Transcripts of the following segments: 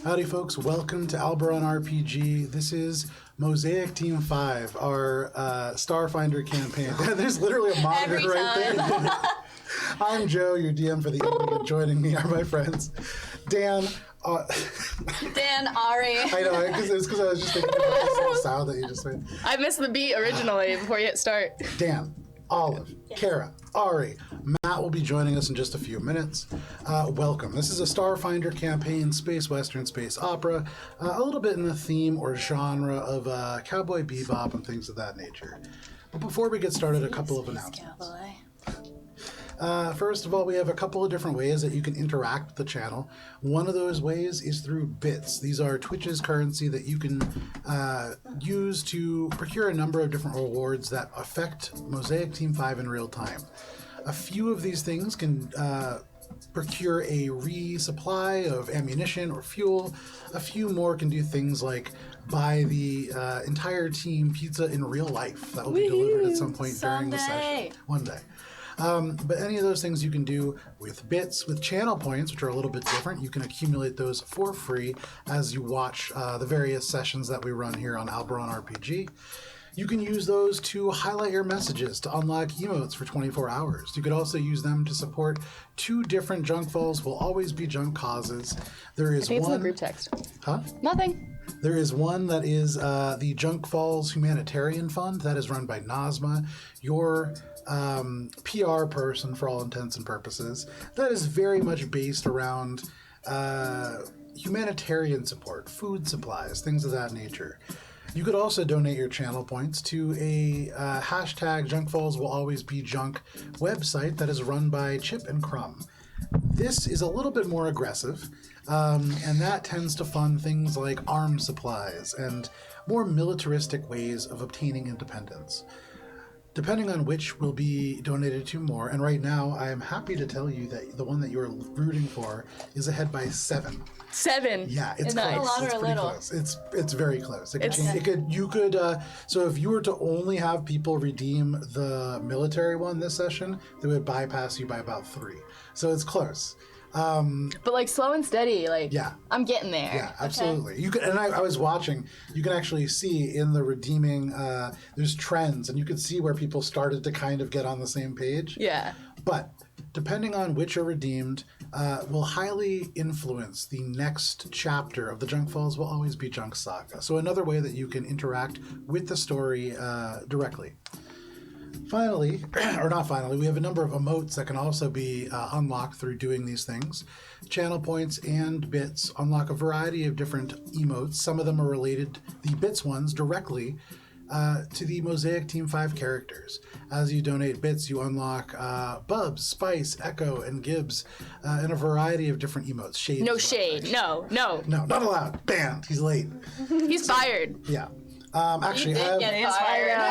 Howdy folks, welcome to Alberon RPG. This is Mosaic Team 5, our Starfinder campaign. There's literally a monitor right there. I'm Joe, your DM for the evening, and joining me are my friends, Dan. Dan, Ari. I know, it's because I was just thinking about this little sound that you just made. I missed the beat originally before you hit start. Dan, Olive, Kara, Ari, Matt will be joining us in just a few minutes. Welcome. This is a Starfinder campaign, space western, space opera, a little bit in the theme or genre of Cowboy Bebop and things of that nature. But before we get started, a couple of announcements. First of all, we have a couple of different ways that you can interact with the channel. One of those ways is through bits. These are Twitch's currency that you can use to procure a number of different rewards that affect Mosaic Team 5 in real time. A few of these things can procure a resupply of ammunition or fuel. A few more can do things like buy the entire team pizza in real life. That will be delivered at some point during the session. One day. But any of those things you can do with bits, with channel points, which are a little bit different. You can accumulate those for free as you watch the various sessions that we run here on Alberon RPG. You can use those to highlight your messages, to unlock emotes for 24 hours. You could also use them to support 2 different junk falls will always be junk causes. There is I think one... it's in the group text. Huh? Nothing. There is one that is the Junk Falls Humanitarian Fund that is run by Nazma, your PR person for all intents and purposes. That is very much based around humanitarian support, food supplies, things of that nature. You could also donate your channel points to a hashtag Junk Falls Will Always Be Junk website that is run by Chip and Crumb. This is a little bit more aggressive, and that tends to fund things like arms supplies and more militaristic ways of obtaining independence. Depending on which will be donated to more, and right now I am happy to tell you that the one that you are rooting for is ahead by 7. 7. Yeah, it's Nice. close. A lot or It's a pretty little? close. It's very close. It could It's- change. You could. So if you were to only have people redeem the military one this session, they would bypass you by about 3. So it's close. But like slow and steady, like Yeah. I'm getting there. Yeah, absolutely. You could, and I was watching. You can actually see in the redeeming. There's trends, and you could see where people started to kind of get on the same page. Yeah. But depending on which are redeemed, will highly influence the next chapter of the Junk Falls Will Always Be Junk saga. So another way that you can interact with the story directly. Finally, or not finally, we have a number of emotes that can also be unlocked through doing these things. Channel points and bits unlock a variety of different emotes. Some of them are related, the bits ones, directly to the Mosaic Team 5 characters. As you donate bits, you unlock Bubs, Spice, Echo, and Gibbs, and a variety of different emotes. Shade. No as well, shade. actually. No. No, not allowed. Banned. He's late. He's fired. Yeah. Actually, I have,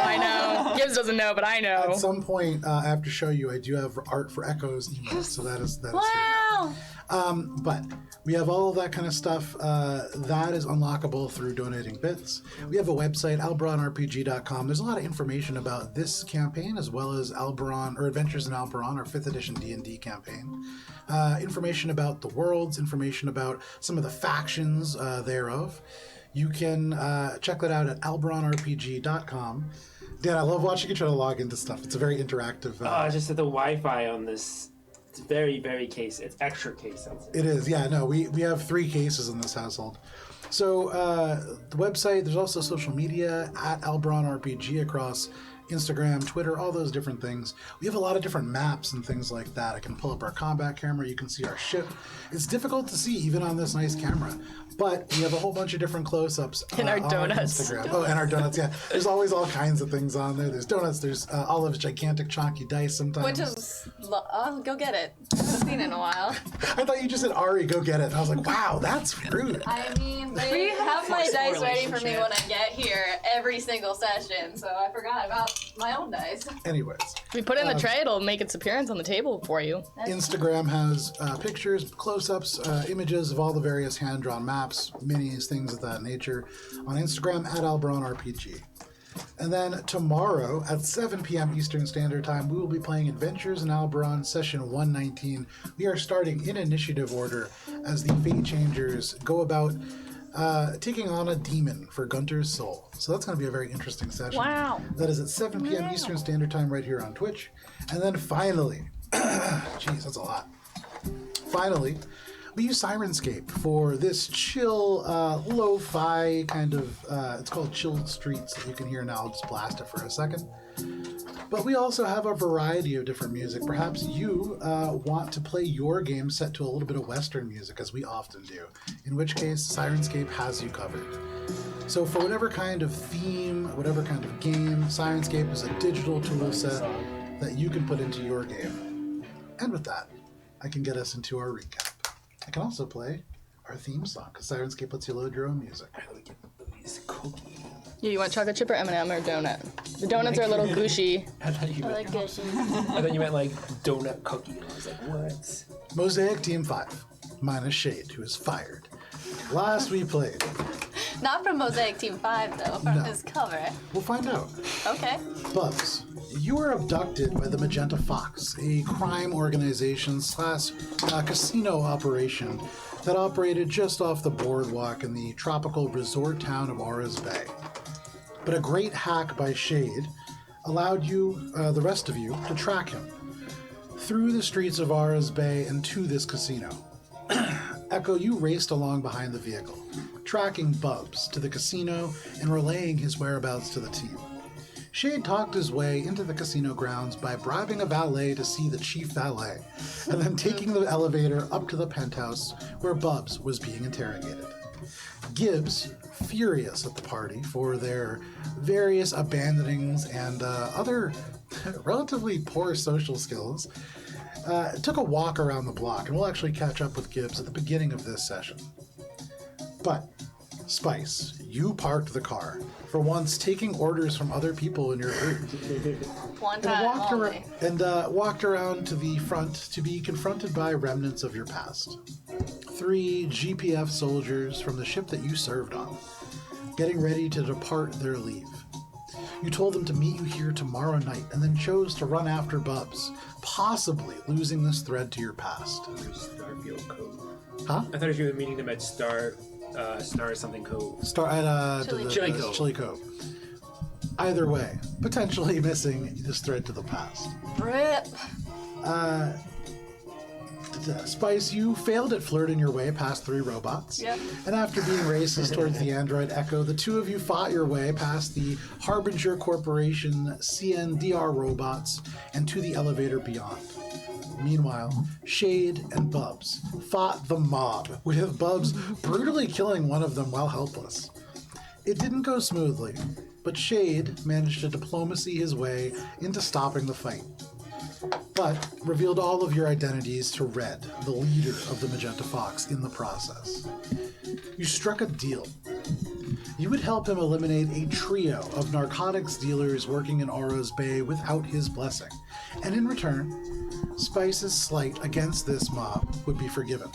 I know. Gibbs doesn't know, but I know. at some point, I have to show you, I do have art for Echo's emotes, so that is Wow. But we have all of that kind of stuff. That is unlockable through donating bits. We have a website, alberonrpg.com. There's a lot of information about this campaign, as well as Alberon, or Adventures in Alberon, our 5th edition D&D campaign. Information about the worlds, information about some of the factions thereof. You can check that out at alberonrpg.com. Dan, I love watching you try to log into stuff. It's a very interactive... Just that the Wi-Fi on this, it's very, very it's extra case sensitive. It is, yeah. No, we have 3 cases in this household. So the website, there's also social media at Alberon RPG across Instagram, Twitter, all those different things. We have a lot of different maps and things like that. I can pull up our combat camera. You can see our ship. It's difficult to see even on this nice camera. But we have a whole bunch of different close-ups And our on donuts. Instagram. Oh, and our donuts, yeah. There's always all kinds of things on there. There's donuts. There's Olive's gigantic chonky dice sometimes. Which is, I'll go get it. I haven't seen it in a while. I thought you just said, Ari, go get it. And I was like, wow, that's rude. I mean, they have my dice ready for me when I get here every single session, so I forgot about my own dice. Anyways. If we put it in the tray, it'll make its appearance on the table for you. Instagram has pictures, close-ups, images of all the various hand-drawn maps, minis, things of that nature on Instagram at AlberonRPG. And then tomorrow at 7 p.m. Eastern Standard Time, we will be playing Adventures in Alberon Session 119. We are starting in initiative order as the Fate Changers go about taking on a demon for Gunter's soul. So that's going to be a very interesting session. Wow. That is at 7 p.m. Eastern Standard Time right here on Twitch. And then finally, jeez, that's a lot. Finally, we use Sirenscape for this chill, lo-fi kind of, it's called Chilled Streets that you can hear now. I'll just blast it for a second. But we also have a variety of different music. Perhaps you want to play your game set to a little bit of Western music, as we often do, in which case Sirenscape has you covered. So for whatever kind of theme, whatever kind of game, Sirenscape is a digital tool set that you can put into your game. And with that, I can get us into our recap. I can also play our theme song, because Sirenscape lets you load your own music. Yeah, you want chocolate chip or M&M or donut? The donuts are a little gushy. I thought you meant, I thought you meant like donut cookie. I was like, what? Mosaic Team 5, minus Shade, who is fired. Last we played. Not from Mosaic Team 5, though, from No. his cover. We'll find out. Okay. Bubs, you were abducted by the Magenta Fox, a crime organization slash casino operation that operated just off the boardwalk in the tropical resort town of Aura's Bay. But a great hack by Shade allowed you, the rest of you, to track him through the streets of Aura's Bay and to this casino. Echo, you raced along behind the vehicle, tracking Bubs to the casino and relaying his whereabouts to the team. Shade talked his way into the casino grounds by bribing a valet to see the chief valet, and then taking the elevator up to the penthouse where Bubs was being interrogated. Gibbs, furious at the party for their various abandonings and other relatively poor social skills, took a walk around the block, and we'll actually catch up with Gibbs at the beginning of this session. But, Spice, you parked the car, for once taking orders from other people in your group. One And time walked around to the front to be confronted by remnants of your past. 3 GPF soldiers from the ship that you served on, getting ready to depart their leave. You told them to meet you here tomorrow night, and then chose to run after Bubs, possibly losing this thread to your past. Starfield Cove. Huh? I thought you were meeting them at Star something Cove. Chili Cove. Chili Cove. Either way, potentially missing this thread to the past. Rip. Spice, you failed at flirting your way past 3 robots. Yep. And after being racist towards the android Echo, the 2 of you fought your way past the Harbinger Corporation CNDR robots and to the elevator beyond. Meanwhile, Shade and Bubs fought the mob, with Bubs brutally killing one of them while helpless. It didn't go smoothly, but Shade managed to diplomacy his way into stopping the fight, but revealed all of your identities to Red, the leader of the Magenta Fox, in the process. You struck a deal. You would help him eliminate a trio of narcotics dealers working in Aura's Bay without his blessing, and in return, Spice's slight against this mob would be forgiven.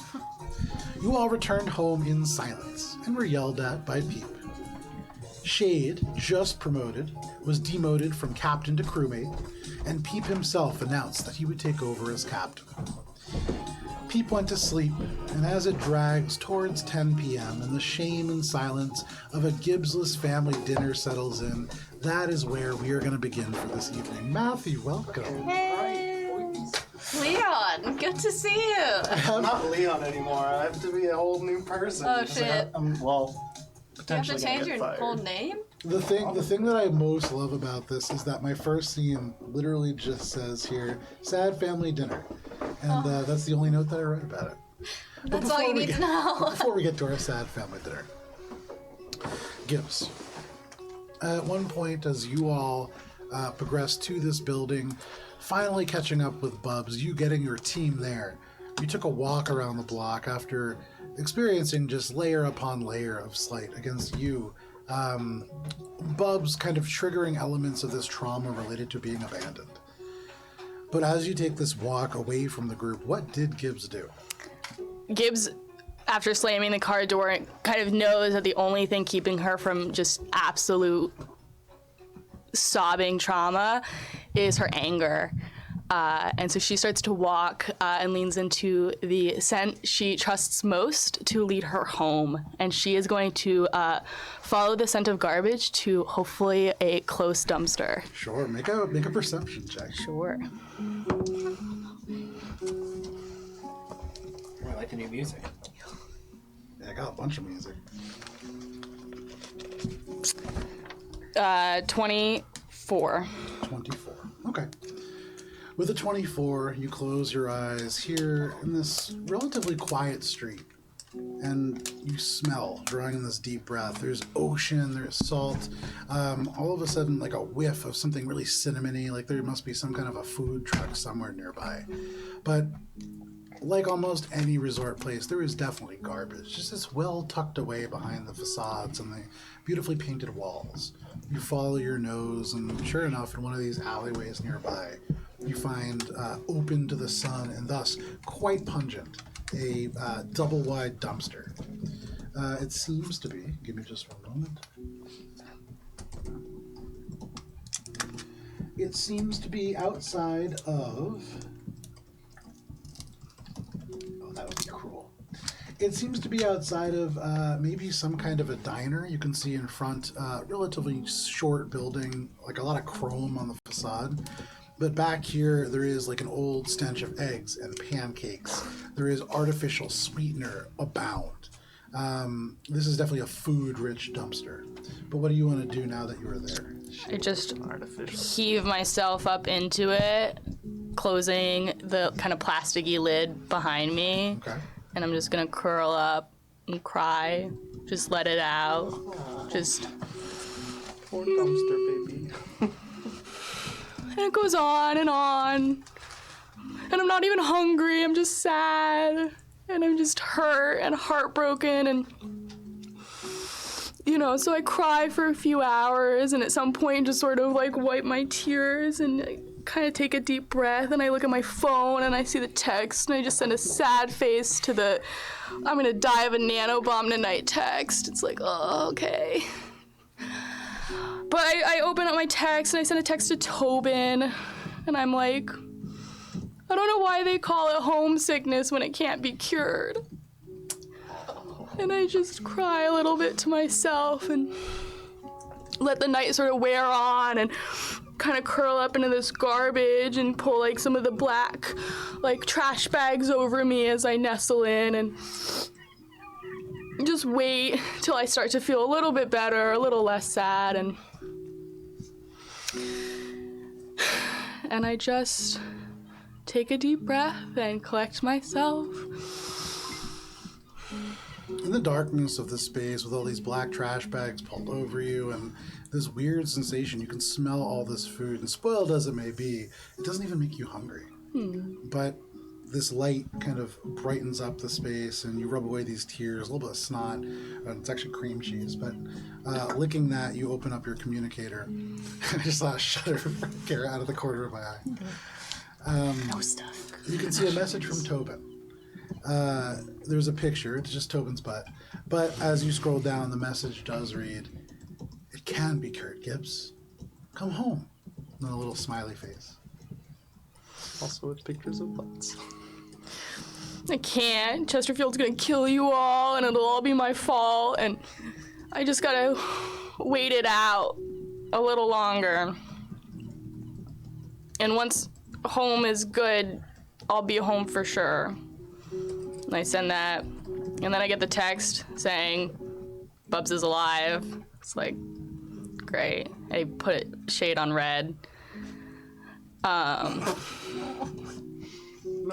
You all returned home in silence and were yelled at by Peep. Shade, just promoted, was demoted from captain to crewmate, and Peep himself announced that he would take over as captain. Peep went to sleep, and as it drags towards 10 p.m. and the shame and silence of a Gibbsless family dinner settles in, that is where we are going to begin for this evening. Matthew, welcome. Hey. Leon, good to see you. I'm not Leon anymore. I have to be a whole new person. Oh, 'cause shit. I'm Do you have potentially to gonna change get your fired. whole name? The thing that I most love about this is that my first scene literally just says here, sad family dinner. And that's the only note that I wrote about it. But That's all you before we need get- to know. Before we get to our sad family dinner. Gibbs. At one point, as you all progress to this building, finally catching up with Bubs, you getting your team there, you took a walk around the block after experiencing just layer upon layer of slight against you. Bubs kind of triggering elements of this trauma related to being abandoned. But as you take this walk away from the group, what did Gibbs do? Gibbs, after slamming the car door, kind of knows that the only thing keeping her from just absolute sobbing trauma is her anger. And so she starts to walk and leans into the scent she trusts most to lead her home. And she is going to follow the scent of garbage to hopefully a close dumpster. Sure, make a perception check. Sure. I like the new music. Yeah, I got a bunch of music. 24. 24. Okay. With a 24, you close your eyes here in this relatively quiet street, and you smell, drawing in this deep breath. There's ocean, there's salt. All of a sudden, like a whiff of something really cinnamony, like there must be some kind of a food truck somewhere nearby. But like almost any resort place, there is definitely garbage, just as well tucked away behind the facades and the beautifully painted walls. You follow your nose, and sure enough, in one of these alleyways nearby, you find, open to the sun and thus quite pungent, a double-wide dumpster. It seems to be, give me just one moment. It seems to be outside of, oh, that would be cruel. It seems to be outside of maybe some kind of a diner. You can see in front, relatively short building, like a lot of chrome on the facade. But back here, there is like an old stench of eggs and pancakes. There is artificial sweetener abound. This is definitely a food-rich dumpster. But what do you want to do now that you are there? I just heave myself up into it, closing the kind of plasticky lid behind me. Okay. And I'm just gonna curl up and cry. Just let it out. Just. Poor dumpster baby. And it goes on. And I'm not even hungry. I'm just sad. And I'm just hurt and heartbroken. And, you know, so I cry for a few hours. And at some point, just sort of like wipe my tears and kind of take a deep breath. And I look at my phone and I see the text. And I just send a sad face to the I'm gonna die of a nanobomb tonight text. It's like, oh, okay. But I open up my text and I send a text to Tobin, and I'm like, I don't know why they call it homesickness when it can't be cured. And I just cry a little bit to myself and let the night sort of wear on and kind of curl up into this garbage and pull like some of the black like trash bags over me as I nestle in and just wait till I start to feel a little bit better, a little less sad, and I just take a deep breath and collect myself. In the darkness of this space, with all these black trash bags pulled over you and this weird sensation, you can smell all this food, and spoiled as it may be, it doesn't even make you hungry. But this light kind of brightens up the space, and you rub away these tears, a little bit of snot, and it's actually cream cheese, but licking that, you open up your communicator. I just saw a shudder care out of the corner of my eye. No stuff. You can see a message from Tobin. There's a picture, it's just Tobin's butt, but as you scroll down, the message does read, "It can be cured, Gibbs. Come home." And a little smiley face. Also with pictures of butts. I can't. Chesterfield's gonna kill you all, and it'll all be my fault, and I just gotta wait it out a little longer. And once home is good, I'll be home for sure. And I send that, and then I get the text saying, Bubs is alive. It's like, great. I put shade on red. No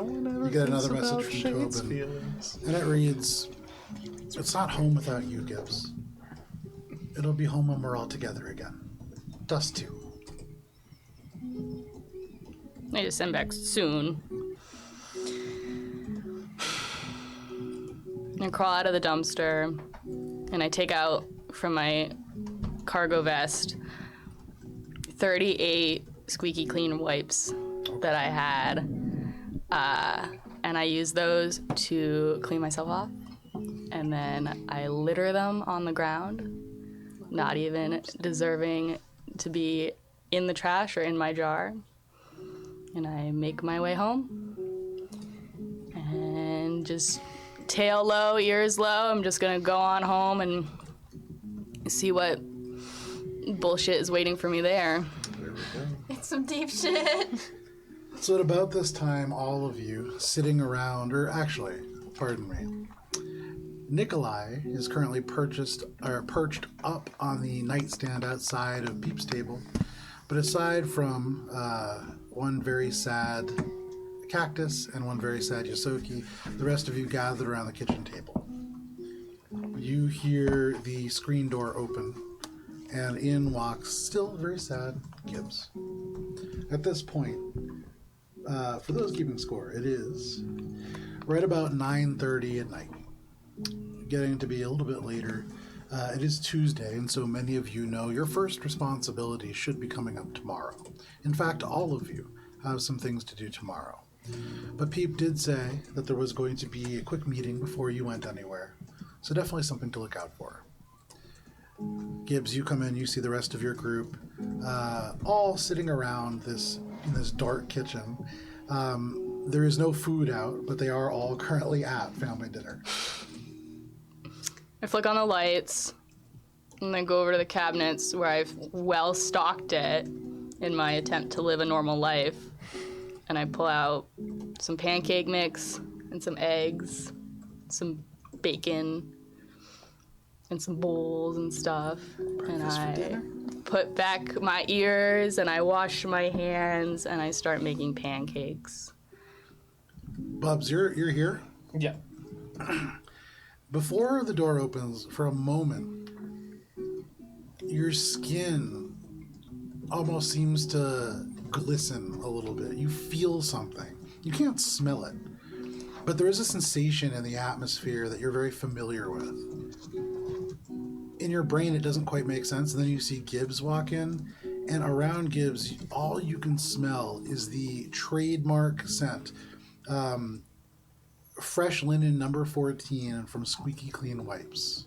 one ever You get another thinks about message from Shade's Tobin. feelings. And it reads, "It's not home without you, Gibbs. It'll be home when we're all together again. Dust too." I just send back soon. I crawl out of the dumpster, and I take out from my cargo vest 38 squeaky clean wipes that I had, and I use those to clean myself off, and then I litter them on the ground, not even deserving to be in the trash or in my jar. And I make my way home. And just tail low, ears low, I'm just gonna go on home and see what bullshit is waiting for me there. There we go. It's some deep shit. So at about this time, all of you sitting around, or actually, pardon me, Nikolai is currently perched up on the nightstand outside of Peep's table. But aside from one very sad Cactus and one very sad Yosoki, the rest of you gathered around the kitchen table. You hear the screen door open, and in walks, still very sad, Gibbs. At this point, for those keeping score, it is right about 9:30 at night. Getting to be a little bit later. It is Tuesday, and so many of you know your first responsibility should be coming up tomorrow. In fact, all of you have some things to do tomorrow. But Peep did say that there was going to be a quick meeting before you went anywhere, so definitely something to look out for. Gibbs, you come in, you see the rest of your group, all sitting around in this dark kitchen. There is no food out, but they are all currently at family dinner. I flick on the lights and then go over to the cabinets where I've well stocked it in my attempt to live a normal life. And I pull out some pancake mix and some eggs, some bacon, and some bowls and stuff. Breakfast and for dinner? Put back my ears and I wash my hands and I start making pancakes. Bubs, you're here? Yeah. Before the door opens, for a moment, your skin almost seems to glisten a little bit. You feel something. You can't smell it, but there is a sensation in the atmosphere that you're very familiar with. In your brain, it doesn't quite make sense, and then you see Gibbs walk in, and around Gibbs, all you can smell is the trademark scent. Fresh linen number 14 from Squeaky Clean Wipes.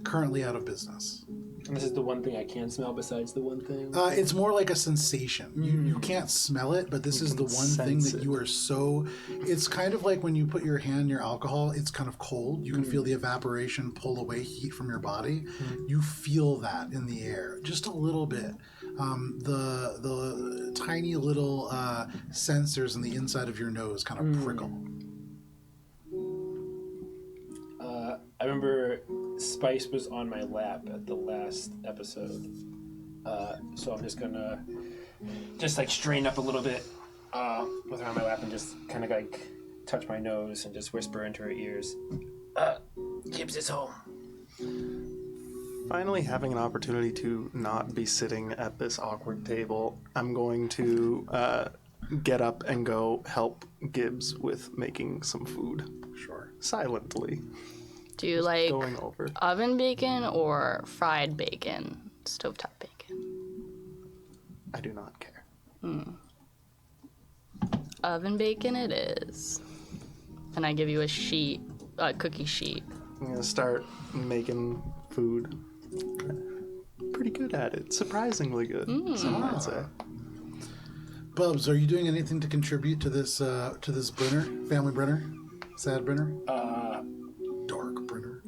Currently out of business. And this is the one thing I can smell besides the one thing? It's more like a sensation. You can't smell it, but this is the one thing that you are so... It's kind of like when you put your hand near alcohol, it's kind of cold. You can feel the evaporation pull away heat from your body. You feel that in the air, just a little bit. The tiny little sensors in the inside of your nose kind of prickle. I remember Spice was on my lap at the last episode, so I'm just gonna strain up a little bit with her on my lap and just kind of like touch my nose and just whisper into her ears, Gibbs is home. Finally having an opportunity to not be sitting at this awkward table, I'm going to get up and go help Gibbs with making some food. Sure. Silently. Do you like Going over. oven bacon or fried bacon? Stovetop bacon. I do not care. Oven bacon it is. And I give you a cookie sheet. I'm going to start making food. Pretty good at it. Surprisingly good, some might say. Bubs, are you doing anything to contribute to this Brenner, family Brenner? Sad Brenner? Dark Brenner.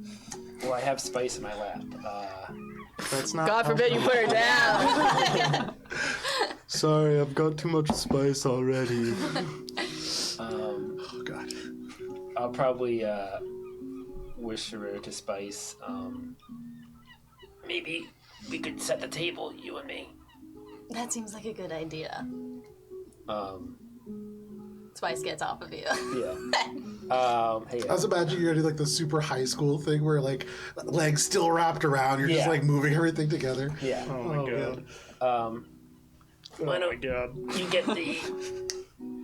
Well, I have Spice in my lap. That's not. God forbid you put her down. Sorry, I've got too much spice already. Oh, God. I'll probably whisper to Spice, maybe we could set the table, you and me. That seems like a good idea. Spice gets off of you. Yeah. Hey. I was imagining you're gonna do like the super high school thing where like legs still wrapped around, you're just like moving everything together. Yeah. Oh my god. Why don't you get the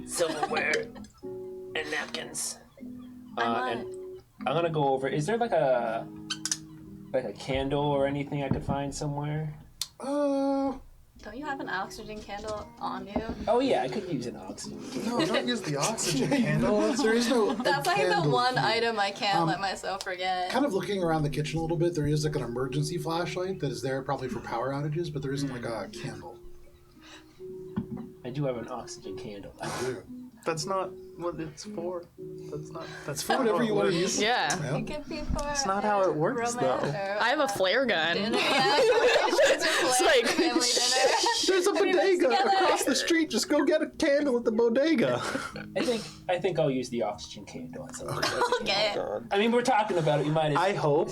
silverware and napkins? And I'm gonna go over. Is there like a candle or anything I could find somewhere? Don't you have an oxygen candle on you? Oh yeah, I could use an oxygen. No, don't use the oxygen candle. There is no. That's like the candle one here. item I can't let myself forget. Kind of looking around the kitchen a little bit, there is like an emergency flashlight that is there probably for power outages, but there isn't like a candle. do have an oxygen candle. That's not what it's for. That's For whatever you want to use. Yeah. Yeah. It could be for That's not how it works, though. I have a flare gun. Yeah, it's like- family dinner. There's a bodega together. across the street. Just go get a candle at the bodega. I think I'll use the oxygen candle. Okay. I mean, we're talking about it. You might. I hope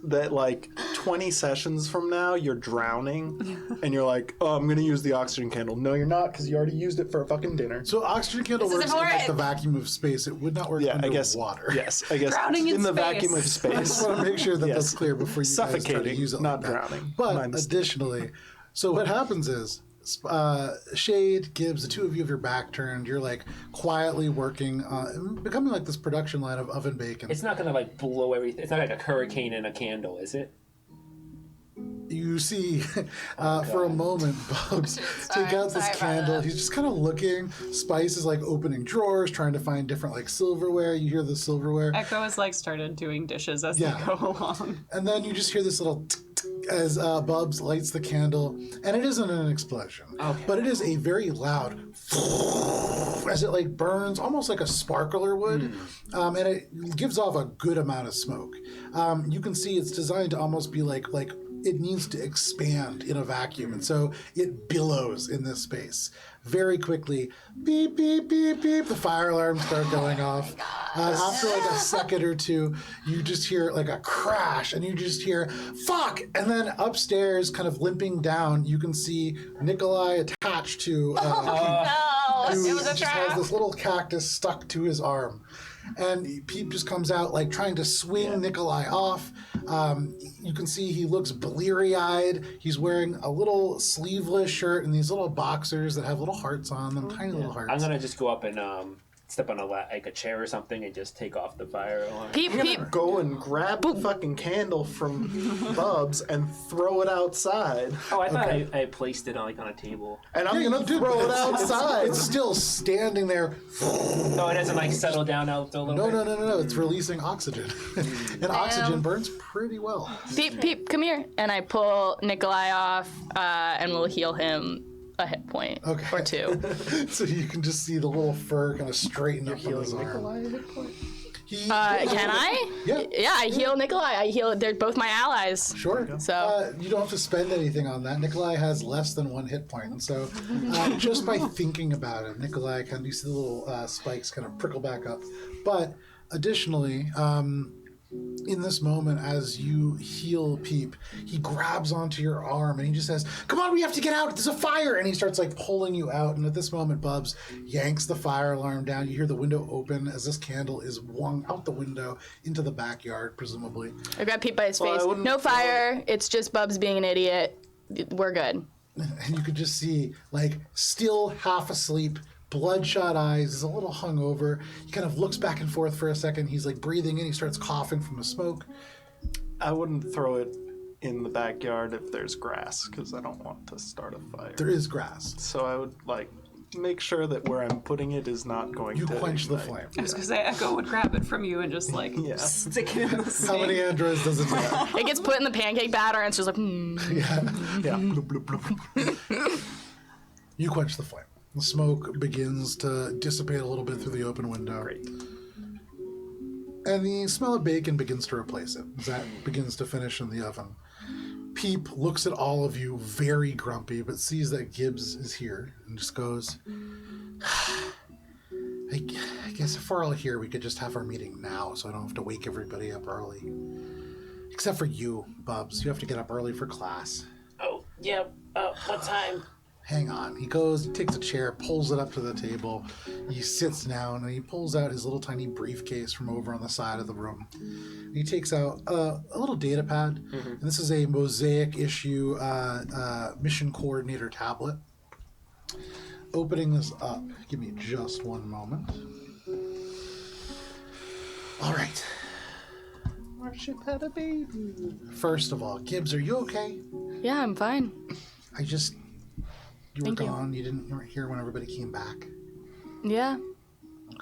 that like 20 sessions from now you're drowning and you're like, oh, I'm gonna use the oxygen candle. No, you're not, because you already used it for a fucking dinner. So oxygen candle This works isn't in like, the horrid. vacuum of space. It would not work Yeah, I guess. underwater. Yes, I guess. Drowning in the space. vacuum of I space. just want to make sure that Yes. that's clear before you guys try to Suffocating, use it not like that. drowning. But My mistake. additionally, so what happens is, Shade, Gibbs, the two of you have your back turned. You're like quietly working, becoming like this production line of oven bacon. It's not gonna like blow everything. It's not like a hurricane in a candle, is it? You see, for a moment, Bubs take out this sorry about candle. that. He's just kind of looking. Spice is like opening drawers, trying to find different like silverware. You hear the silverware. Echo has like started doing dishes as Yeah. they go along. And then you just hear this little tick, tick as Bubs lights the candle, and it isn't an explosion, but it is a very loud as it like burns, almost like a sparkler would, and it gives off a good amount of smoke. You can see it's designed to almost be like it needs to expand in a vacuum, and so it billows in this space. Very quickly, beep, beep, beep, beep, the fire alarms start going off. After like a second or two, you just hear like a crash, and you just hear, fuck! And then upstairs, kind of limping down, you can see Nikolai attached to who It was a just has trap. this little cactus stuck to his arm. And Peep just comes out like trying to swing Nikolai off. You can see he looks bleary-eyed. He's wearing a little sleeveless shirt and these little boxers that have little hearts on them, tiny little hearts. I'm gonna just go up and step on like a chair or something and just take off the fire alarm. Peep, I'm peep. gonna go and grab the fucking candle from Bubs and throw it outside. Oh, I thought I placed it on a table. And I'm Yeah, gonna you did, throw but it outside. It's still standing there. Oh, it doesn't like settle down out a little No, bit. no. It's releasing oxygen. And oxygen burns pretty well. Peep, peep, come here. And I pull Nikolai off, and we'll heal him a hit point Okay. or two. So you can just see the little fur kind of straighten up on his arm. He, Can I? Yeah. Yeah, I heal Nikolai. I heal. They're both my allies. Sure. So- You don't have to spend anything on that. Nikolai has less than 1 hit point, and so just by thinking about it, Nikolai kind of you see the little spikes kind of prickle back up. But additionally, in this moment, as you heal Peep, he grabs onto your arm and he just says, "Come on, we have to get out. There's a fire!" And he starts like pulling you out. And at this moment, Bubs yanks the fire alarm down. You hear the window open as this candle is wung out the window into the backyard, presumably. I grab Peep by his Well, I face. wouldn't No throw fire. It's just Bubs being an idiot. We're good. And you could just see, like, still half asleep, bloodshot eyes, is a little hungover. He kind of looks back and forth for a second. He's like breathing in. He starts coughing from the smoke. I wouldn't throw it in the backyard if there's grass, because I don't want to start a fire. There is grass. So I would like make sure that where I'm putting it is not going You to quench the ignite. flame. I was gonna say Echo would grab it from you and just like Yeah. stick it in the How sink. many androids does it take? It gets put in the pancake batter, and it's just like, Yeah. Bloop, bloop, bloop. You quench the flame. The smoke begins to dissipate a little bit through the open window. Great. And the smell of bacon begins to replace it as that begins to finish in the oven. Peep looks at all of you very grumpy, but sees that Gibbs is here and just goes, I guess if we're all here, we could just have our meeting now so I don't have to wake everybody up early. Except for you, Bubs. You have to get up early for class. Oh, yeah. What time? Hang on. He goes, he takes a chair, pulls it up to the table. He sits down and he pulls out his little tiny briefcase from over on the side of the room. He takes out a little data pad. And this is a Mosaic issue mission coordinator tablet. Opening this up, give me just one moment. All right. Worship had a baby. First of all, Gibbs, are you okay? yeah, I'm fine. You were Thank you. gone. You weren't here when everybody came back. Yeah,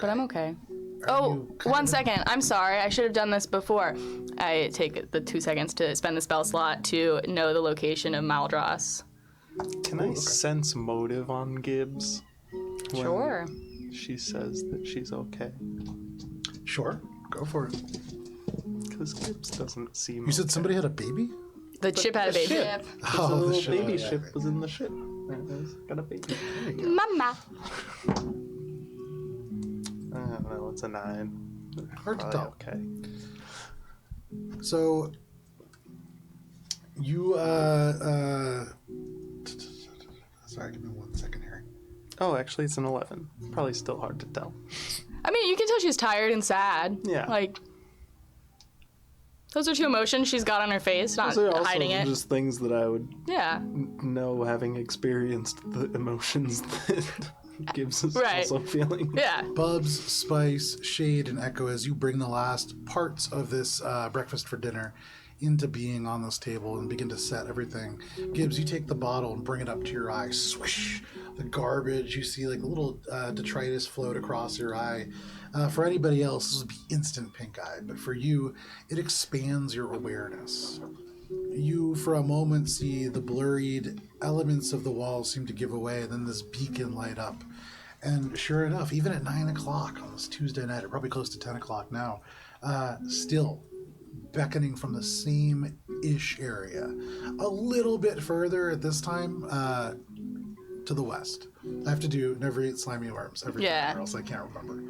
but I'm okay. Are Oh, you kind one of- second. I'm sorry. I should have done this before. I take the 2 seconds to spend the spell slot to know the location of Maldras. Can I sense motive on Gibbs? when Sure. she says that she's okay. Sure, go for it. Because Gibbs doesn't seem. You said somebody had a baby? The chip had a baby. Ship. The the little ship. baby Yeah, ship yeah. was in the ship. It's got a baby. Mama. I don't know. It's a 9. Hard to Probably tell. Okay. So you sorry, give me 1 second here. Oh, actually, it's an 11. Probably still hard to tell. I mean, you can tell she's tired and sad. Yeah. Like, those are 2 emotions she's got on her face, not Those are also hiding it. just things that I would Yeah. know, having experienced the emotions that Gibbs is Right. also feeling. Yeah. Bubs, Spice, Shade, and Echo, as you bring the last parts of this breakfast for dinner into being on this table and begin to set everything. Gibbs, you take the bottle and bring it up to your eye. Swish! The garbage, you see like a little detritus float across your eye. For anybody else, this would be instant pink eye, but for you, it expands your awareness. You, for a moment, see the blurred elements of the walls seem to give away, and then this beacon light up. And sure enough, even at 9 o'clock on this Tuesday night, or probably close to 10 o'clock now, still beckoning from the same-ish area. A little bit further at this time, to the west. I have to do never eat slimy worms every time, or else I can't remember.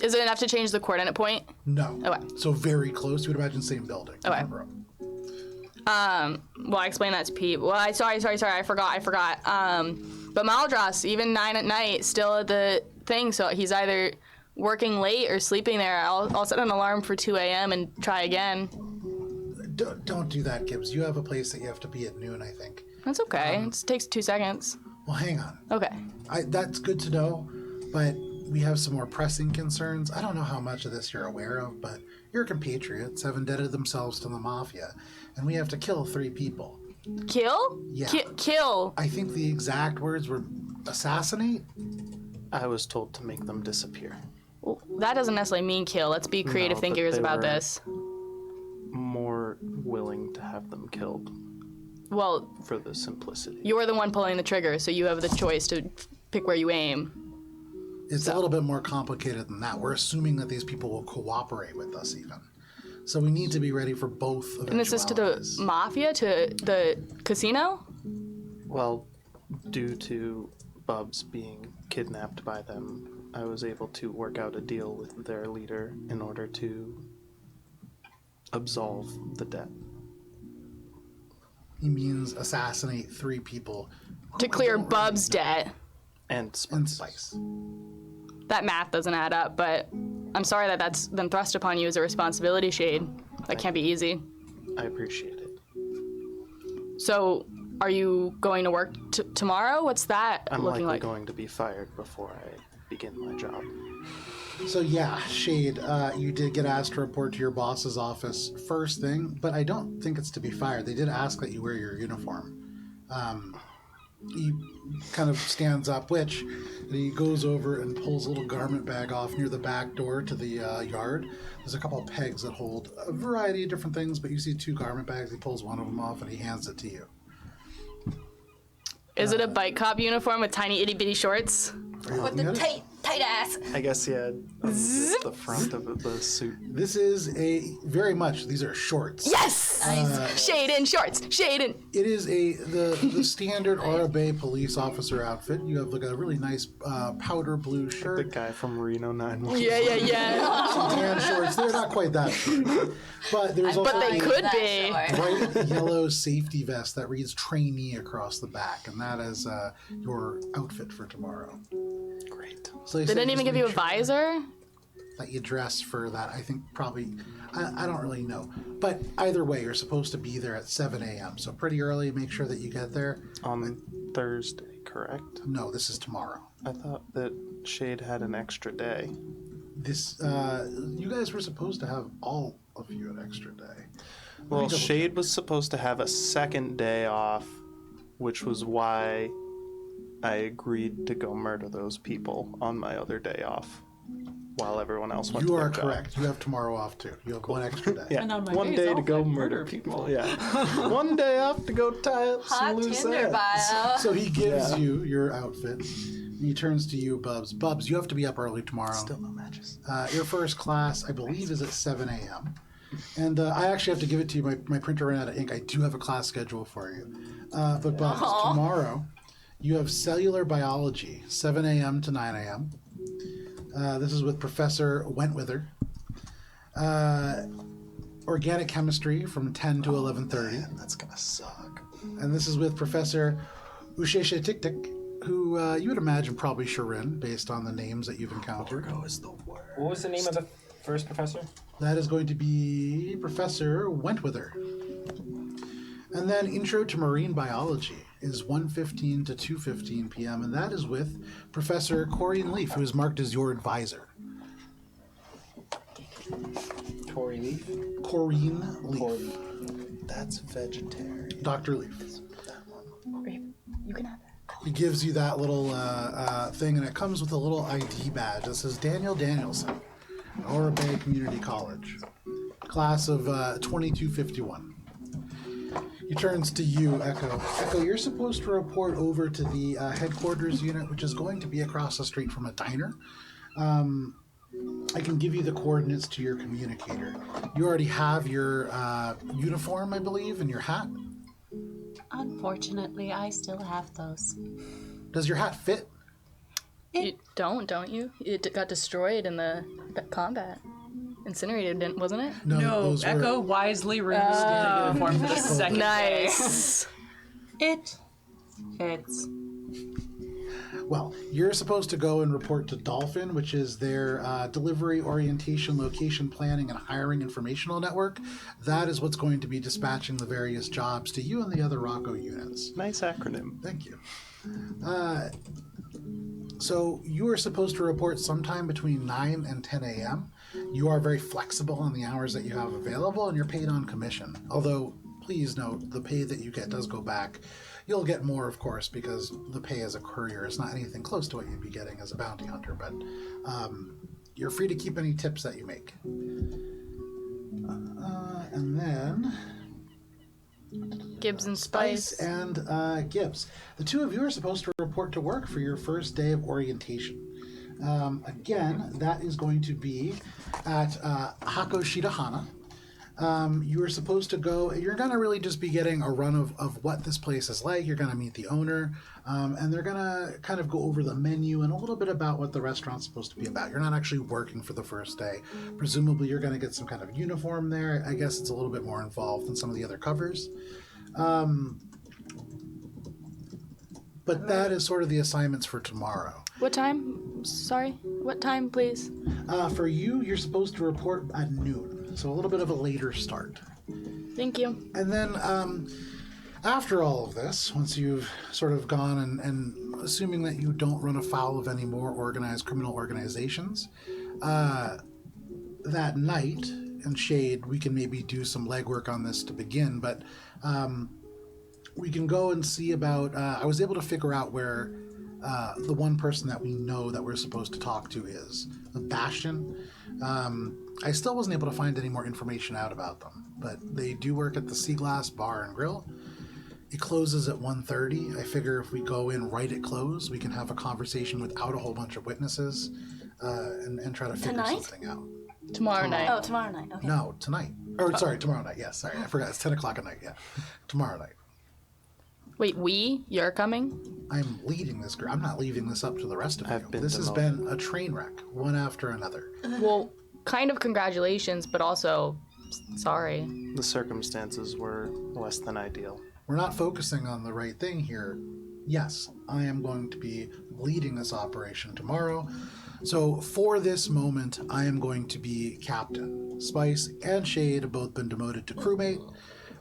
Is it enough to change the coordinate point? No. Okay. So very close. You would imagine same building. Okay. Remember. Well, I explained that to Pete. Well, sorry, I forgot. But Maldras, even 9 at night, still at the thing, so he's either working late or sleeping there. I'll set an alarm for 2 a.m. and try again. Don't do that, Gibbs. You have a place that you have to be at noon, I think. That's okay. It just takes 2 seconds. Well, hang on. Okay. That's good to know, but we have some more pressing concerns. I don't know how much of this you're aware of, but your compatriots have indebted themselves to the Mafia, and we have to kill 3 people. Kill? Yeah. Kill. I think the exact words were assassinate. I was told to make them disappear. Well, that doesn't necessarily mean kill. Let's be creative but thinkers they about were- this. More willing to have them killed Well, for the simplicity. you're the one pulling the trigger, so you have the choice to pick where you aim. It's a little bit more complicated than that. We're assuming that these people will cooperate with us even. So we need to be ready for both eventualities. And this is to the Mafia, to the casino? Well, due to Bubs being kidnapped by them, I was able to work out a deal with their leader in order to absolve the debt. He means assassinate 3 people. To clear Bub's debt. And Spice. And Spice. That math doesn't add up, but I'm sorry that that's been thrust upon you as a responsibility, Shade. That can't be easy. I appreciate it. So, are you going to work tomorrow? What's that I'm looking likely like? going to be fired before I begin my job. So yeah, Shade, you did get asked to report to your boss's office first thing, but I don't think it's to be fired. They did ask that you wear your uniform. He kind of stands up, and he goes over and pulls a little garment bag off near the back door to the yard. There's a couple of pegs that hold a variety of different things, but you see 2 garment bags. He pulls one of them off and he hands it to you. Is it a bike cop uniform with tiny itty bitty shorts? Are you With looking the at it? tight ass. I guess, yeah, the front of the suit. This is very much, these are shorts. Yes! Shade in shorts. Shade in. It is the standard Arabe police officer outfit. You have like a really nice powder blue The shirt, guy from Reno 911. Yeah. some tan shorts. They're not quite that short, but there's also But they a could That be. short. bright yellow safety vest that reads trainee across the back, and that is your outfit for tomorrow. Great. So They didn't even give you a visor? That you dress for that. I think probably, I don't really know. But either way, you're supposed to be there at 7 a.m. So pretty early, make sure that you get there. On Thursday, correct? No, this is tomorrow. I thought that Shade had an extra day. This, you guys were supposed to have all of you an extra day. Well, double Shade was supposed to have a second day off, which was why I agreed to go murder those people on my other day off, while everyone else went You to their are job. correct. You have tomorrow off too. You have one extra day. Yeah, And on my one days day off, to go I murder murder people. people. Yeah, one day off to go tie up some Hot loose Tinder ends. bio. So he gives Yeah. you your outfit. He turns to you, Bubs. Bubs, you have to be up early tomorrow. Still no matches. Your first class, I believe, is at 7 a.m. And I actually have to give it to you. My printer ran out of ink. I do have a class schedule for you. But Bubs, tomorrow, you have cellular biology, 7 a.m. to 9 a.m. This is with Professor Wentwither. Organic chemistry from 10 to 11:30. Man, that's gonna suck. And this is with Professor Usheshe Tik-Tik, who you would imagine probably Sharin, based on the names that you've encountered. Orgo is the worst. What was the name of the first professor? That is going to be Professor Wentwither. And then Intro to Marine Biology is 1:15 to 2:15 p.m., and that is with Professor Corrine Leaf, who is marked as your advisor. Tory Leaf? Corrine Leaf. Corey. That's vegetarian. Dr. Leaf. That one. You can have that. He gives you that little thing, and it comes with a little ID badge that says Daniel Danielson, Ora Bay Community College, class of 2251. He turns to you, Echo. Echo, you're supposed to report over to the headquarters unit, which is going to be across the street from a diner. I can give you the coordinates to your communicator. You already have your uniform, I believe, and your hat. Unfortunately, I still have those. Does your hat fit? You don't you? It got destroyed in the combat. Incinerated, wasn't it? No, those Echo wisely removed the uniform for the second day. Nice. It fits. Well, you're supposed to go and report to Dolphin, which is their delivery, orientation, location planning, and hiring informational network. That is what's going to be dispatching the various jobs to you and the other Rocco units. Nice acronym. Thank you. So you are supposed to report sometime between 9 and 10 a.m. You are very flexible on the hours that you have available, and you're paid on commission. Although, please note, the pay that you get does go back. You'll get more, of course, because the pay as a courier is not anything close to what you'd be getting as a bounty hunter, but you're free to keep any tips that you make. And then Gibbs and Spice. and Gibbs. The two of you are supposed to report to work for your first day of orientation. Again, that is going to be at Hako Shidahana. You are supposed to go, you're going to really just be getting a run of what this place is like. You're going to meet the owner, and they're going to kind of go over the menu and a little bit about what the restaurant's supposed to be about. You're not actually working for the first day. Presumably, you're going to get some kind of uniform there. I guess it's a little bit more involved than some of the other covers. But that is sort of the assignments for tomorrow. What time? Sorry. What time, please? For you, you're supposed to report at noon, so a little bit of a later start. Thank you. And then after all of this, once you've sort of gone and assuming that you don't run afoul of any more organized criminal organizations, that night, and Shade, we can maybe do some legwork on this to begin, but we can go and see about, I was able to figure out where the one person that we know that we're supposed to talk to is, the Bastion. I still wasn't able to find any more information out about them, but they do work at the Sea Glass Bar and Grill. It closes at 1:30. I figure if we go in right at close, we can have a conversation without a whole bunch of witnesses and try to figure Tonight? something out. Tomorrow night. Oh, tomorrow night. Okay. No, tonight. Or sorry, tomorrow night. Yes, sorry, I forgot. It's 10 o'clock at night. Yeah, tomorrow night. Wait, you're coming? I'm leading this group. I'm not leaving this up to the rest of you. I've been This has demoted. been a train wreck, one after another. Well, kind of congratulations, but also sorry. The circumstances were less than ideal. We're not focusing on the right thing here. Yes, I am going to be leading this operation tomorrow. So for this moment, I am going to be captain. Spice and Shade have both been demoted to crewmate,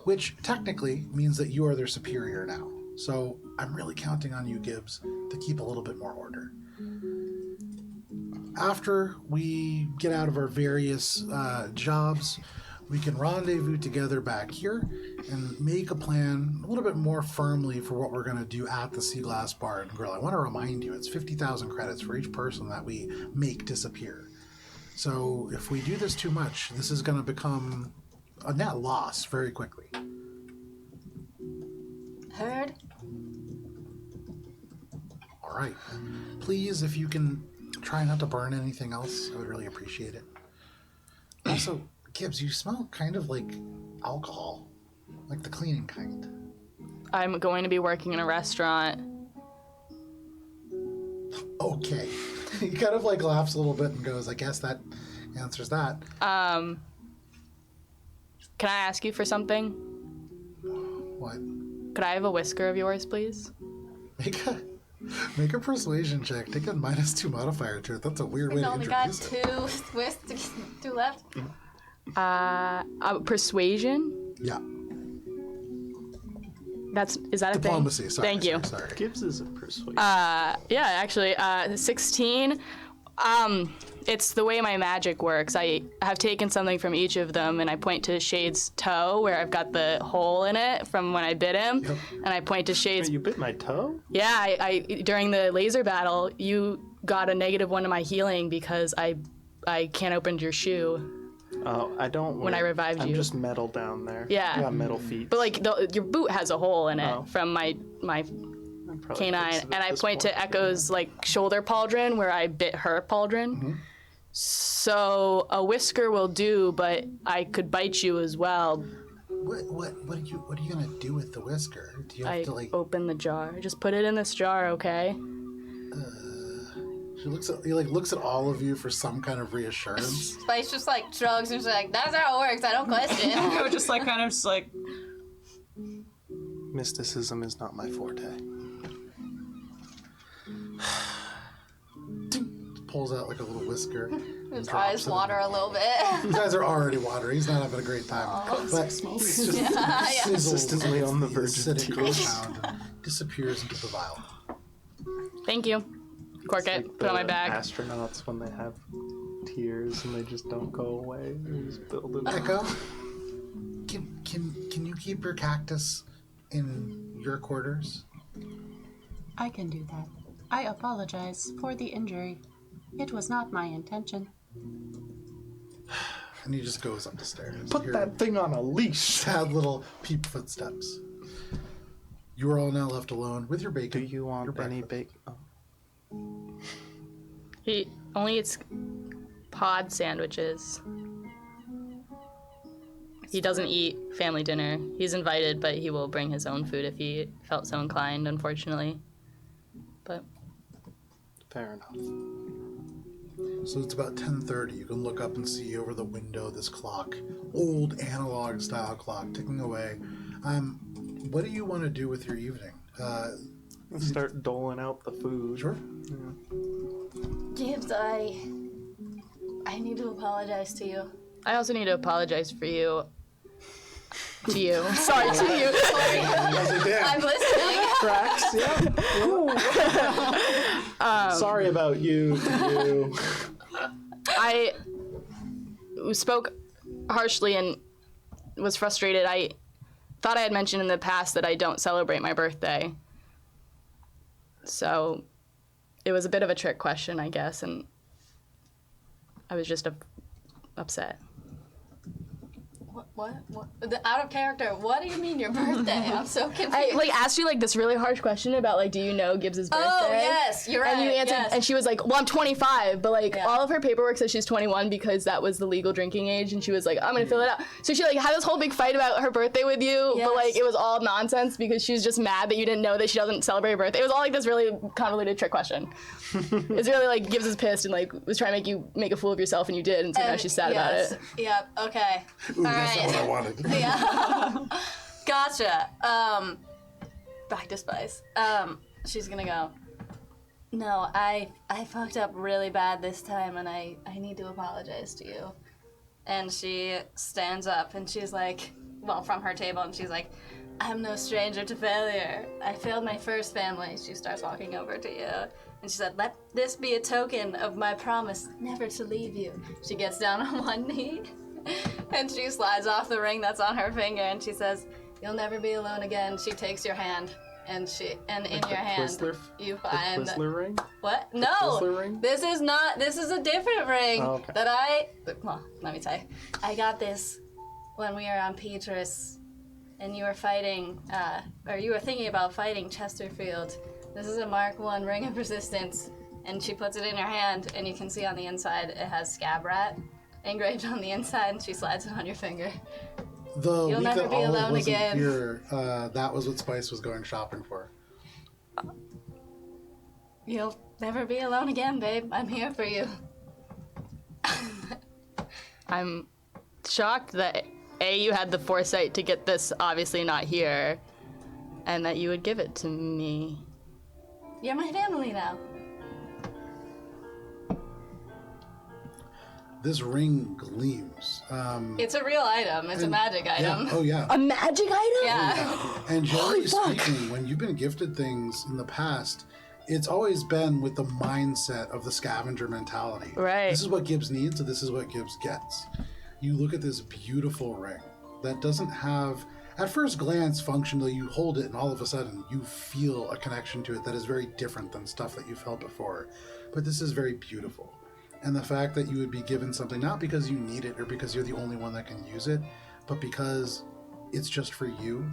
which technically means that you are their superior now. So I'm really counting on you, Gibbs, to keep a little bit more order. After we get out of our various jobs, we can rendezvous together back here and make a plan a little bit more firmly for what we're going to do at the Sea Glass Bar and Grill. I want to remind you, it's 50,000 credits for each person that we make disappear. So if we do this too much, this is going to become a net loss very quickly. Heard? All right. Please, if you can try not to burn anything else, I would really appreciate it. Also, Gibbs, you smell kind of like alcohol, like the cleaning kind. I'm going to be working in a restaurant. Okay. He kind of like laughs a little bit and goes, I guess that answers that. Can I ask you for something? What? Could I have a whisker of yours, please? Make a persuasion check. Take a -2 modifier to it. That's a weird way We to only got introduce it. two left. Persuasion? Yeah. Is that a thing? Diplomacy. Sorry. Thank you. Sorry. Gibbs is a persuasion. Yeah, actually, 16. It's the way my magic works. I have taken something from each of them, and I point to Shade's toe, where I've got the hole in it from when I bit him, and I point to Shade's. You bit my toe? Yeah, I during the laser battle, you got a -1 to my healing because I can't open your shoe. Oh, I don't. When I revived I'm you. just metal down there. Yeah. I got metal feet. But like your boot has a hole in it Oh. from my Probably canine, fix it and at I this point point. to Echo's like shoulder pauldron where I bit her pauldron. So a whisker will do, but I could bite you as well. What are you gonna do with the whisker? Do you have I to like? open the jar. Just put it in this jar, okay? He looks at all of you for some kind of reassurance. Spice just like shrugs and she's like, "That's how it works. I don't question." I would just like kind of just like Mysticism is not my forte. Pulls out like a little whisker. His drops eyes it. water a little bit. His eyes are already watering. He's not having a great time. But he's just sizzles Consistently on the as verge of acidic tears. compound and disappears into the vial. Thank you. Cork it. Put it on my bag. Astronauts when they have tears and they just don't go away. They just build it up. Echo, can you keep your cactus in your quarters? I can do that. I apologize for the injury. It was not my intention. And he just goes up the stairs. Put Your that thing on a leash. sad little peep footsteps. You are all now left alone with your Do bacon. you want your any breakfast. bacon? Oh. He only eats pod sandwiches. He doesn't eat family dinner. He's invited, but he will bring his own food if he felt so inclined, unfortunately. But Fair enough. So it's about 10:30. You can look up and see over the window this clock, old analog style clock, ticking away. What do you want to do with your evening? Let's start doling out the food. Sure. Gibbs, I need to apologize to you. I also need to apologize for you. To you. Sorry, to you. I'm listening. Cracks, yeah. Sorry about you. I spoke harshly and was frustrated. I thought I had mentioned in the past that I don't celebrate my birthday. So it was a bit of a trick question, I guess, and I was just upset. What? Out of character. What do you mean your birthday? I'm so confused. I asked you this really harsh question about do you know Gibbs's birthday? Oh yes, you're right. And you answered, yes. and she was like, "Well, I'm 25," but Yeah. all of her paperwork says she's 21 because that was the legal drinking age, and she was like, "I'm gonna fill it out." So she had this whole big fight about her birthday with you, but Yes. it was all nonsense because she was just mad that you didn't know that she doesn't celebrate her birthday. It was all this really convoluted trick question. It's really Gibbs is pissed and was trying to make you make a fool of yourself, and you did, and so now she's sad about it. Yep. Okay. Ooh, All that's not what I right. wanted. Yeah. Gotcha. Back to Spice. She's gonna go. No, I fucked up really bad this time, and I need to apologize to you. And she stands up, and she's like, from her table, and she's like, I'm no stranger to failure. I failed my first family. She starts walking over to you, and she said, let this be a token of my promise never to leave you. She gets down on one knee, and she slides off the ring that's on her finger, and she says, you'll never be alone again. She takes your hand, and in your hand you find The Twizzler ring? what? No, Twizzler ring? this is not. This is a different ring Oh, okay. Well, let me tell you. I got this when we were on Petrus, and you were fighting, or you were thinking about fighting Chesterfield This is a Mark 1 Ring of Resistance. And she puts it in her hand, and you can see on the inside it has Scab Rat engraved on the inside, and she slides it on your finger. The You'll week never that be Olive alone wasn't again. here, that was what Spice was going shopping for. You'll never be alone again, babe. I'm here for you. I'm shocked that you had the foresight to get this obviously not here, and that you would give it to me. You're my family now. This ring gleams. It's a real item. It's a magic item. Yeah. Oh, yeah. A magic item? Yeah. And generally speaking, when you've been gifted things in the past, it's always been with the mindset of the scavenger mentality. Right. This is what Gibbs needs, so this is what Gibbs gets. You look at this beautiful ring that doesn't have, at first glance, functional. You hold it, and all of a sudden, you feel a connection to it that is very different than stuff that you've felt before. But this is very beautiful. And the fact that you would be given something, not because you need it or because you're the only one that can use it, but because it's just for you,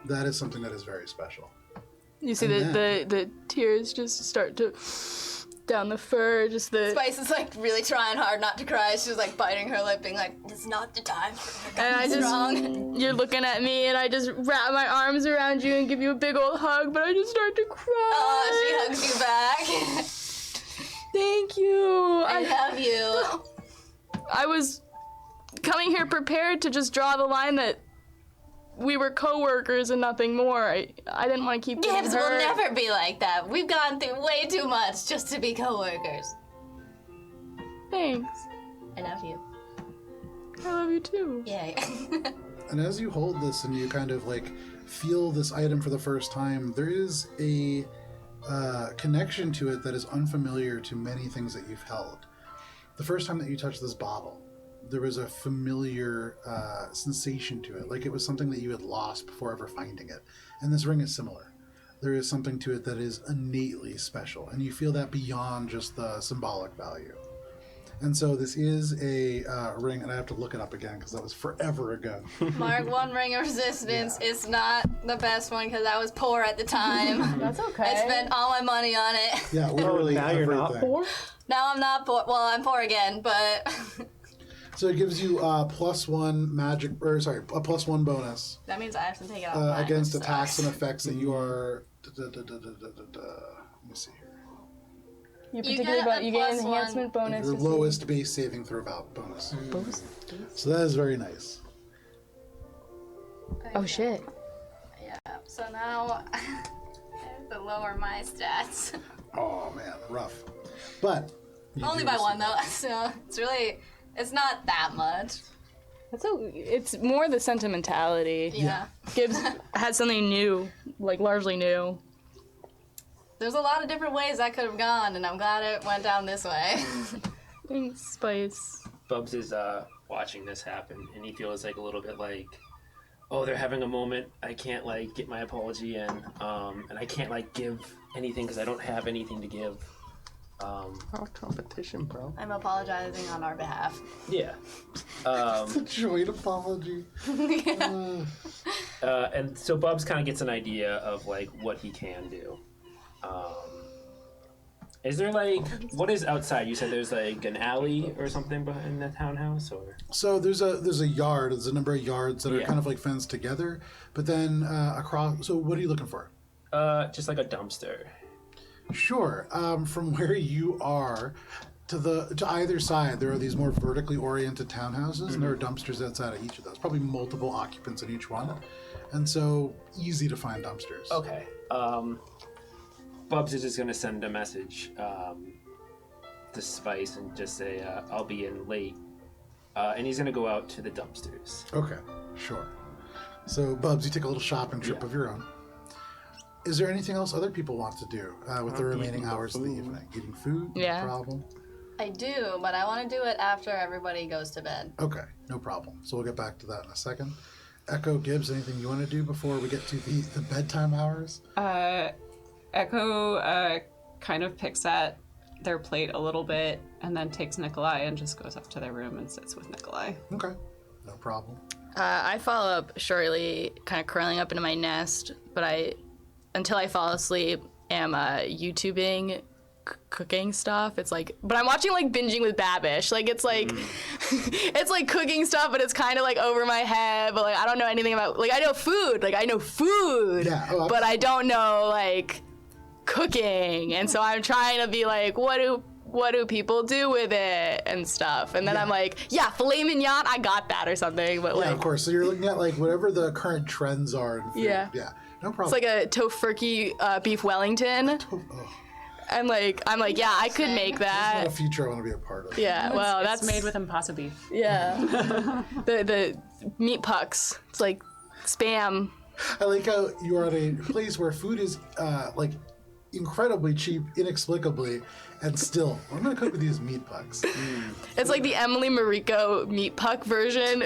that is something that is very special. You see And the tears just start to down the fur, just the Spice is like really trying hard not to cry. She's like biting her lip, being like, "It's not the time for her to and I be just strong." you're looking at me and I just wrap my arms around you and give you a big old hug, but I just start to cry. Oh, she hugs you back. Thank you. I love you. I was coming here prepared to just draw the line that we were co-workers and nothing more. I didn't want to keep getting Gibbs will hurt. never be like that. We've gone through way too much just to be coworkers. Thanks. I love you. I love you too. Yay. And as you hold this and you kind of like feel this item for the first time, there is a connection to it that is unfamiliar to many things that you've held. The first time that you touched this bottle, there was a familiar sensation to it, like it was something that you had lost before ever finding it. And this ring is similar. There is something to it that is innately special, and you feel that beyond just the symbolic value. And so this is a ring, and I have to look it up again because that was forever ago. Mark 1 Ring of Resistance. It's not the best one because I was poor at the time. That's okay. I spent all my money on it. Yeah, literally now everything. you're not poor? Now I'm not poor. Well, I'm poor again, but So it gives you a +1 magic, or sorry, a +1 bonus that means I have to take it off mine, against which attacks sucks. and effects that you are. Let me see here. You You particularly get a you get an +1. enhancement bonus. Your if you- lowest base saving throw bonus. So that is very nice. Oh shit. Yeah. So now I have to lower my stats. Oh man, rough. But you Only do by receive- one though. So it's not that much. It's more the sentimentality. Yeah. Gibbs had something new, like largely new. There's a lot of different ways that could have gone, and I'm glad it went down this way. Thanks, Spice. Bubs is watching this happen, and he feels like a little bit like, oh, they're having a moment. I can't like get my apology in, and I can't like give anything because I don't have anything to give. Oh, competition, bro. I'm apologizing on our behalf. Yeah. Joint apology. And so Bubs kind of gets an idea of like what he can do. Is there like, what is outside? You said there's like an alley or something behind the townhouse, or? So there's a yard. There's a number of yards that are Yeah. kind of like fenced together. But then across. So what are you looking for? Just like a dumpster. Sure. From where you are to either side, there are these more vertically oriented townhouses, and there are dumpsters outside of each of those. Probably multiple occupants in each one, and so easy to find dumpsters. Okay. Bubs is just gonna send a message to Spice and just say, I'll be in late. And he's gonna go out to the dumpsters. Okay. Sure. So Bubs, you take a little shopping trip of your own. Is there anything else other people want to do with the remaining hours of the evening? Eating food? Yeah. No problem. I do, but I want to do it after everybody goes to bed. Okay, no problem. So we'll get back to that in a second. Echo, Gibbs, anything you want to do before we get to the bedtime hours? Echo kind of picks at their plate a little bit and then takes Nikolai and just goes up to their room and sits with Nikolai. Okay, no problem. I follow up shortly, kind of curling up into my nest, but until I fall asleep, am YouTubing cooking stuff. It's like, but I'm watching like Binging with Babish. Like it's like it's like cooking stuff, but it's kind of like over my head. But like I don't know anything about like I know food. Like I know food, but I don't know like cooking. And so I'm trying to be like, what do people do with it and stuff? And then I'm like, yeah, filet mignon, I got that or something. But like, of course. So you're looking at like whatever the current trends are in food. Yeah. No problem. it's like a tofurkey beef Wellington. And like I'm like, yeah, I could make That's not that. a future I want to be a part of. Yeah, well, It's that's made with Impossible beef. Yeah. the meat pucks. It's like Spam. I like how you are at a place where food is like incredibly cheap, inexplicably, and still, I'm gonna cook with these meat pucks. It's like the Emily Mariko meat puck version.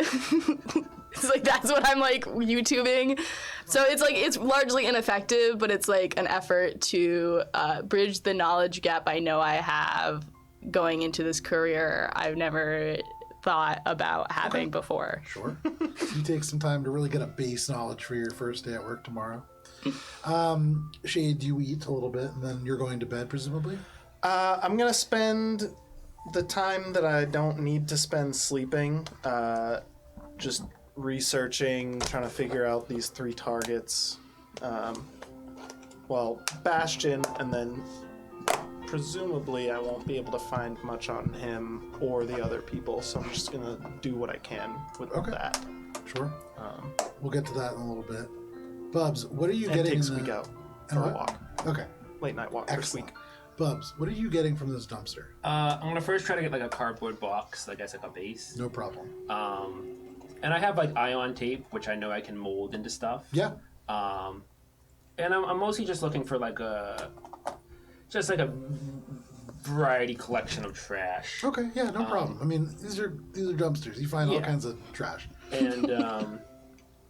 It's like that's what I'm like YouTubing. So it's like it's largely ineffective, but it's like an effort to bridge the knowledge gap I know I have going into this career I've never thought about having before. Sure. You take some time to really get a base knowledge for your first day at work tomorrow. Shade, you eat a little bit, and then you're going to bed, presumably? I'm gonna spend the time that I don't need to spend sleeping, just researching, trying to figure out these 3 targets. Bastion, and then presumably I won't be able to find much on him or the other people, so I'm just gonna do what I can with that. Sure. We'll get to that in a little bit. Bubs, what are you And getting take in the... Squeak out And for a what? walk. Okay. Late night walk for Squeak. Excellent. Bubs, what are you getting from this dumpster? I'm gonna first try to get like a cardboard box, I guess like a base. No problem. And I have like ion tape, which I know I can mold into stuff. Yeah. And I'm mostly just looking for like a variety collection of trash. Okay, yeah, no problem. I mean, these are dumpsters. You find all kinds of trash. And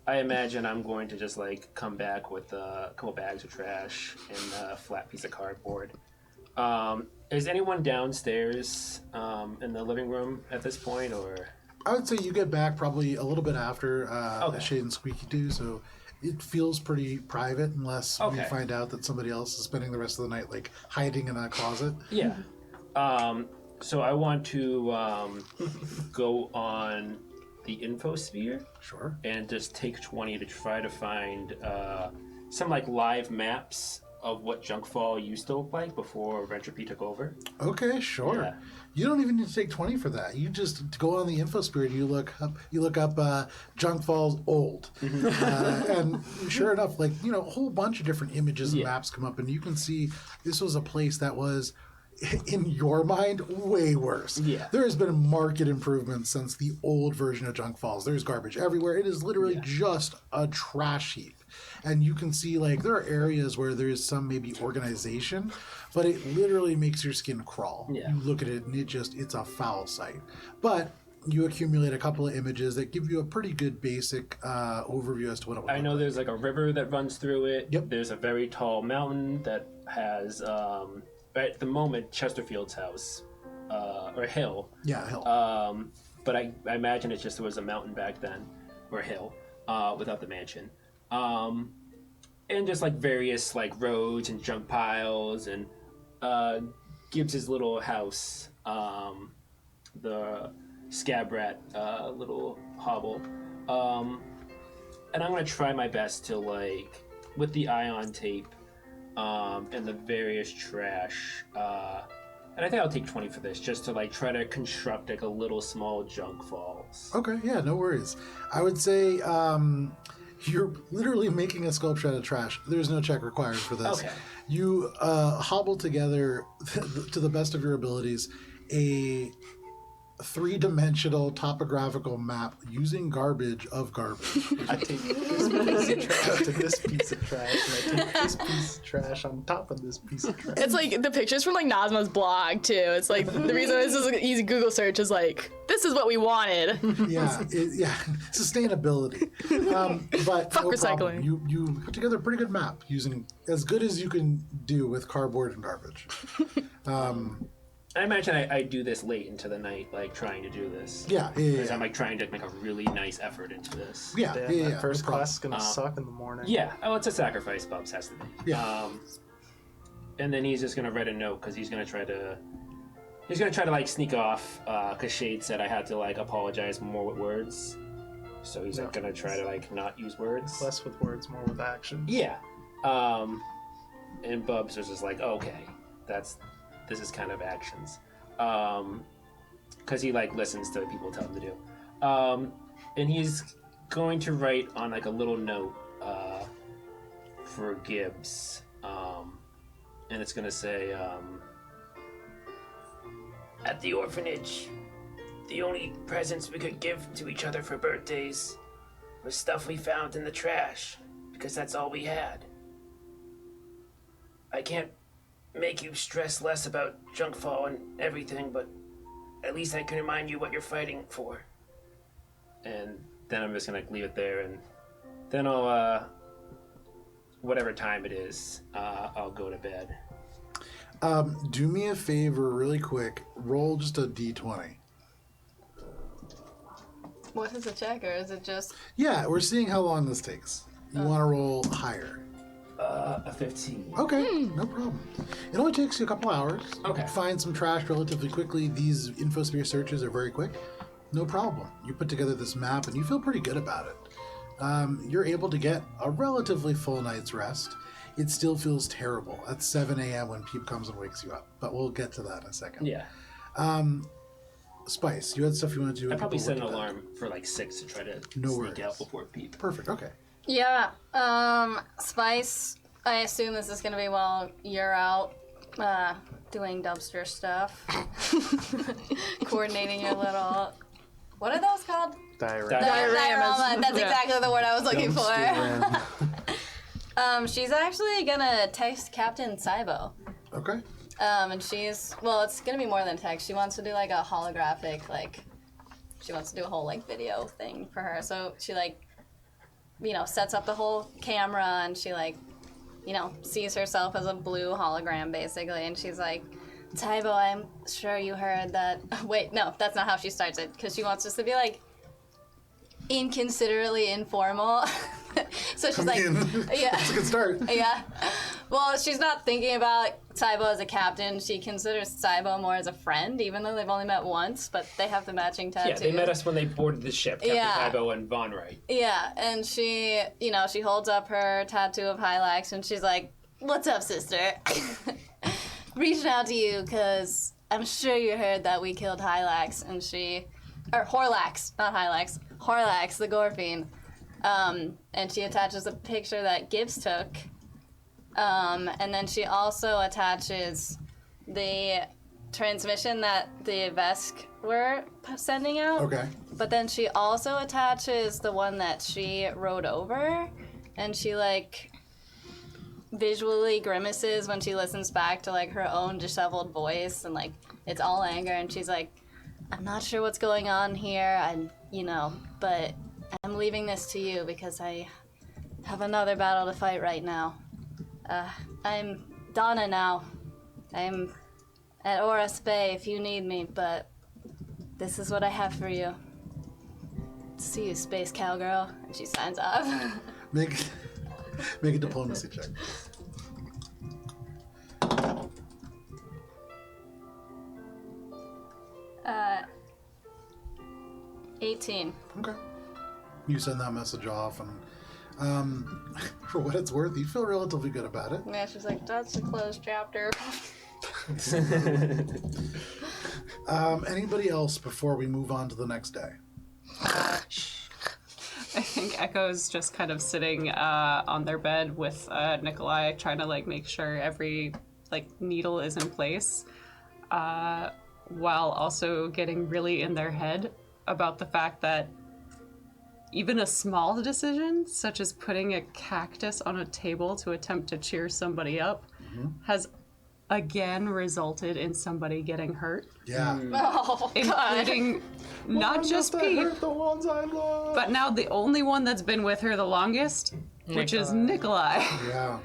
I imagine I'm going to just like come back with a couple bags of trash and a flat piece of cardboard. Is anyone downstairs in the living room at this point, or? I would say you get back probably a little bit after Shade and Squeaky do, so it feels pretty private unless we find out that somebody else is spending the rest of the night like hiding in a closet. Yeah. So I want to go on the infosphere. Sure. And just take 20 to try to find some like live maps of what Junkfall used to look like before Venture took over. Okay, sure. Yeah. You don't even need to take 20 for that. You just go on the infosphere and you look up Junkfall's old. And sure enough, like, you know, a whole bunch of different images and maps come up, and you can see this was a place that was, in your mind, way worse. Yeah. There has been marked improvement since the old version of Junk Falls. There's garbage everywhere. It is literally just a trash heap. And you can see, like, there are areas where there is some maybe organization, but it literally makes your skin crawl. Yeah. You look at it and it's a foul sight. But you accumulate a couple of images that give you a pretty good basic overview as to what it would I look know like. there's like a river that runs through it. Yep. There's a very tall mountain that has, at the moment, Chesterfield's house, or hill. Yeah, hill. But I imagine it's just there was a mountain back then, or a hill, without the mansion. And just like various like roads and junk piles and Gibbs's little house, the Scabrat little hovel. And I'm gonna try my best to like with the ion tape and the various trash. And I think I'll take 20 for this, just to like try to construct like a little small junk falls. Okay, yeah, no worries. I would say you're literally making a sculpture out of trash. There's no check required for this. Okay. You hobble together, to the best of your abilities, a 3-dimensional topographical map using garbage of garbage. I take this piece of trash to this piece of trash, and I take this piece of trash on top of this piece of trash. It's like the pictures from like Nazma's blog too. It's like the reason this is an easy Google search is like this is what we wanted. Yeah, sustainability. But Fuck no recycling. problem. You put together a pretty good map using as good as you can do with cardboard and garbage. I imagine I do this late into the night, like trying to do this. Yeah. Because I'm like trying to make a really nice effort into this. Yeah, Damn, yeah, that yeah, first no problem. class is gonna suck in the morning. Yeah. Oh, it's a sacrifice Bubs has to make. Yeah. and then he's just gonna write a note because he's gonna try to like sneak off because Shade said I had to like apologize more with words, so he's like gonna try to like not use words. Less with words, more with action. Yeah. And Bubs was just like, okay, this is kind of actions. Because he like listens to what people tell him to do. And he's going to write on like a little note for Gibbs. And it's gonna say, at the orphanage, the only presents we could give to each other for birthdays was stuff we found in the trash, because that's all we had. I can't make you stress less about Junkfall and everything, but at least I can remind you what you're fighting for. And then I'm just gonna leave it there, and then I'll, whatever time it is, I'll go to bed. Do me a favor really quick. Roll just a d20. What is a check, or is it just... Yeah, we're seeing how long this takes. You want to roll higher. A 15. Okay, no problem. It only takes you a couple hours. Okay. Find some trash relatively quickly. These infosphere searches are very quick. No problem. You put together this map and you feel pretty good about it. You're able to get a relatively full night's rest. It still feels terrible at 7 a.m. when Peep comes and wakes you up, but we'll get to that in a second. Yeah. Spice, you had stuff you wanted to do. I probably set an alarm for like 6 to try to sneak out before Peep. Perfect, okay. Yeah, Spice, I assume this is gonna be while you're out, doing dumpster stuff. Coordinating your little... What are those called? Dioramas. That's exactly the word I was looking for. Dumpster She's actually gonna text Captain Saibo. Okay. And it's gonna be more than text. She wants to do like a holographic, she wants to do a whole video thing for her. So she sets up the whole camera and she sees herself as a blue hologram basically. And she's like, Taibo, I'm sure you heard that. Wait, no, that's not how she starts it, because she wants us to be inconsiderately informal. So she's yeah. That's a good start. Yeah. Well, she's not thinking about Taibo as a captain. She considers Taibo more as a friend, even though they've only met once, but they have the matching tattoos. Yeah, they met us when they boarded the ship, Captain Taibo and Von Wright. Yeah, and she holds up her tattoo of Hylax, and she's like, what's up, sister? Reaching out to you, because I'm sure you heard that we killed Hylax, and Horlax, not Hylax, Horlax, the Gorfiend. And she attaches a picture that Gibbs took. And then she also attaches the transmission that the Vesk were sending out. Okay. But then she also attaches the one that she wrote over. And she, visually grimaces when she listens back to, her own disheveled voice. And, it's all anger. And she's like, I'm not sure what's going on here. But I'm leaving this to you because I have another battle to fight right now. I'm Donna now. I'm at Oris Bay if you need me, but this is what I have for you. See you, space cowgirl. And she signs off. Make a diplomacy check. 18. Okay. You send that message off, and for what it's worth, you feel relatively good about it. Yeah, she's like, that's a closed chapter. Anybody else before we move on to the next day? I think Echo's just kind of sitting on their bed with Nikolai, trying to make sure every needle is in place, while also getting really in their head about the fact that even a small decision, such as putting a cactus on a table to attempt to cheer somebody up, has again resulted in somebody getting hurt. Yeah. Oh, including not just Pete, the ones I love. but now the only one that's been with her the longest, which is Nikolai. Yeah.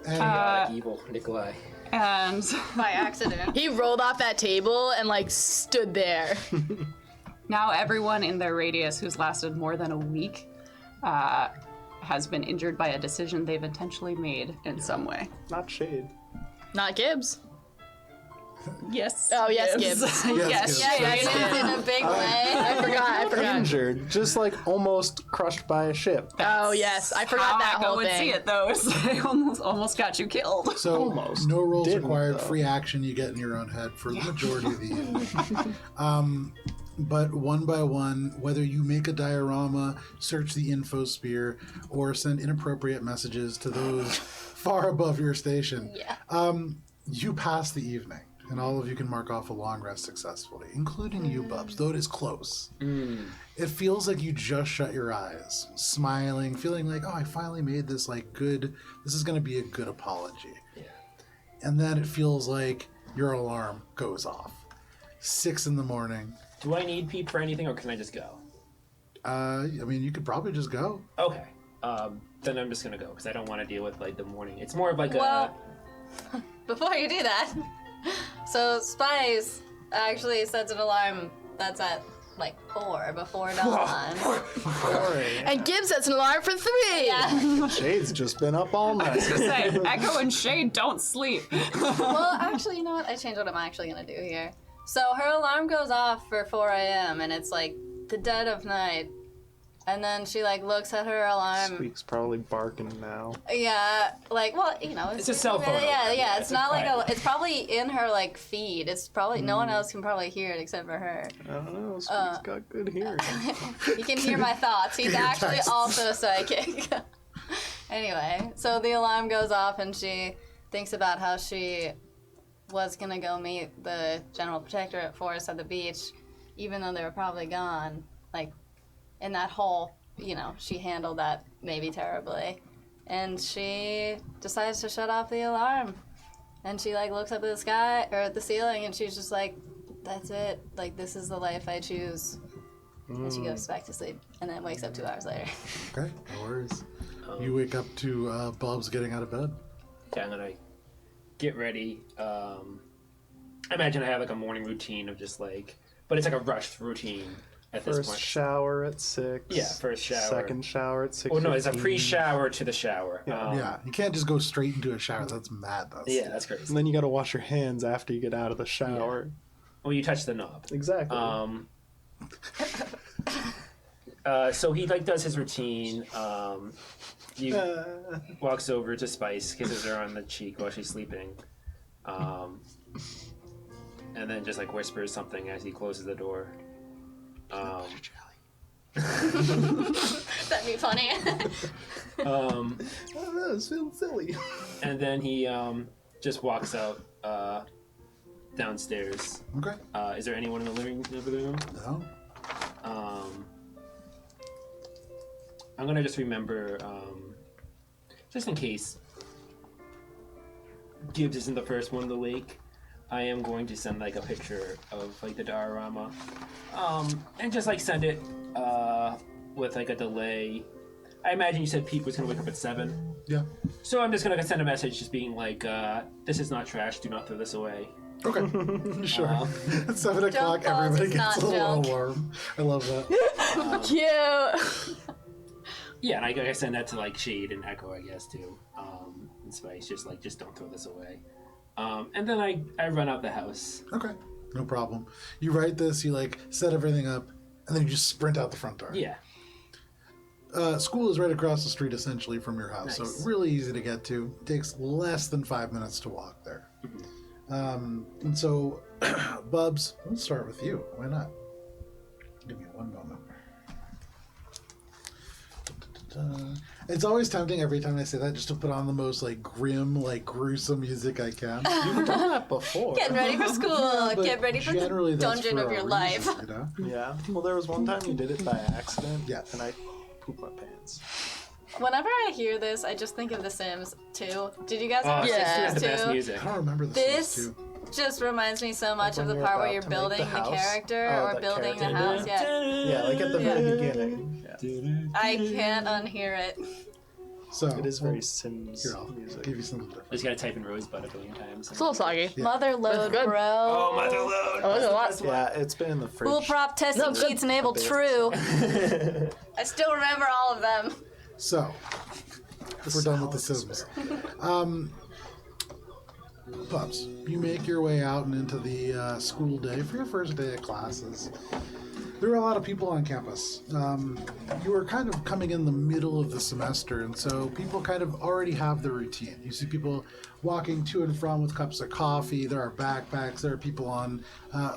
And Evil Nikolai. And by accident. He rolled off that table and stood there. now everyone in their radius who's lasted more than a week has been injured by a decision they've intentionally made in some way. Not Shade. Not Gibbs. Yes. Oh, yes, Gibbs. Yes. Gibbs. In a big way. I forgot. Injured, just like almost crushed by a ship. Oh, yes. I forgot that How whole I would thing. see it though. Is I almost got you killed. So Almost. no rolls Didn't, required. though. Free action you get in your own head for the majority of the evening. But one by one, whether you make a diorama, search the infosphere, or send inappropriate messages to those far above your station, you pass the evening. And all of you can mark off a long rest successfully, including you, Bubs, though it is close. It feels like you just shut your eyes, smiling, feeling like, oh, I finally made this, like, good, this is going to be a good apology. Yeah. And then it feels like your alarm goes off. 6 a.m. Do I need Peep for anything, or can I just go? I mean, you could probably just go. Okay. Then I'm just gonna go because I don't want to deal with like the morning. It's more of like Well, before you do that, so Spice actually sets an alarm that's at like 4 before dawn. And Gibbs sets an alarm for 3. Yeah. Shade's just been up all night. Say, Echo and Shade don't sleep. Well, actually, you know what? I changed what I'm actually gonna do here. So her alarm goes off for 4 a.m. and it's like the dead of night. And then she like looks at her alarm. Squeak's probably barking now. Yeah, like, well, you know, It's a cell phone Yeah, alarm. yeah. It's It's a not like quiet. it's probably in her like feed. It's probably no one else can probably hear it except for her. I don't know, Squeak's got good hearing. He can hear my thoughts. He's actually texts. also psychic. Anyway, so the alarm goes off and she thinks about how she was gonna go meet the general protector at Forest at the beach, even though they were probably gone. Like, in that whole, you know, she handled that maybe terribly. And she decides to shut off the alarm. And she, like, looks up at the sky, or at the ceiling, and she's just like, that's it. Like, this is the life I choose. And she goes back to sleep, and then wakes up 2 hours later. Okay, no worries. You wake up to Bubs getting out of bed. Okay, I'm gonna get ready. I imagine I have like a morning routine of just like, but it's like a rushed routine at this First point. shower at 6. Yeah, first shower. Second shower at 6. Well, no, it's a pre-shower to the shower. Yeah, you can't just go straight into a shower. That's madness. Yeah, that's crazy. And then you gotta wash your hands after you get out of the shower. Well, you touch the knob. Exactly. So he like does his routine. He walks over to Spice, kisses her on the cheek while she's sleeping, and then just like whispers something as he closes the door. That'd be funny. I don't know, it's feeling silly. And then he just walks out downstairs. Okay. Is there anyone in the living room? No. I'm gonna just remember, just in case Gibbs isn't the first one to wake, I am going to send like a picture of like the diorama, and just like send it with like a delay. I imagine you said Pete was gonna wake up at 7, Yeah. so I'm just gonna send a message just being like, "This is not trash. Do not throw this away." Okay. Sure. At 7 o'clock, pause, everybody it's gets not a little junk. alarm. I love that. Cute. Yeah, and I send that to like Shade and Echo, I guess too, and Spice. Just don't throw this away. And then I run out the house. Okay. No problem. You write this, you like set everything up, and then you just sprint out the front door. Yeah. School is right across the street essentially from your house, Nice. so really easy to get to. Takes less than 5 minutes to walk there. And so, Bubs, let's start with you. Why not? Give me one moment. It's always tempting every time I say that just to put on the most like grim, like gruesome music I can. You've done that before. Get ready for school. But Get ready for the generally that's dungeon for of a your reason, life. You know? Yeah. Well, there was one time you did it by accident. Yes. And I pooped my pants. Whenever I hear this, I just think of The Sims 2. Did you guys Oh, ever Sims see 2 has Sims the best 2? music. I don't remember the This Sims 2. just reminds me so much Like of the when part you're where you're about to make building the the house? character Oh, or the building the character. house. Yeah. Yeah, like at the Yeah. very beginning. Yeah. I can't unhear it. So It is very Sims Here, I'll music. give you something different. Just gotta type in Rosebud a billion times. It's a little soggy. Mother load, good. bro. Oh, Mother Load! Oh, there's a lot. Yeah, it's been in the fridge. Pool prop testing No, good. cheats enabled true. I still remember all of them. So, if we're done with the Sims. Pups, you make your way out and into the school day for your first day of classes. There are a lot of people on campus. You are kind of coming in the middle of the semester, and so people kind of already have the routine. You see people walking to and from with cups of coffee. There are backpacks. There are people on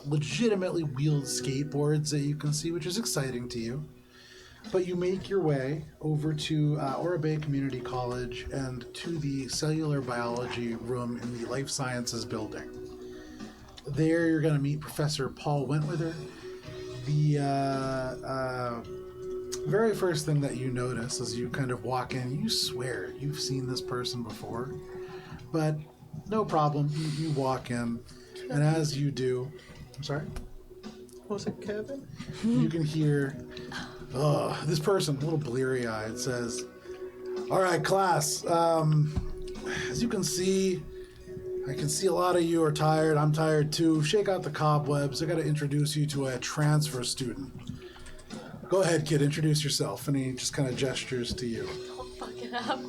legitimately wheeled skateboards that you can see, which is exciting to you. But you make your way over to Ora Bay Community College and to the cellular biology room in the life sciences building. There you're going to meet Professor Paul Wentwither. The very first thing that you notice as you kind of walk in, you swear you've seen this person before, but no problem. You walk in, and as you do, I'm sorry? Was it Kevin? You can hear, this person, a little bleary-eyed, says, "All right, class, as you can see, I can see a lot of you are tired. I'm tired too. Shake out the cobwebs. I got to introduce you to a transfer student. Go ahead, kid. Introduce yourself." And he just kind of gestures to you. Don't fuck it up.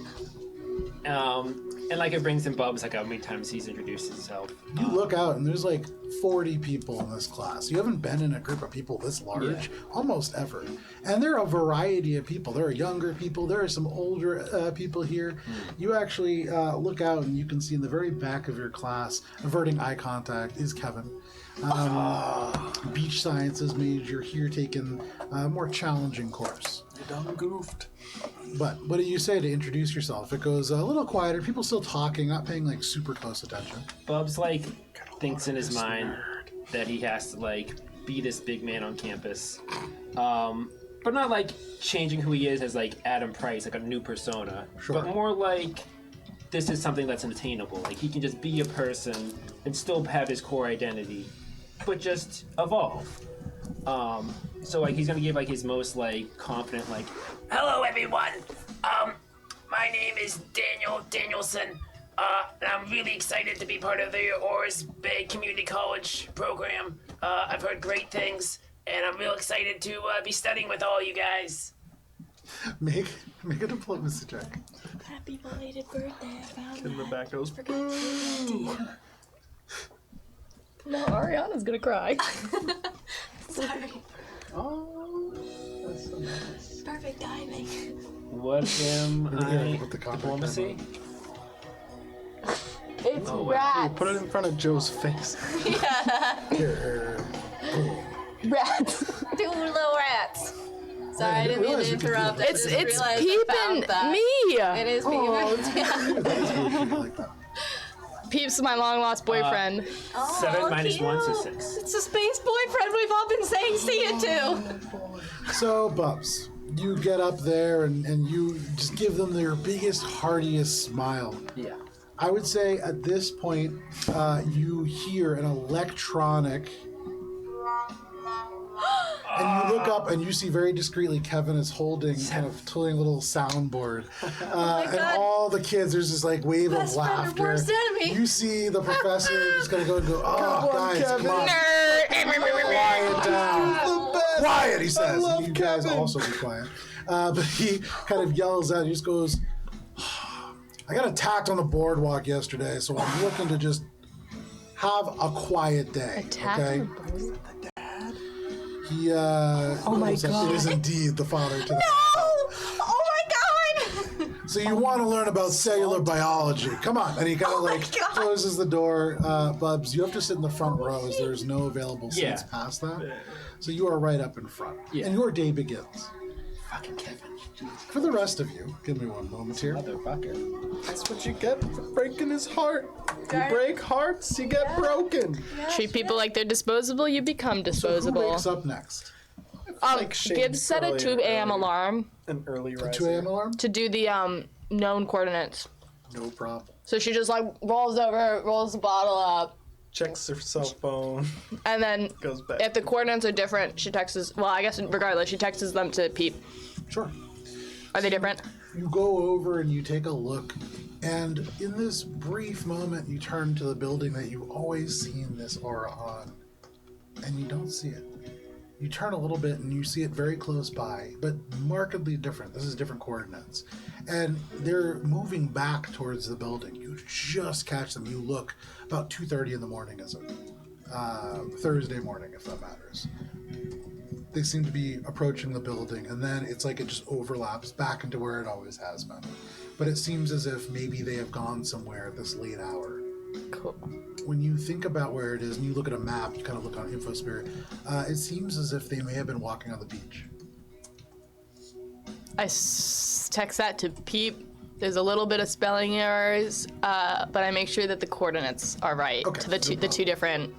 And like it brings in Bubs like how many times he's introduced himself. You look out, and there's like 40 people in this class. You haven't been in a group of people this large almost ever. And there are a variety of people. There are younger people. There are some older people here. You actually look out, and you can see in the very back of your class, averting eye contact, is Kevin. Beach sciences major here, taking a more challenging course. You done goofed. But what do you say to introduce yourself? It goes a little quieter. People still talking, not paying like super close attention. Bubs like thinks in his mind that he has to like be this big man on campus, but not like changing who he is as like Adam Price, like a new persona, Sure. but more like this is something that's unattainable. Like he can just be a person and still have his core identity, but just evolve. So like he's gonna give like his most like confident like, "Hello everyone. My name is Danielson. And I'm really excited to be part of the Oars Bay Community College program. I've heard great things, and I'm real excited to be studying with all you guys." Make a diplomacy check. Happy belated birthday. I found In the back goes, No, Ariana's gonna cry. Sorry. oh, that's so nice. Perfect timing. What am I? With the Diplomacy? It's You rats. put it in front of Joe's face. Here. Rats. Two little rats. Sorry, I didn't mean to interrupt. I It's just realized I found peeping that. me. It is peeping. Yeah. That is really cute like that. Peeps my long lost boyfriend. 7 minus cute. 1, so 6. It's a space boyfriend we've all been saying see it to. So, Bubs, you get up there and you just give them your biggest, heartiest smile. Yeah. I would say at this point, you hear an electronic, and you look up and you see very discreetly Kevin is holding kind of tooling a little soundboard, and God. all the kids. There's this like wave Best of friend or laughter. worst enemy. You see the professor just gonna go and go, "Oh, guys, come on, Nerd. quiet down." Quiet, he says. love And you guys Kevin. also be quiet. But he kind of yells out. He just goes, "I got attacked on the boardwalk yesterday, so I'm looking to just have a quiet day." Okay. He. Oh my God. It is indeed the father to that. Oh my god! So you want to learn about cellular biology? Come on! And he kind of my like God. closes the door. Bubs, you have to sit in the front rows. There's no available seats Yeah. past that, so you are right up in front. Yeah. And your day begins. Fucking Kevin. For the rest of you, give me one moment here. Motherfucker. That's what you get for breaking his heart. You break hearts, you get broken. Treat people like they're disposable, you become So who disposable. wakes up next? Shane Gibbs set a earlier, 2 a.m. earlier. alarm An early riser. 2 a.m. alarm? to do the known coordinates. No problem. So she just like rolls over, rolls the bottle up, Checks her cell phone, and then goes back. if the coordinates are different, she texts. Well, I guess regardless, she texts them to Peep. Sure. Are they different? You go over and you take a look, and in this brief moment, you turn to the building that you've always seen this aura on, and you don't see it. You turn a little bit and you see it very close by, but markedly different. This is different coordinates. And they're moving back towards the building. You just catch them. You look about 2:30 in the morning, is it? Thursday morning, if that matters. They seem to be approaching the building, and then it's like it just overlaps back into where it always has been. But it seems as if maybe they have gone somewhere at this late hour. Cool. When you think about where it is and you look at a map, you kind of look on Infosphere, it seems as if they may have been walking on the beach. I text that to Peep. There's a little bit of spelling errors, but I make sure that the coordinates are right Okay, to the two different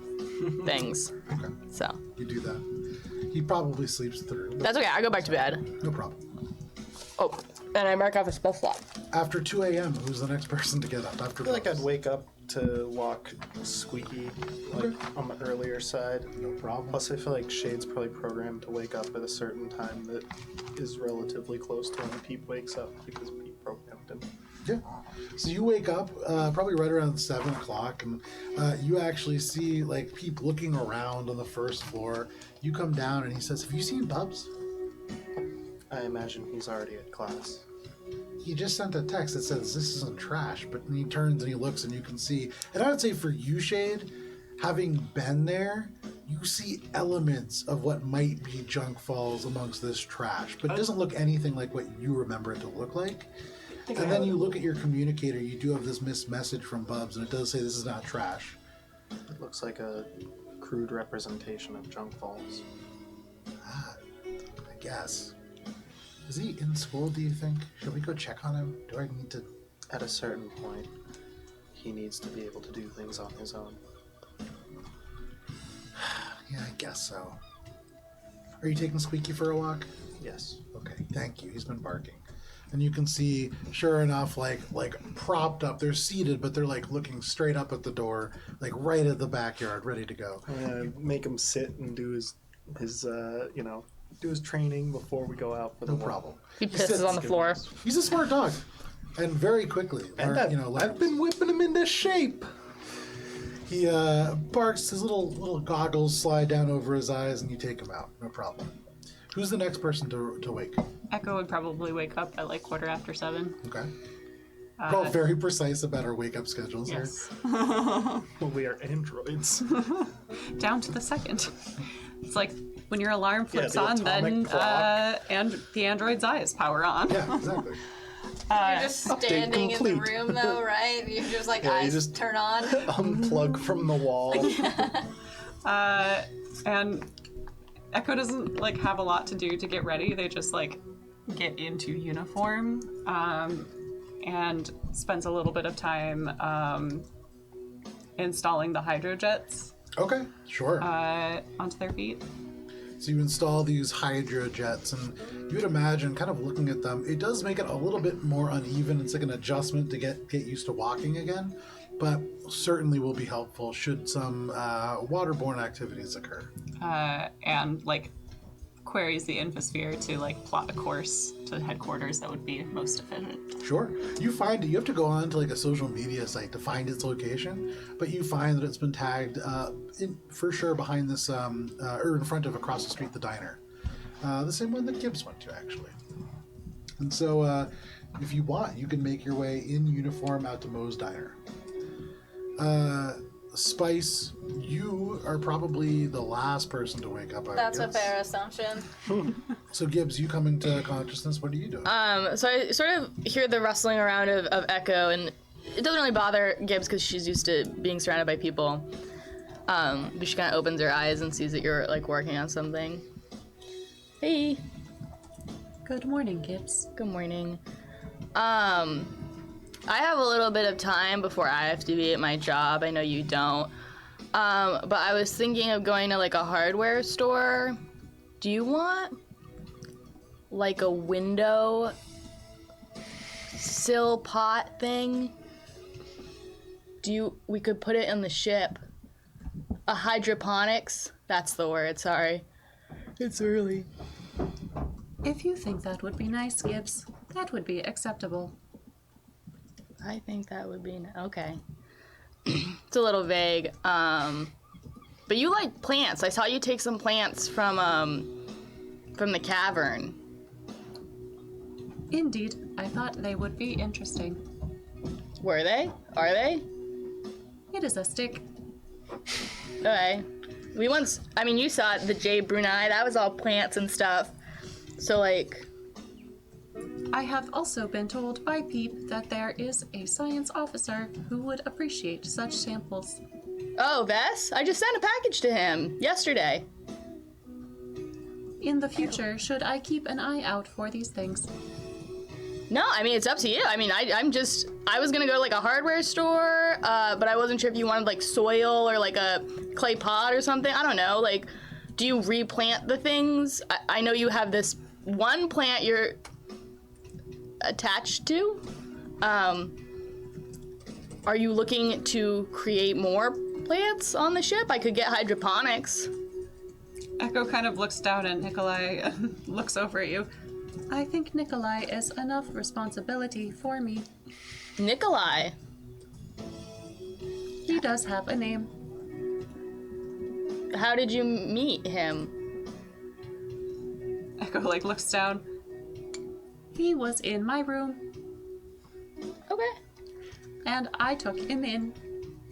things. Okay, So you do that. He probably sleeps through. But that's okay. I go back to bed. no problem. Oh, and I mark off a spell slot. After 2 a.m., who's the next person to get up? After I feel like Buzz? I'd wake up to walk Squeaky, like on the earlier side. No problem. Plus, I feel like Shade's probably programmed to wake up at a certain time that is relatively close to when Peep wakes up because Peep programmed him. Yeah. So you wake up probably right around 7 o'clock, and you actually see like Peep looking around on the first floor. You come down, and he says, "Have you seen Bubs?" I imagine he's already at class. He just sent a text that says this isn't trash, but he turns and he looks, and you can see. And I would say for you, Shade, having been there, you see elements of what might be junk falls amongst this trash, but it doesn't look anything like what you remember it to look like. And then you look at your communicator, you do have this missed message from Bubs, and it does say this is not trash. It looks like a crude representation of junk falls. I guess. Is he in school, do you think? Should we go check on him? Do I need to... At a certain point, he needs to be able to do things on his own. Yeah, I guess so. Are you taking Squeaky for a walk? Yes. Okay, thank you. He's been barking. And you can see, sure enough, like propped up. They're seated, but they're like looking straight up at the door, like right at the backyard, ready to go. I'm gonna make him sit and do his do his training before we go out for the No walk. problem. He pisses on the floor. He's a smart dog, and very quickly, And I've been whipping him into shape. He barks. His little goggles slide down over his eyes, and you take him out. No problem. Who's the next person to wake? Echo would probably wake up at like 7:15. Okay. We're all very precise about our wake up schedules Yes. Well, we are androids. Down to the second. It's like when your alarm flips the on, atomic then clock. and the android's eyes power on. here. Yeah, exactly. You're just standing in the complete. room, though, right? You're just like Yeah, you eyes just- turn on. Unplug from the wall. And Echo doesn't like have a lot to do to get ready. They just like get into uniform and spends a little bit of time installing the hydrojets Okay, sure. onto their feet. So you install these hydrojets, and you would imagine, kind of looking at them, it does make it a little bit more uneven. It's like an adjustment to get used to walking again, but certainly will be helpful should some waterborne activities occur. And like queries the infosphere to like plot a course to headquarters that would be most efficient. Sure. You find it. You have to go on to like a social media site to find its location, but you find that it's been tagged for sure behind this, or in front of across the street, the diner. The same one that Gibbs went to, actually. And so, if you want, you can make your way in uniform out to Moe's Diner. Spice, you are probably the last person to wake up. I would That's a guess. fair assumption. So, Gibbs, you come into consciousness. What are you doing? So I sort of hear the rustling around of Echo, and it doesn't really bother Gibbs because she's used to being surrounded by people. But she kind of opens her eyes and sees that you're like working on something. Hey, Good morning, Gibbs. good morning. I have a little bit of time before I have to be at my job. I know you don't. But I was thinking of going to like a hardware store. Do you want like a window sill pot thing? We could put it in the ship. A hydroponics? That's the word, sorry. It's early. If you think that would be nice, Gibbs, that would be acceptable. I think that would be okay. It's a little vague. But you like plants. I saw you take some plants from the cavern. Indeed, I thought they would be interesting. Were they? Are they? It is a stick. Okay. You saw it, the Jade Brunei, that was all plants and stuff. So, like... I have also been told by Peep that there is a science officer who would appreciate such samples. Oh, Vess? I just sent a package to him yesterday. In the future, should I keep an eye out for these things? No, I mean, it's up to you. I mean, I was gonna go to like a hardware store, but I wasn't sure if you wanted like soil or like a clay pot or something. I don't know. Like, do you replant the things? I know you have this one plant you're attached to. Are you looking to create more plants on the ship? I could get hydroponics. Echo kind of looks down at Nikolai and looks over at you. I think Nikolai is enough responsibility for me. Nikolai? He does have a name. How did you meet him? Echo looks down. He was in my room, Okay. and I took him in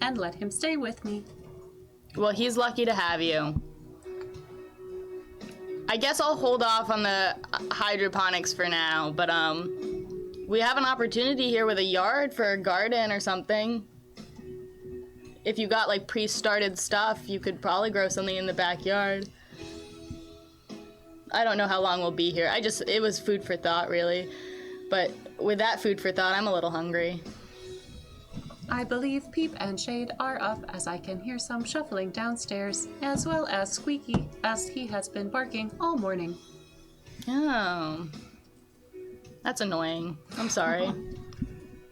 and let him stay with me. Well, he's lucky to have you. I guess I'll hold off on the hydroponics for now, but we have an opportunity here with a yard for a garden or something. If you got like pre-started stuff, you could probably grow something in the backyard. I don't know how long we'll be here. It was food for thought, really. But with that food for thought, I'm a little hungry. I believe Peep and Shade are up, as I can hear some shuffling downstairs, as well as Squeaky, as he has been barking all morning. Oh. That's annoying. I'm sorry.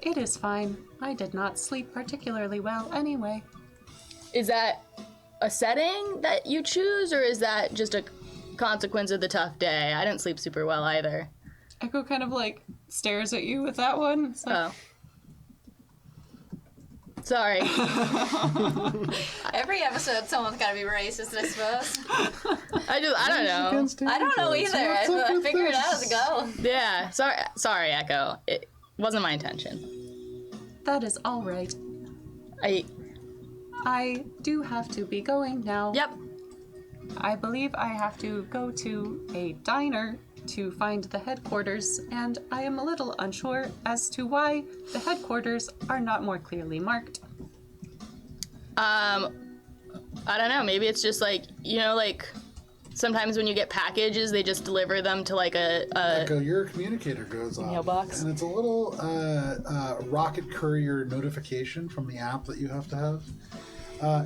It is fine. I did not sleep particularly well anyway. Is that a setting that you choose, or is that just a consequence of the tough day? I didn't sleep super well either. Echo kind of stares at you with that one. It's Oh. Sorry. Every episode, someone's got to be racist, I suppose. I don't know. I don't know either. I figured it out as I go. Yeah. Sorry, Echo. It wasn't my intention. That is all right. I do have to be going now. Yep. I believe I have to go to a diner to find the headquarters, and I am a little unsure as to why the headquarters are not more clearly marked. I don't know. Maybe it's just sometimes when you get packages, they just deliver them to a Echo, your communicator goes off. Mailbox. And it's a little rocket courier notification from the app that you have to have.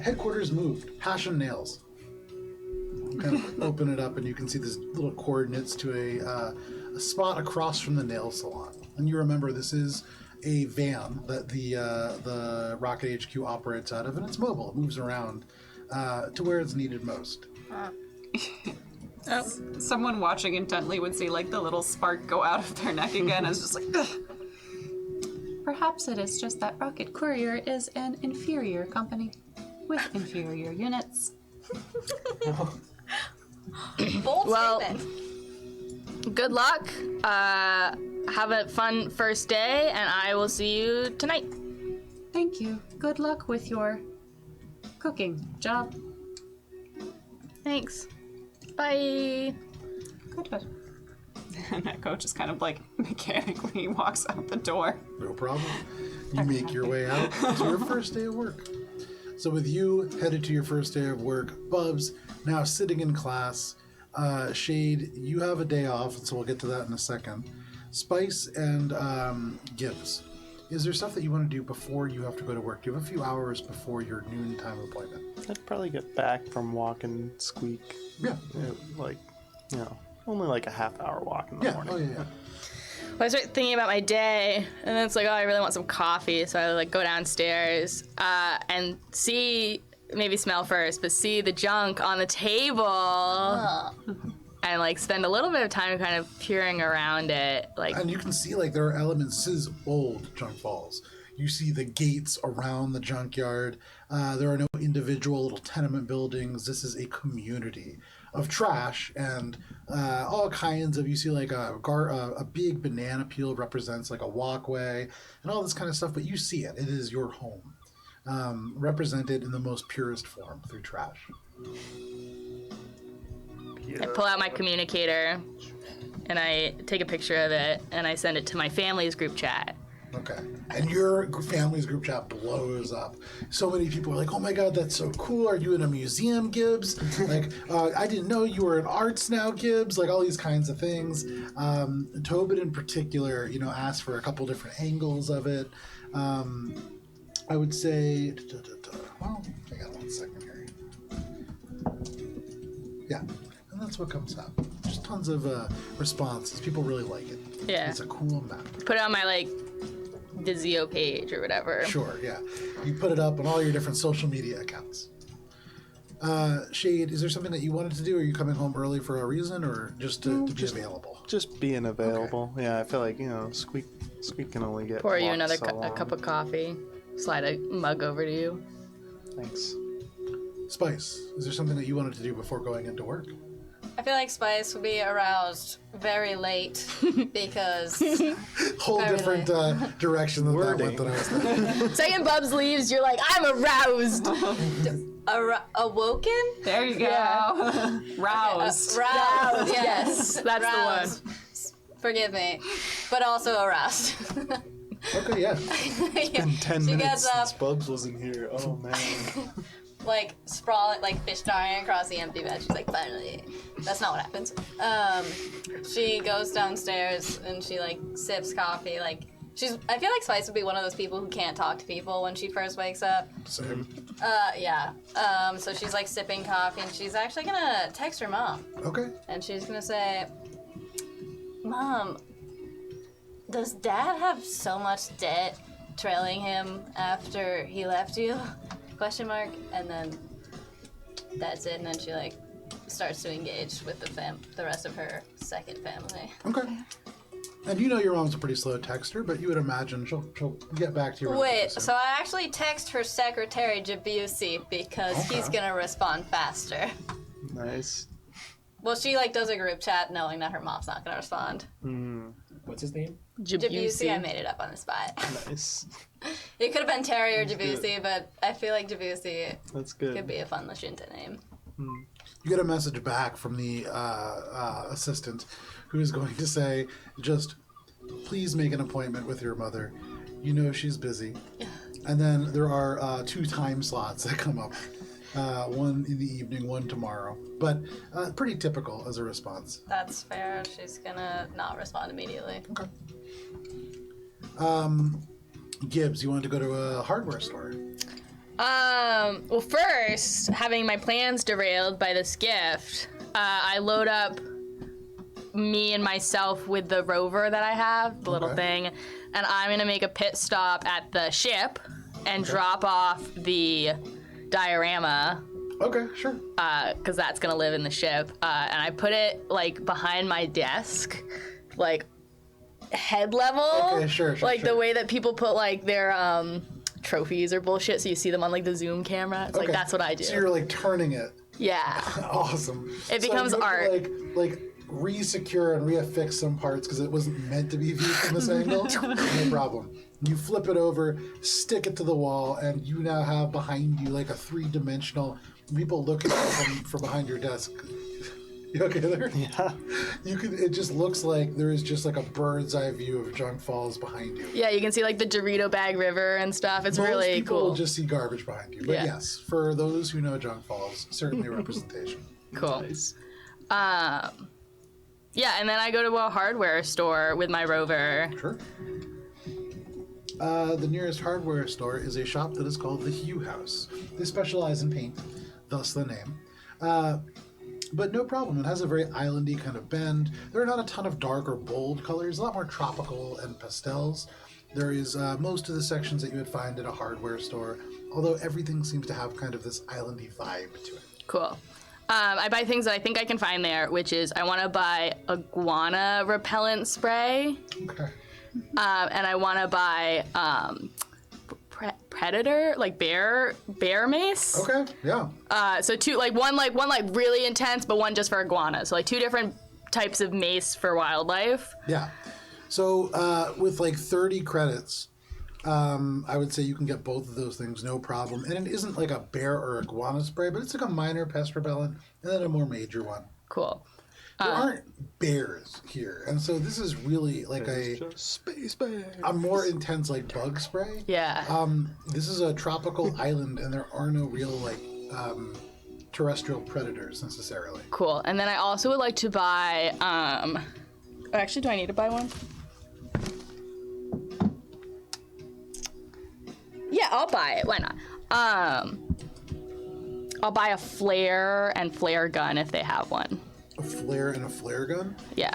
Headquarters moved. Passion Nails. Kind of open it up and you can see this little coordinates to a spot across from the nail salon. And you remember this is a van that the Rocket HQ operates out of, and it's mobile. It moves around to where it's needed most. Someone watching intently would see the little spark go out of their neck again. It's just ugh. Perhaps it is just that Rocket Courier is an inferior company with inferior units. Bold Well, statement. good luck. Have a fun first day, and I will see you tonight. Thank you. Good luck with your cooking job. Thanks. Bye. Good. And Echo just kind of mechanically walks out the door. No problem. You make your way out to your first day of work. So with you headed to your first day of work, Bubs now sitting in class. Shade, you have a day off, so we'll get to that in a second. Spice and Gibbs, is there stuff that you want to do before you have to go to work? Do you have a few hours before your noontime appointment? I'd probably get back from walking Squeak. Yeah. Only a half-hour walk in the morning. Oh, yeah. I start thinking about my day, and then it's I really want some coffee, so I go downstairs and maybe smell first, but see the junk on the table, and spend a little bit of time kind of peering around it. And you can see there are elements. This is old junk balls. You see the gates around the junkyard. There are no individual little tenement buildings. This is a community of trash and all kinds of, you see like a big banana peel represents like a walkway and all this kind of stuff, but you see it. It is your home, represented in the most purest form through trash. I pull out my communicator and I take a picture of it and I send it to my family's group chat. Okay. And your family's group chat blows up. So many people are like, oh my God, that's so cool. Are you in a museum, Gibbs? Like, I didn't know you were in arts now, Gibbs. Like all these kinds of things. Tobin in particular, asked for a couple different angles of it. I would say, well, hang on 1 second here. Yeah. And that's what comes up. Just tons of responses. People really like it. Yeah. It's a cool map. Put it on my Vizio page or whatever. Sure, yeah. You put it up on all your different social media accounts. Shade, is there something that you wanted to do? Are you coming home early for a reason or just to be available? Just being available. Okay. Yeah, I feel like, Squeak can only get Pour you blocked another so a cup of coffee. Slide a mug over to you. Thanks. Spice, is there something that you wanted to do before going into work? I feel like Spice will be aroused very late because Whole Very different direction than that went that I was thinking. Second Bubs leaves, you're like, I'm aroused. awoken. There you go. Roused. Roused. Yes, That's roused. the one. Forgive me, but also aroused. Okay, yeah. Yeah. 10 She minutes gets up, since Bubs wasn't here. Oh, man. sprawling, fish darting across the empty bed. She's like, finally. That's not what happens. She goes downstairs and she sips coffee. I feel like Spice would be one of those people who can't talk to people when she first wakes up. Same. Yeah. So she's sipping coffee and she's actually gonna text her mom. Okay. And she's gonna say, Mom, does Dad have so much debt trailing him after he left you? ? And then that's it. And then she starts to engage with the rest of her second family. Okay. And your mom's a pretty slow texter, but you would imagine she'll get back to you. Wait, so I actually text her secretary Jabusi because he's gonna respond faster. Nice. Well, she does a group chat knowing that her mom's not gonna respond. What's his name? Jabusi, I made it up on the spot. Nice. It could have been Terry or Jabusi, but I feel like Jabusi That's good. could be a fun Lashunta name. You get a message back from the assistant who is going to say, just please make an appointment with your mother. She's busy. And then there are 2 time slots that come up. One in the evening, one tomorrow. But pretty typical as a response. That's fair. She's gonna not respond immediately. Okay. Gibbs, you wanted to go to a hardware store. Well, first, having my plans derailed by this gift, I load up me and myself with the rover that I have, the little thing, and I'm gonna make a pit stop at the ship and drop off the diorama. Okay, sure. Because that's gonna live in the ship, and I put it behind my desk, head level. Okay, sure. The way that people put their trophies or bullshit, so you see them on the Zoom camera. It's that's what I do. So you're turning it. Yeah. Awesome. It becomes you have art. To, re-secure and reaffix some parts because it wasn't meant to be viewed from this angle. No problem. You flip it over, stick it to the wall, and you now have behind you a 3-dimensional. People look at you from behind your desk. You okay there? Yeah. It just looks like there is just a bird's eye view of Junk Falls behind you. Yeah, you can see the Dorito Bag River and stuff. It's Most really people cool. will just see garbage behind you. But yes, for those who know Junk Falls, certainly a representation. Cool. Nice. Yeah, and then I go to a hardware store with my rover. Sure. The nearest hardware store is a shop that is called the Hue House. They specialize in paint, thus the name. But no problem, it has a very islandy kind of bend. There are not a ton of dark or bold colors, a lot more tropical and pastels. There is most of the sections that you would find at a hardware store, although everything seems to have kind of this islandy vibe to it. Cool. I buy things that I think I can find there, which is I want to buy iguana repellent spray. Okay. And I want to buy predator, like bear mace. Okay, yeah. So two, one really intense, but one just for iguana. So like two different types of mace for wildlife. Yeah. So with like 30 credits, I would say you can get both of those things, no problem. And it isn't like a bear or iguana spray, but it's like a minor pest repellent and then a more major one. Cool. There aren't bears here, and so this is really like Space bear. a more intense like bug spray. Yeah. This is a tropical island, and there are no real like terrestrial predators necessarily. Cool. And then I also would like to buy. Actually, do I need to buy one? Yeah, I'll buy it. Why not? I'll buy a flare and flare gun if they have one. A flare and a flare gun? Yeah.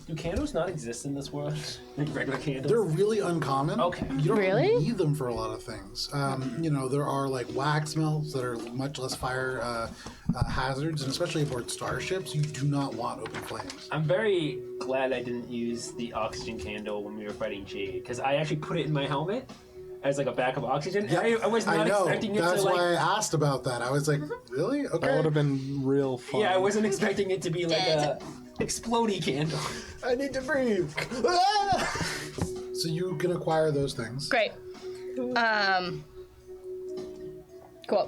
Do candles not exist in this world? Like regular candles? They're really uncommon. Okay. You don't Really? need them for a lot of things. There are like wax melts that are much less fire hazards, and especially aboard starships, you do not want open flames. I'm very glad I didn't use the oxygen candle when we were fighting Jade, because I actually put it in my helmet as like a backup oxygen. Yeah, I was not expecting it That's to like... why I asked about that. I was like, really? Okay. That would have been real fun. Yeah, I wasn't expecting it to be like a explodey candle. I need to breathe. So you can acquire those things. Great. Cool.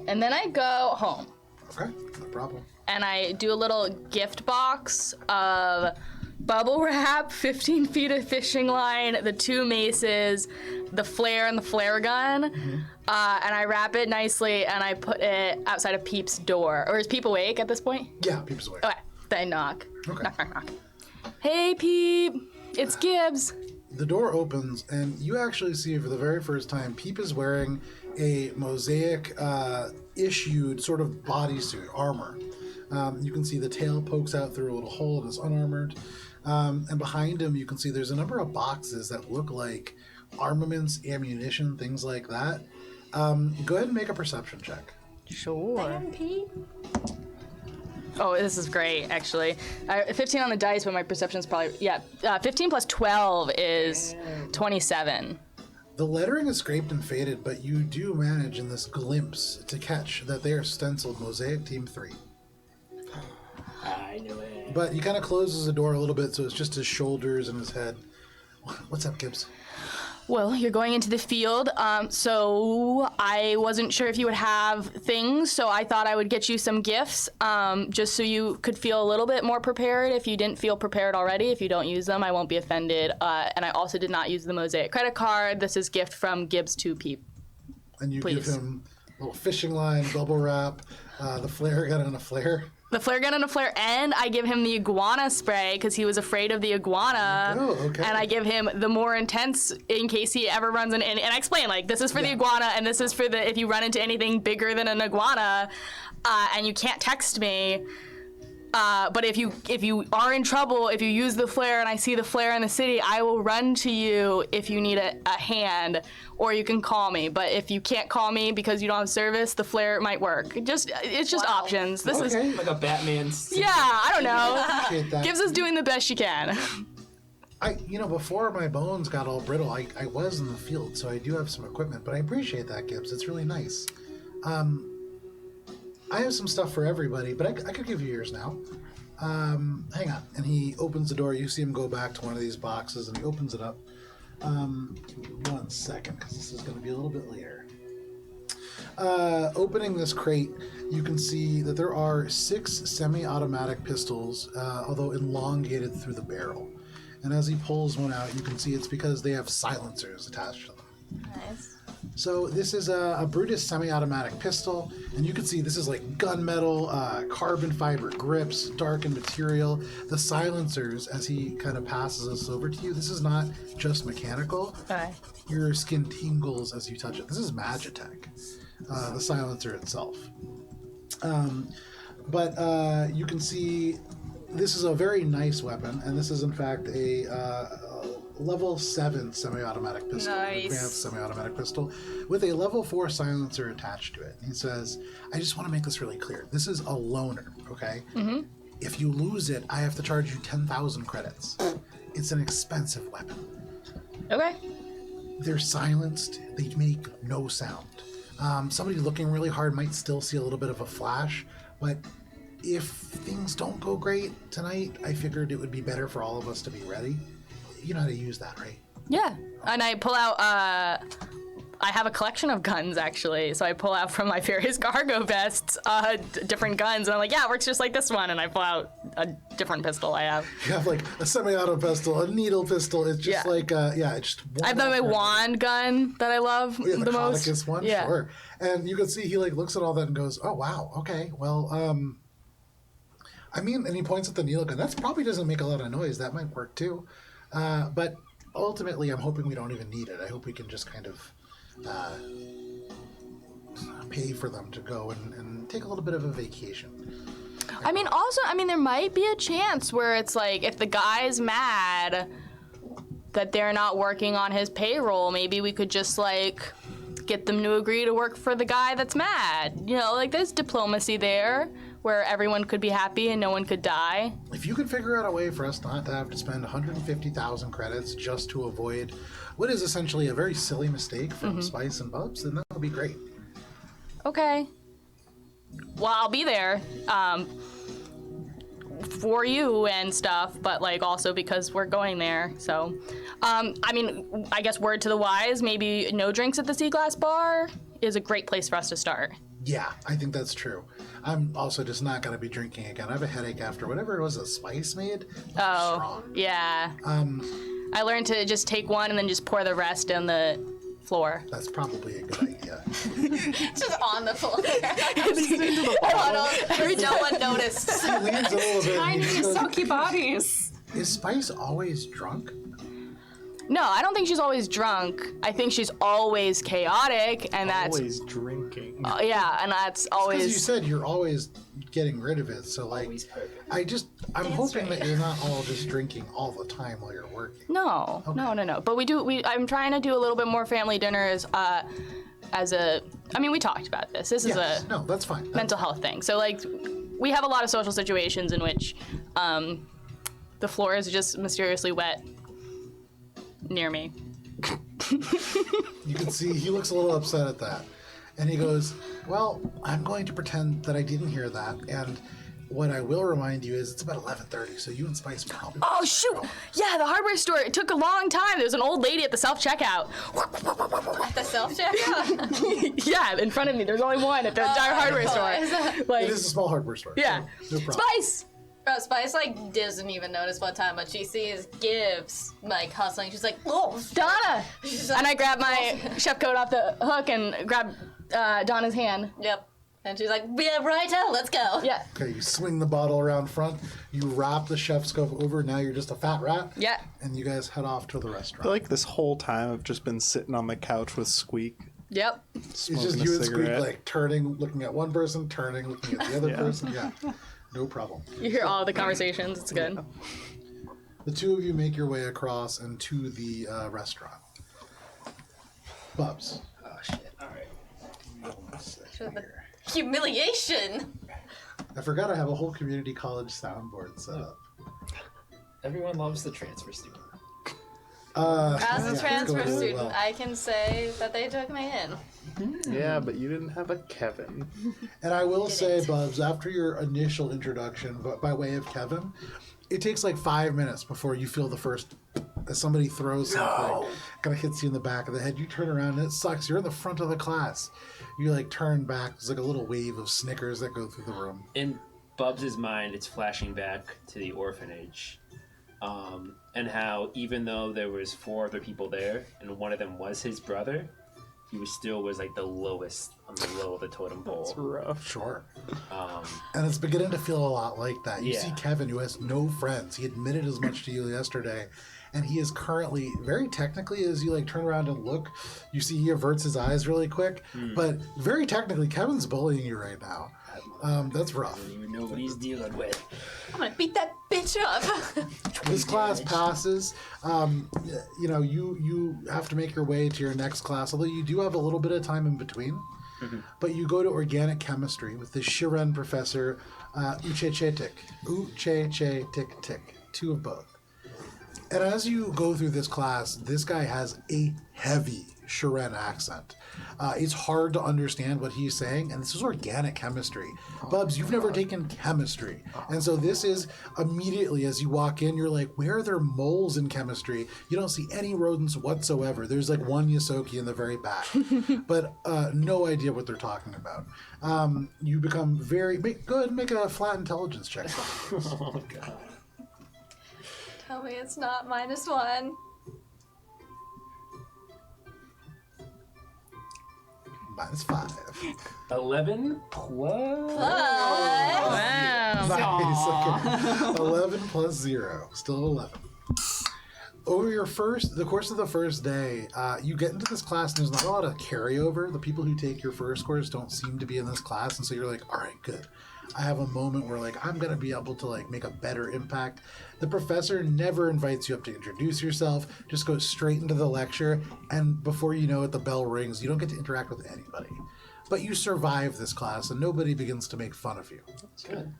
And then I go home Okay, no problem. and I do a little gift box of bubble wrap, 15 feet of fishing line, the two maces, the flare and the flare gun, and I wrap it nicely and I put it outside of Peep's door. Or is Peep awake at this point? Yeah, Peep's away. Okay, then I knock. Okay. Knock, knock, knock. Hey, Peep, it's Gibbs. The door opens, and you actually see for the very first time, Peep is wearing a Mosaic issued sort of bodysuit, armor. You can see the tail pokes out through a little hole and is unarmored. And behind him, you can see there's a number of boxes that look like armaments, ammunition, things like that. Go ahead and make a perception check. Sure. Oh, this is great, actually. 15 on the dice, but my perception's probably... 15 plus 12 is 27. The lettering is scraped and faded, but you do manage in this glimpse to catch that they are stenciled Mosaic Team 3. I knew it. But he kind of closes the door a little bit, so it's just his shoulders and his head. What's up, Gibbs? Well, you're going into the field, so I wasn't sure if you would have things, so I thought I would get you some gifts, just so you could feel a little bit more prepared if you didn't feel prepared already. If you don't use them, I won't be offended. And I also did not use the Mosaic credit card. This is gift from Gibbs to Peep. And you Please. give him a little fishing line, bubble wrap, the flare gun and a flare. The flare gun and a flare, and I give him the iguana spray because he was afraid of the iguana. Oh, okay. And I give him the more intense in case he ever runs in. And I explain, like, this is for the iguana, and this is for the if you run into anything bigger than an iguana, and you can't text me. But if you are in trouble, if you use the flare and I see the flare in the city, I will run to you if you need a hand, or you can call me. But if you can't call me because you don't have service, the flare might work. It's just options. This is Like a Batman. I don't know. Appreciate that. Gives us doing the best she can. Before my bones got all brittle, I was in the field, so I do have some equipment, but I appreciate that, Gibbs. It's really nice. I have some stuff for everybody, but I could give you yours now. Hang on. And he opens the door. You see him go back to one of these boxes, and he opens it up. Give me 1 second, because this is going to be a little bit later. Opening this crate, you can see that there are 6 semi-automatic pistols, although elongated through the barrel. And as he pulls one out, you can see it's because they have silencers attached to them. Nice. So this is a Brutus semi-automatic pistol, and you can see this is like gunmetal, carbon fiber grips, darkened material. The silencers, as he kind of passes this over to you, this is not just mechanical. Okay. Your skin tingles as you touch it. This is Magitech, the silencer itself. But you can see this is a very nice weapon, and this is in fact a level 7 semi-automatic pistol, Nice. advanced semi-automatic pistol, with a level 4 silencer attached to it. He says, I just want to make this really clear. This is a loaner, okay? Mm-hmm. If you lose it, I have to charge you 10,000 credits. It's an expensive weapon. Okay. they're silenced. They make no sound. Somebody looking really hard might still see a little bit of a flash, but if things don't go great tonight, I figured it would be better for all of us to be ready. You know how to use that, right? Yeah. And I pull out, I have a collection of guns, actually. So I pull out from my various cargo vests different guns. And I'm like, yeah, it works just like this one. And I pull out a different pistol I have. You have like a semi-auto pistol, a needle pistol. It's just it's just one. I have my wand gun that I love the the most. Conicus one, yeah. sure. And you can see he like looks at all that and goes, oh, wow, okay, well, I mean, and he points at the needle gun. That probably doesn't make a lot of noise. That might work too. But ultimately, I'm hoping we don't even need it. I hope we can just kind of pay for them to go and take a little bit of a vacation. I mean, also, there might be a chance where it's like, if the guy's mad that they're not working on his payroll, maybe we could just, like, get them to agree to work for the guy that's mad. You know, like, there's diplomacy there where everyone could be happy and no one could die. If you could figure out a way for us not to have to spend 150,000 credits just to avoid what is essentially a very silly mistake from Spice and Bubs, then that would be great. Okay. Well, I'll be there for you and stuff, but, like, also because we're going there. So, I guess word to the wise, maybe no drinks at the Sea Glass Bar is a great place for us to start. Yeah, I think that's true. I'm also just not going to be drinking again. I have a headache after whatever it was that Spice made. Oh, strong. yeah. I learned to just take one and then just pour the rest on the floor. That's probably a good idea. Just on the floor. No one noticed. He leans a little bit. Tiny And he goes, silky bodies. is Spice always drunk? No, I don't think she's always drunk. I think she's always chaotic, and that's Always drinking. yeah, and that's always. Because you said you're always getting rid of it, so like, I'm hoping that you're not all just drinking all the time while you're working. No. But I'm trying to do a little bit more family dinners we talked about this. This is a No, that's fine. mental health thing. So, like, we have a lot of social situations in which the floor is just mysteriously wet near me. You can see he looks a little upset at that. And he goes, well, I'm going to pretend that I didn't hear that. And what I will remind you is it's about 11:30, so you and Spice probably... Oh, shoot! Yeah, the hardware store. It took a long time. There was an old lady at the self-checkout. At the self-checkout? Yeah, in front of me. There's only one at the entire hardware store. Like, It is a small hardware store. yeah. So no problem. Spice! Spice, like, doesn't even notice what time, but she sees Gibbs, like, hustling. She's like, oh, Donna! She's And I grab my chef coat off the hook and grab Donna's hand. Yep. And she's like, yeah, righto, let's go. Yeah. Okay, you swing the bottle around front, you wrap the chef's scope over, now you're just a fat rat. Yeah. And you guys head off to the I restaurant. feel like this whole time I've just been sitting on the couch with Squeak, Yep. smoking it's just a you and Squeak, cigarette. like, turning, looking at one person, turning, looking at the other Yeah. person. Yeah, no problem. You hear all the conversations. It's good. The two of you make your way across and to the restaurant. Bubs. Oh shit! All right. Humiliation. I forgot I have a whole community college soundboard set up. Everyone loves the transfer student. As a it's transfer going really student, well. I can say that they took me in. Yeah, but you didn't have a Kevin. And I will say, Bubs, after your initial introduction, but by way of Kevin, it takes like 5 minutes before you feel the first, as somebody throws something, kind of hits you in the back of the head. You turn around and it sucks. You're in the front of the class. You like turn back. There's like a little wave of Snickers that go through the room. In Bubs' mind, it's flashing back to the orphanage. And how even though there was 4 other people there, and one of them was his brother, he was like the lowest on the low of the totem pole. It's rough. Sure. And it's beginning to feel a lot like that. You Yeah. see Kevin, who has no friends. He admitted as much to you yesterday. And he is currently, very technically, as you like turn around and look, you see he averts his eyes really quick. But very technically, Kevin's bullying you right now. That's rough. I don't even know what he's dealing with. I'm gonna beat that bitch up. This class passes. You have to make your way to your next class, although you do have a little bit of time in between. But you go to organic chemistry with the Shiren professor, Uchechetik. Uchechetik, 2 of both. And as you go through this class, this guy has a heavy Shiren accent. It's hard to understand what he's saying, and this is organic chemistry. Bubs, you've never taken chemistry. And so this is immediately as you walk in, you're like, where are there moles in chemistry? You don't see any rodents whatsoever. There's like one Yosoki in the very back, but no idea what they're talking about. You become make a flat intelligence check. Oh, God. Tell me it's not -1. -5. 11 plus. Wow. Nice. Okay. 11 plus 0. Still 11. Over the course of the first day, you get into this class and there's not a lot of carryover. The people who take your first course don't seem to be in this class, and so you're like, all right, good. I have a moment where like I'm gonna be able to like make a better impact. The professor never invites you up to introduce yourself, just goes straight into the lecture, and before you know it, the bell rings. You don't get to interact with anybody. But you survive this class and nobody begins to make fun of you. That's good.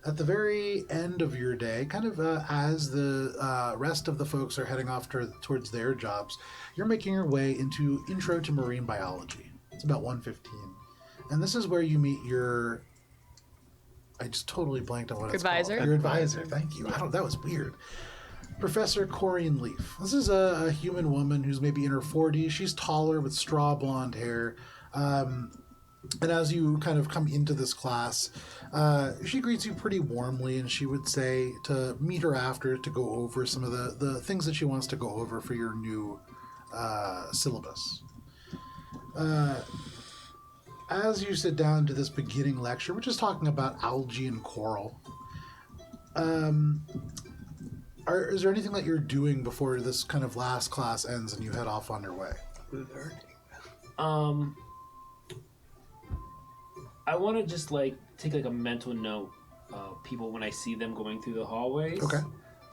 At the very end of your day, kind of as the rest of the folks are heading off towards their jobs, you're making your way into Intro to Marine Biology. It's about 1:15. And this is where you meet your... I just totally blanked on what it's Advisor? called. Your advisor, thank you. That was weird. Professor Corian Leaf. This is a human woman who's maybe in her 40s. She's taller with straw blonde hair. And as you kind of come into this class, she greets you pretty warmly, and she would say to meet her after to go over some of the things that she wants to go over for your new syllabus. As you sit down to this beginning lecture, which is talking about algae and coral, is there anything that you're doing before this kind of last class ends and you head off on your way? I want to just like take like a mental note of people when I see them going through the hallways. Okay.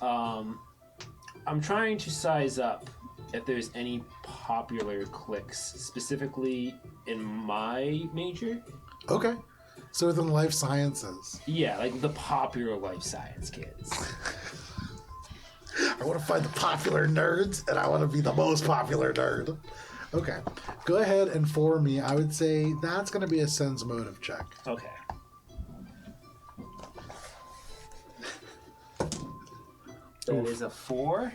I'm trying to size up if there's any popular cliques specifically in my major. Okay. So within life sciences. Yeah, like the popular life science kids. I want to find the popular nerds, and I want to be the most popular nerd. Okay. Go ahead and for me, I would say that's going to be a sense motive check. Okay. That is a 4.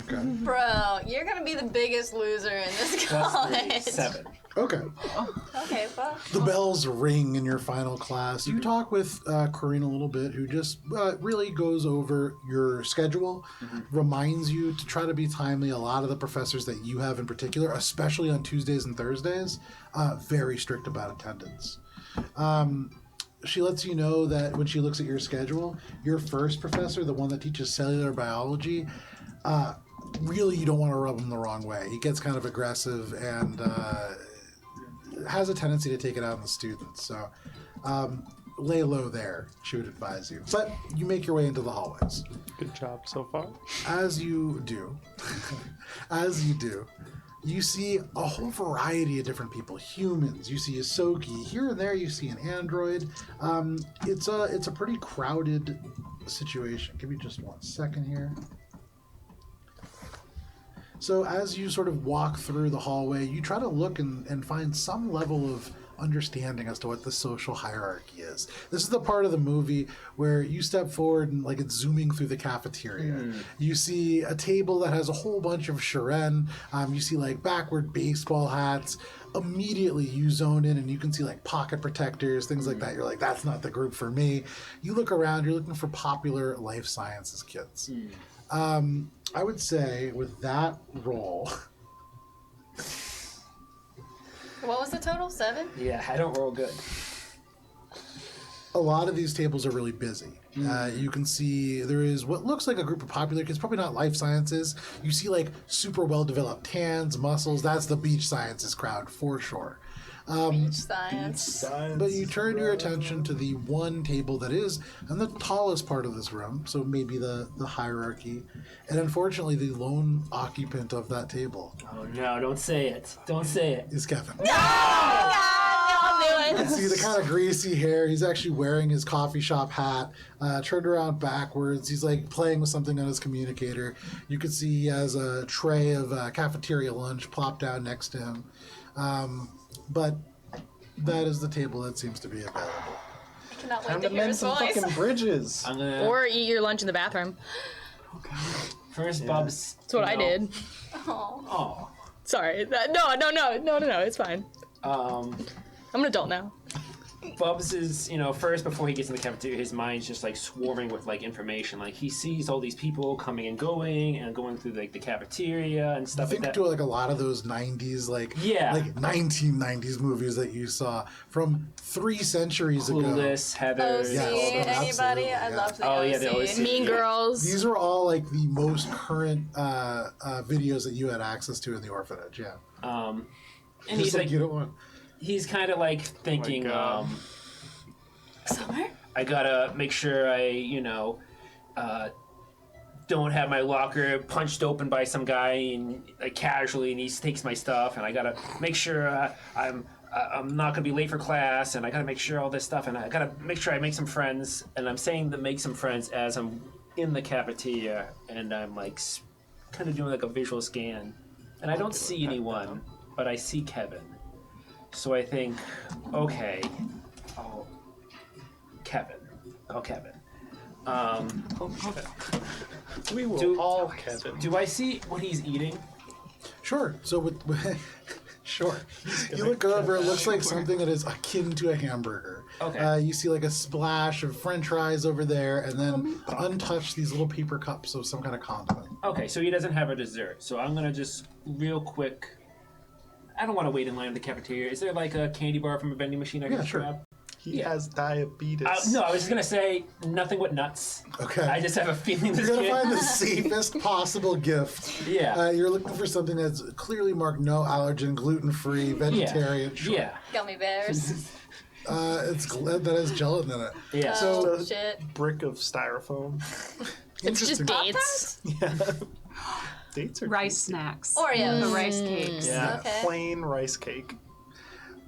Okay. Bro, you're gonna be the biggest loser in this Plus 3, college. 7. Okay. Okay, well. The bells ring in your final class. You talk with Corinne a little bit, who just really goes over your schedule, reminds you to try to be timely. A lot of the professors that you have in particular, especially on Tuesdays and Thursdays, very strict about attendance. She lets you know that when she looks at your schedule, your first professor, the one that teaches cellular biology, really you don't want to rub him the wrong way. He gets kind of aggressive and has a tendency to take it out on the students. So lay low there, she would advise you. But you make your way into the hallways. Good job so far. As you do, you see a whole variety of different people. Humans, you see Yosoki. Here and there you see an android. It's a pretty crowded situation. Give me just 1 second here. So as you sort of walk through the hallway, you try to look and find some level of understanding as to what the social hierarchy is. This is the part of the movie where you step forward and like it's zooming through the cafeteria. You see a table that has a whole bunch of Shiren. You see like backward baseball hats. Immediately you zone in and you can see like pocket protectors, things like that. You're like, that's not the group for me. You look around, you're looking for popular life sciences kids. I would say with that roll... What was the total? 7? Yeah, I don't roll good. A lot of these tables are really busy. You can see there is what looks like a group of popular kids, probably not life sciences. You see like super well-developed hands, muscles. That's the beach sciences crowd for sure. Beach science. But you turn your attention to the one table that is in the tallest part of this room, so maybe the hierarchy, and unfortunately the lone occupant of that table Oh no, don't say it. Don't say it. is Kevin. I'll do what? See the kind of greasy hair. He's actually wearing his coffee shop hat, turned around backwards. He's like playing with something on his communicator. You can see he has a tray of cafeteria lunch plopped down next to him. But that is the table that seems to be available. I cannot wait Time to to hear mend his some voice. fucking bridges. I'm gonna Or eat your lunch in the bathroom. first Bubs. That's what I did. Oh. Sorry. No. It's fine. I'm an adult now. Bubs is, first before he gets in the cafeteria, his mind's just like swarming with like information. Like he sees all these people coming and going through like the cafeteria and stuff Think like to that. like a lot of those 90s, like 1990s movies that you saw from 3 centuries ago. Clueless, Heather. OC, Yeah, anybody? absolutely, I yeah. loved the Oh, OC. yeah, the OC. Mean Girls. These are all like the most current videos that you had access to in the orphanage. Yeah. And Just he's like, you don't want. he's kind of like thinking, God. Summer? I gotta make sure I, don't have my locker punched open by some guy and like casually, and he takes my stuff, and I gotta make sure I'm not gonna be late for class, and I gotta make sure all this stuff, and I gotta make sure I make some friends. And I'm saying to make some friends as I'm in the cafeteria, and I'm like kind of doing like a visual scan, and I don't see anyone, but I see Kevin. So I think, okay, Kevin. Oh, Kevin. We will Do- all Kevin. Do I see what he's eating? Sure. So with sure, you look over. It looks like something that is akin to a hamburger. Okay. You see like a splash of French fries over there, and then untouched these little paper cups of some kind of condiment. Okay, so he doesn't have a dessert. So I'm gonna just real quick. I don't want to wait in line at the cafeteria. Is there like a candy bar from a vending machine I can Yeah, sure. grab? He has diabetes. No, I was just gonna say nothing with nuts. Okay. I just have a feeling this You're gonna kid. find the safest possible gift. Yeah. You're looking for something that's clearly marked no allergen, gluten-free, vegetarian. Sure. Yeah. Gummy bears. That has gelatin in it. Yeah. Oh, So shit. Brick of styrofoam. It's just interesting. dates. Yeah. Dates are Rice snacks. Oreos. The rice cakes. Yeah. Okay. Plain rice cake.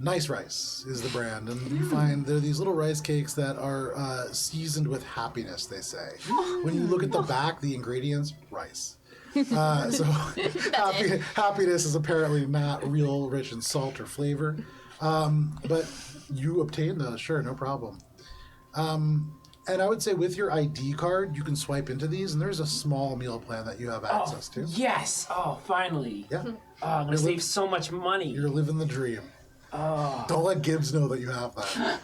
Nice Rice is the brand, and you find there are these little rice cakes that are seasoned with happiness. They say when you look at the back, the ingredients rice. So happiness is apparently not real rich in salt or flavor, but you obtain those, sure, no problem. And I would say with your ID card, you can swipe into these, and there's a small meal plan that you have access to. Yes. Oh, finally. Yeah, Oh, I'm gonna save so much money. you're living the dream. Don't let Gibbs know that you have that.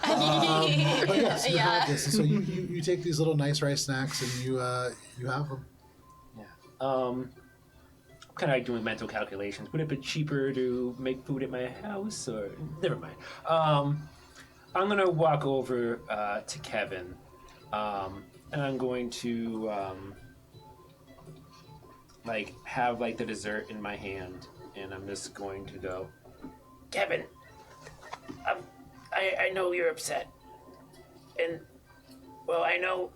But yes, you have this. And so you take these little nice rice snacks and you have them. I'm kind of like doing mental calculations. Would it be cheaper to make food at my house, or never mind? I'm gonna walk over to Kevin, and I'm going to like have like the dessert in my hand, and I'm just going to go, Kevin. I know you're upset, and well, I know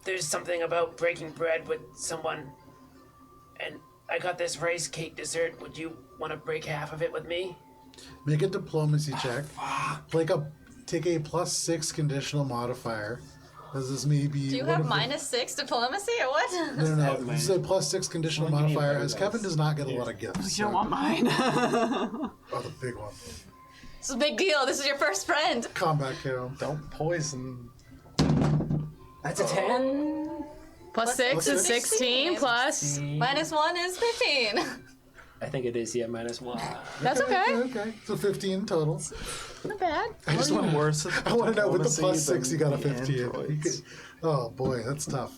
there's something about breaking bread with someone. And I got this rice cake dessert. Would you want to break half of it with me? Make a diplomacy check. Take a +6 conditional modifier. As this may be. Do you have -6 diplomacy or what? No. This is a +6 conditional Well, you need modifier, better as dice. Kevin does not get a lot of gifts. You don't so- want mine. Oh, the big one. This is a big deal. This is your first friend. Combat kill. Don't poison. That's a 10. Plus 6 is 16. Plus. -1 is 15. I think it is, yeah, -1. That's okay. Okay. So 15 total. Not bad. I just want to. Worse. I want to know with the diplomacy +6 you got a than the 15. You androids. oh boy, that's tough.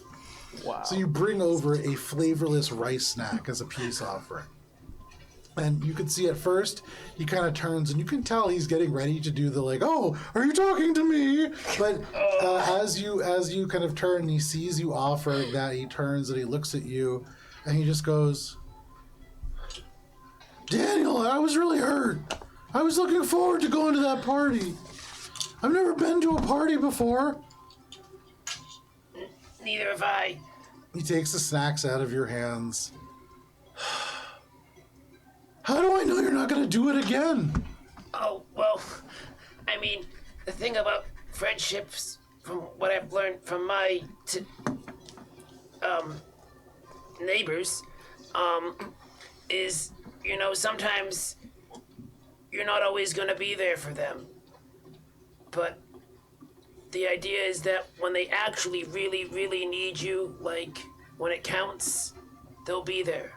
Wow. So you bring over a flavorless rice snack as a peace offering. And you can see at first, he kind of turns, and you can tell he's getting ready to do the like, "Oh, are you talking to me?" But as you kind of turn, and he sees you offering that, he turns and he looks at you, and he just goes, "Daniel, I was really hurt. I was looking forward to going to that party. I've never been to a party before." Neither have I. He takes the snacks out of your hands. How do I know you're not going to do it again? Oh, well, I mean, the thing about friendships, from what I've learned from my neighbors, is, sometimes you're not always going to be there for them. But the idea is that when they actually really, really need you, like when it counts, they'll be there.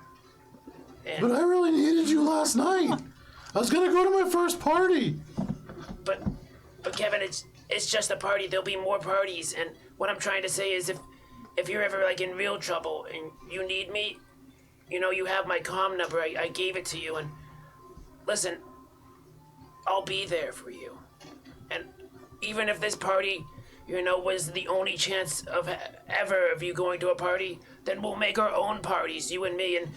But I really needed you last night. I was gonna go to my first party. But Kevin, it's just a party. There'll be more parties, and what I'm trying to say is, if you're ever like in real trouble and you need me, you have my comm number. I gave it to you, and listen, I'll be there for you. And even if this party, was the only chance of ever of you going to a party, then we'll make our own parties, you and me and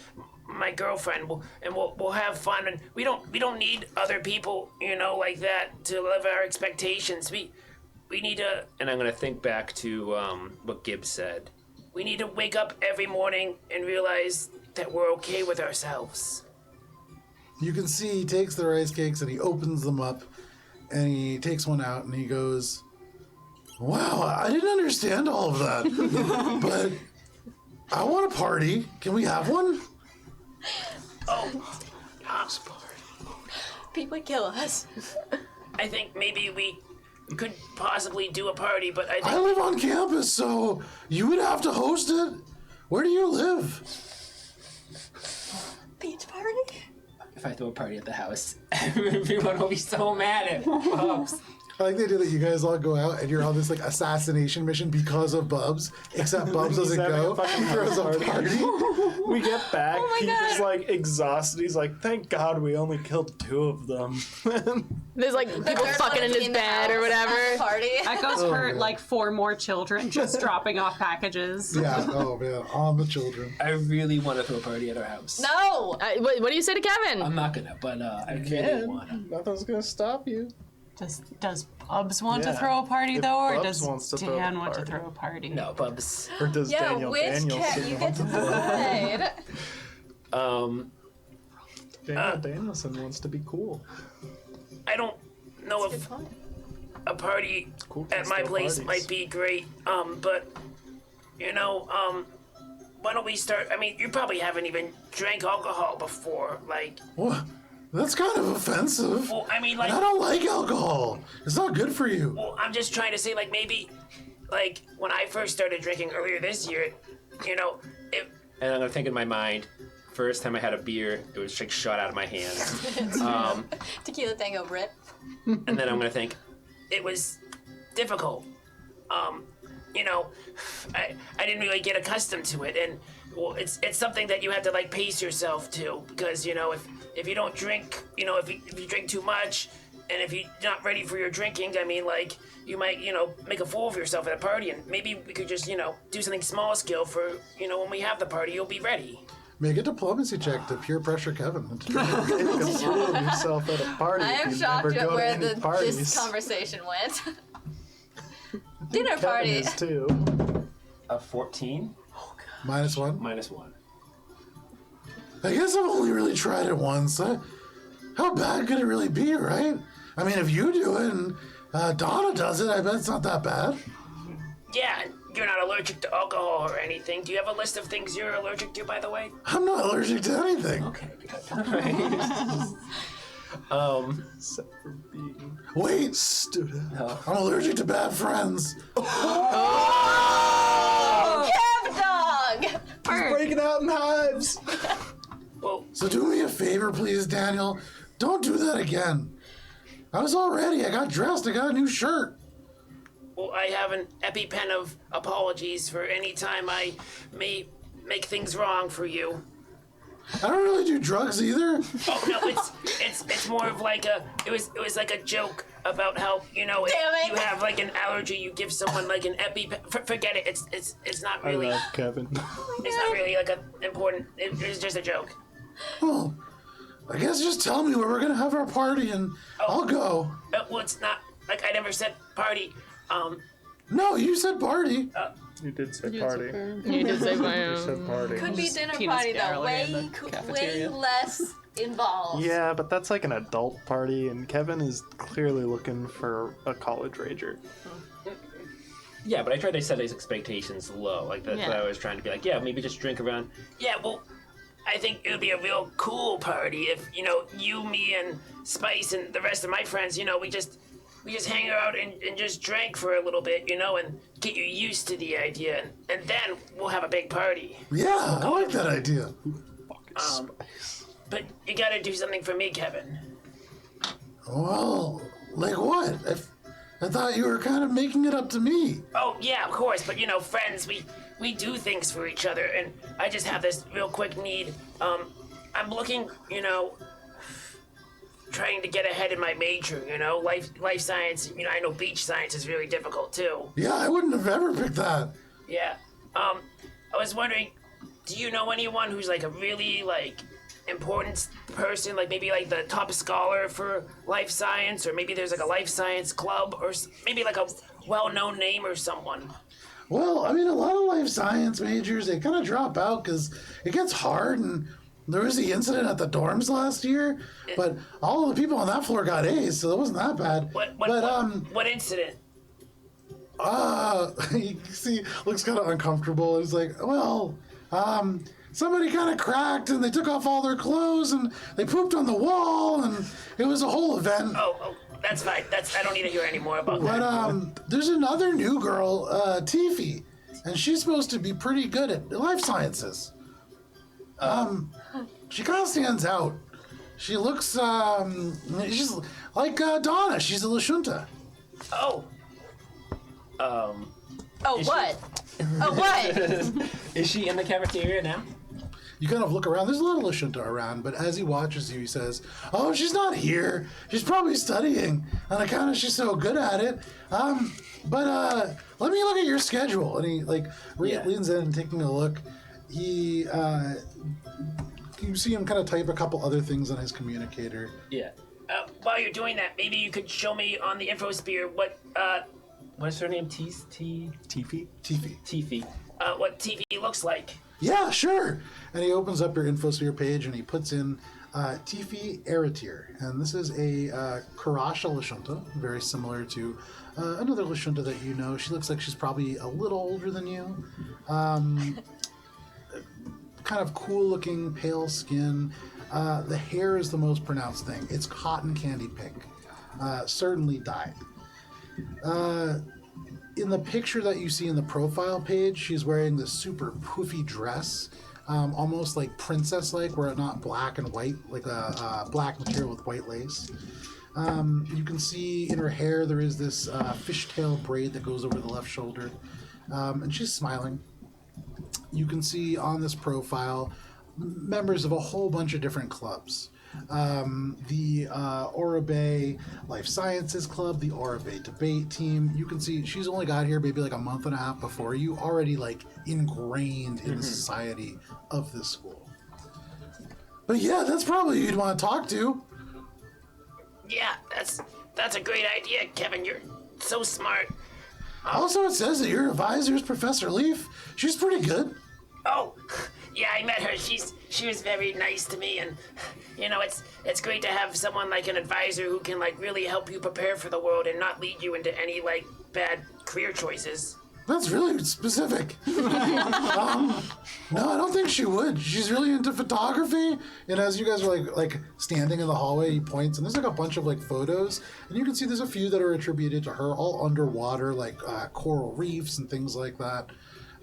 my girlfriend, we'll have fun, and we don't need other people, like that to live our expectations. We need to. And I'm gonna think back to what Gibbs said. We need to wake up every morning and realize that we're okay with ourselves. You can see he takes the rice cakes and he opens them up, and he takes one out and he goes, "Wow, I didn't understand all of that, but I want a party. Can we have one?" Oh, People kill us. I think maybe we could possibly do a party, but I I think live on campus, so you would have to host it. Where do you live? Beach party? If I throw a party at the house, everyone will be so mad at Bubs. I like the idea that you guys all go out and you're on this like assassination mission because of Bubs, except Bubs doesn't having go. a fucking He throws a house party. We get back, Oh my Pete God. is like exhausted. He's like, thank God we only killed 2 of them. There's like people Third fucking one in his in the bed or house whatever. at the Party. Echo's hurt like 4 more children just dropping off packages. Yeah, oh man, on the children. I really want to throw a party at our house. No! What do you say to Kevin? I'm not gonna, but I really want to. Nothing's gonna stop you. Does Bubs want to Yeah. throw a party If though, or Bubs does wants to throw Dan a want to party. throw a party? No, Bubs. Or does Yeah, Daniel which Danielson cat you get to want to decide? Daniel Danielson wants to be cool. I don't know if a party Cool at kids my throw place parties. might be great. But why don't we start? I mean, you probably haven't even drank alcohol before, like. What? That's kind of offensive. Well, I mean, And like. I don't like alcohol. It's not good for you. Well, I'm just trying to say, like, maybe, like, when I first started drinking earlier this year, it. And I'm gonna think in my mind, first time I had a beer, it was like shot out of my hand. Tequila Tango Brit. And then I'm gonna think, it was difficult. I didn't really get accustomed to it, and well, it's something that you have to like pace yourself to, because if you don't drink, if you drink too much, and if you're not ready for your drinking, I mean, like, you might, make a fool of yourself at a party, and maybe we could just, do something small scale for, when we have the party, you'll be ready. Make a diplomacy check to peer pressure Kevin. Make a fool of yourself at a party. I am if you shocked never at go to where any parties. this conversation went. Dinner Kevin party. is too. A 14 -1. -1. I guess I've only really tried it once. How bad could it really be, right? I mean, if you do it and Donna does it, I bet it's not that bad. Yeah, you're not allergic to alcohol or anything. Do you have a list of things you're allergic to, by the way? I'm not allergic to anything. Okay, good. Except for being Wait, student. I'm allergic to bad friends. Kev dog! Breaking out in hives. Well, So do me a favor, please, Daniel. Don't do that again. I was all ready. I got dressed. I got a new shirt. Well, I have an EpiPen of apologies for any time I may make things wrong for you. I don't really do drugs either. Oh no, it's more of like it was like a joke about how if Damn it. you have like an allergy, you give someone like an EpiPen. Forget it. It's not I really love Kevin. it's not really like a important. It's just a joke. Well, I guess just tell me where we're gonna have our party and I'll go. Well, it's not like I never said party. No, you said party. You did say party. You just say You said party. Could be dinner penis party though. gallery in the Way cafeteria. less involved. Yeah, but that's like an adult party, and Kevin is clearly looking for a college rager. Yeah, but I tried to set his expectations low. Like that's what I was trying to be like. Yeah, maybe just drink around. Yeah, well, I think it would be a real cool party if, you, me, and Spice and the rest of my friends, we just hang out and just drank for a little bit, and get you used to the idea, and then we'll have a big party. Yeah, I like that idea. But you gotta do something for me, Kevin. Well, like what? I thought you were kind of making it up to me. Oh, yeah, of course, but friends, we do things for each other, and I just have this real quick need. I'm looking, trying to get ahead in my major, life science. I know beach science is really difficult too. Yeah, I wouldn't have ever picked that. Yeah. I was wondering, do you know anyone who's like a really important person, like maybe like the top scholar for life science, or maybe there's like a life science club, or maybe like a well-known name or someone? Well, I mean, a lot of life science majors, they kind of drop out because it gets hard, and there was the incident at the dorms last year, but all of the people on that floor got A's, so it wasn't that bad. What incident? You see, looks kind of uncomfortable. He's like, well, somebody kind of cracked, and they took off all their clothes, and they pooped on the wall, and it was a whole event. Oh, that's fine. I don't need to hear any more about that. But there's another new girl, Tiffy, and she's supposed to be pretty good at life sciences. She kind of stands out. She looks, she's like Donna. She's a Lashunta. Oh. Oh, what? Oh, what? Is she in the cafeteria now? You kind of look around. There's a lot of Lashunta around, but as he watches you, he says, "Oh, she's not here. She's probably studying, and she's so good at it. But let me look at your schedule." And he leans in and taking a look. He you see him kind of type a couple other things on his communicator. Yeah. While you're doing that, maybe you could show me on the infosphere What's her name? Tiffy? Tiffy. what TV looks like. Yeah, sure. And he opens up your infosphere page and he puts in Tiffy Eritir. And this is a Karasha Lashunta, very similar to another Lashunta that you know. She looks like she's probably a little older than you. Kind of cool looking, pale skin. The hair is the most pronounced thing. It's cotton candy pink. Certainly dyed. In the picture that you see in the profile page, she's wearing this super poofy dress, almost like princess-like, where it's not black and white, like a black material with white lace. You can see in her hair there is this fishtail braid that goes over the left shoulder, and she's smiling. You can see on this profile members of a whole bunch of different clubs. The Oribe Life Sciences Club, the Oribe Debate Team. You can see she's only got here maybe like a month and a half before you, already like ingrained in the society of this school. But yeah, that's probably who you'd want to talk to. Yeah, that's a great idea, Kevin. You're so smart. Also, it says that your advisor is Professor Leaf. She's pretty good. Oh, yeah, I met her. She was very nice to me, and it's great to have someone like an advisor who can really help you prepare for the world and not lead you into any bad career choices. That's really specific. No, I don't think she would. She's really into photography, and as you guys are like standing in the hallway, he points, and there's a bunch of photos, and you can see there's a few that are attributed to her, all underwater, coral reefs and things like that.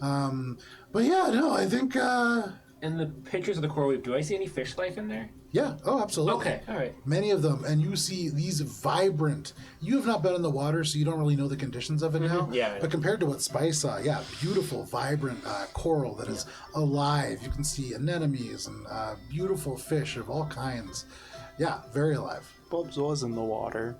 But yeah, no, I think. In the pictures of the coral reef, do I see any fish life in there? Yeah, oh, absolutely. Okay, all right. Many of them, and you see these vibrant. You have not been in the water, so you don't really know the conditions of it now. Yeah. But compared to what Spice saw, beautiful, vibrant coral that is alive. You can see anemones and beautiful fish of all kinds. Yeah, very alive. Bubs was in the water.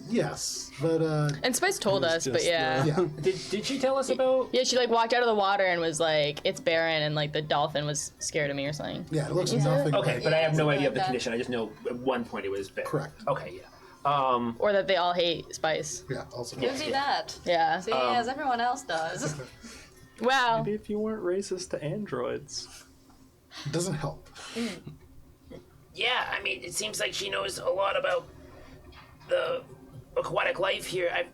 Yes, but And Spice told us, but yeah. yeah. Did she tell us about? Yeah, she walked out of the water and was like, "It's barren," and the dolphin was scared of me or something. Yeah, it looks nothing Okay, like but I have no something idea of like the that. condition. I just know at one point it was bad. Correct. Okay, yeah. Or that they all hate Spice. Yeah, also. Could be that. Yeah. See, as everyone else does. Well, Maybe if you weren't racist to androids. It doesn't help. Yeah, I mean, it seems like she knows a lot about the aquatic life here. I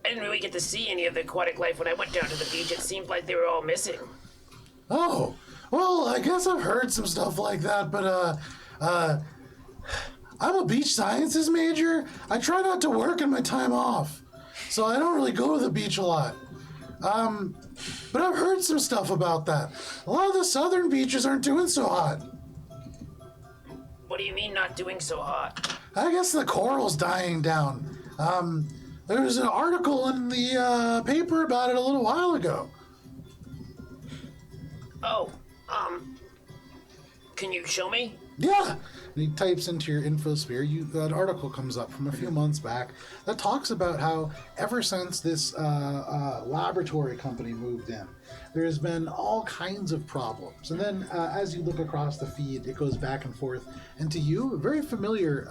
didn't really get to see any of the aquatic life when I went down to the beach. It seemed like they were all missing. Oh, well, I guess I've heard some stuff like that, but, I'm a beach sciences major. I try not to work in my time off, so I don't really go to the beach a lot. But I've heard some stuff about that. A lot of the southern beaches aren't doing so hot. What do you mean not doing so hot? I guess the coral's dying down. There was an article in the paper about it a little while ago. Oh, can you show me? Yeah. And he types into your infosphere. An article comes up from a few months back that talks about how ever since this laboratory company moved in, there's been all kinds of problems. And then as you look across the feed, it goes back and forth. And to you, very familiar,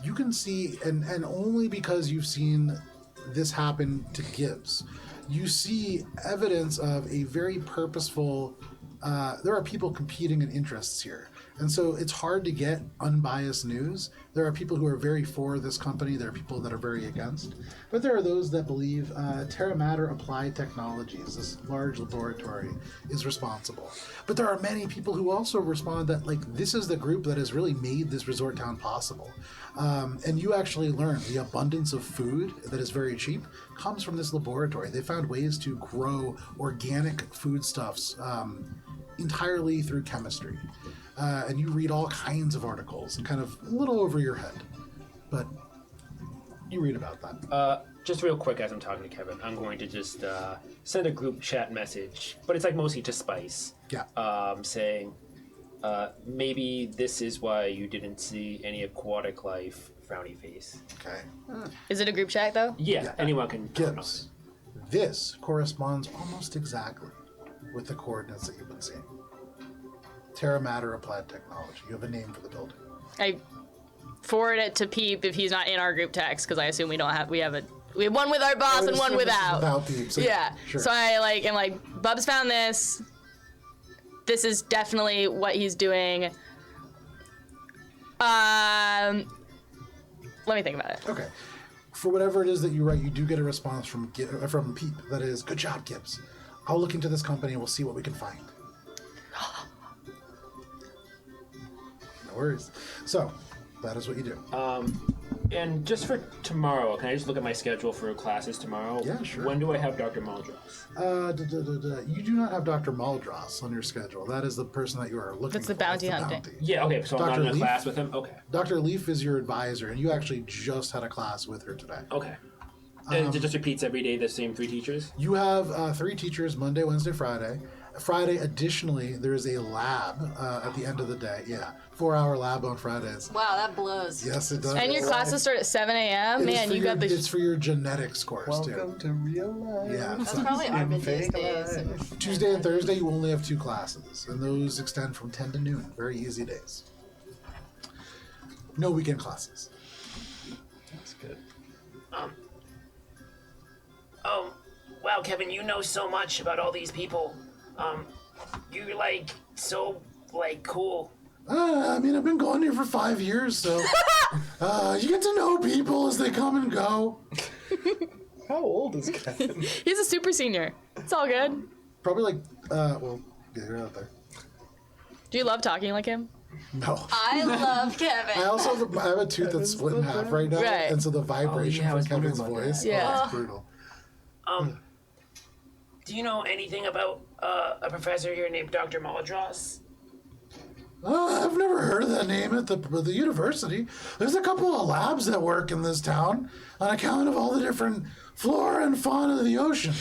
you can see, and only because you've seen this happen to Gibbs, you see evidence of a very purposeful, there are people competing in interests here. And so it's hard to get unbiased news. There are people who are very for this company. There are people that are very against. But there are those that believe Terra Mater Applied Technologies, this large laboratory, is responsible. But there are many people who also respond that, like, this is the group that has really made this resort town possible. And you actually learn the abundance of food that is very cheap comes from this laboratory. They found ways to grow organic foodstuffs entirely through chemistry. And you read all kinds of articles and kind of a little over your head. But you read about that. Just real quick as I'm talking to Kevin, I'm going to just send a group chat message, but it's like mostly to Spice. Yeah. Saying, maybe this is why you didn't see any aquatic life, frowny face. Okay. is it a group chat though? Yeah, anyone can comment on Gibbs. This corresponds almost exactly with the coordinates that you've been seeing. Terra Mater Applied Technology. You have a name for the building. I forward it to Peep if he's not in our group text because I assume we have one with our boss and one without. Without Peep. So Yeah. Sure. So I am like, Bubs found this. This is definitely what he's doing. Let me think about it. Okay. For whatever it is that you write, you do get a response from Peep that is, good job, Gibbs. I'll look into this company and we'll see what we can find. No worries. So, that is what you do. And just for tomorrow, can I just look at my schedule for classes tomorrow? Yeah, sure. When do I have Dr. Maldros? You do not have Dr. Maldros on your schedule. That is the person that you are looking That's the for. bounty That's hunting. Yeah, okay, so I'm not Dr. in a Leaf? class with him? Okay. Dr. Leaf is your advisor, and you actually just had a class with her today. Okay. And it just repeats every day the same 3 teachers? You have 3 teachers, Monday, Wednesday, Friday. Friday, additionally, there is a lab at the end of the day. Yeah, 4-hour lab on Fridays. Wow, that blows. Yes, it does. And your classes start at 7 a.m. It is Man, for you got the. It's for your genetics course, Welcome to real life. too. Yeah. That's so probably Armin's fake days. Tuesday and Thursday, you only have 2 classes, and those extend from 10 to noon. Very easy days. No weekend classes. That's good. Oh, wow, Kevin, you know so much about all these people. You're like so cool. I mean, I've been going here for 5 years, so you get to know people as they come and go. How old is Kevin? He's a super senior. It's all good. Probably like, well, yeah, you're out there. Do you love talking like him? No. I love Kevin. I also have a tooth that's split in half right now, Right. and so the vibration I from was Kevin's wondering about voice, that. Yeah. it's brutal. Do you know anything about a professor here named Dr. Maldros? I've never heard of that name at the university. There's a couple of labs that work in this town on account of all the different flora and fauna of the ocean.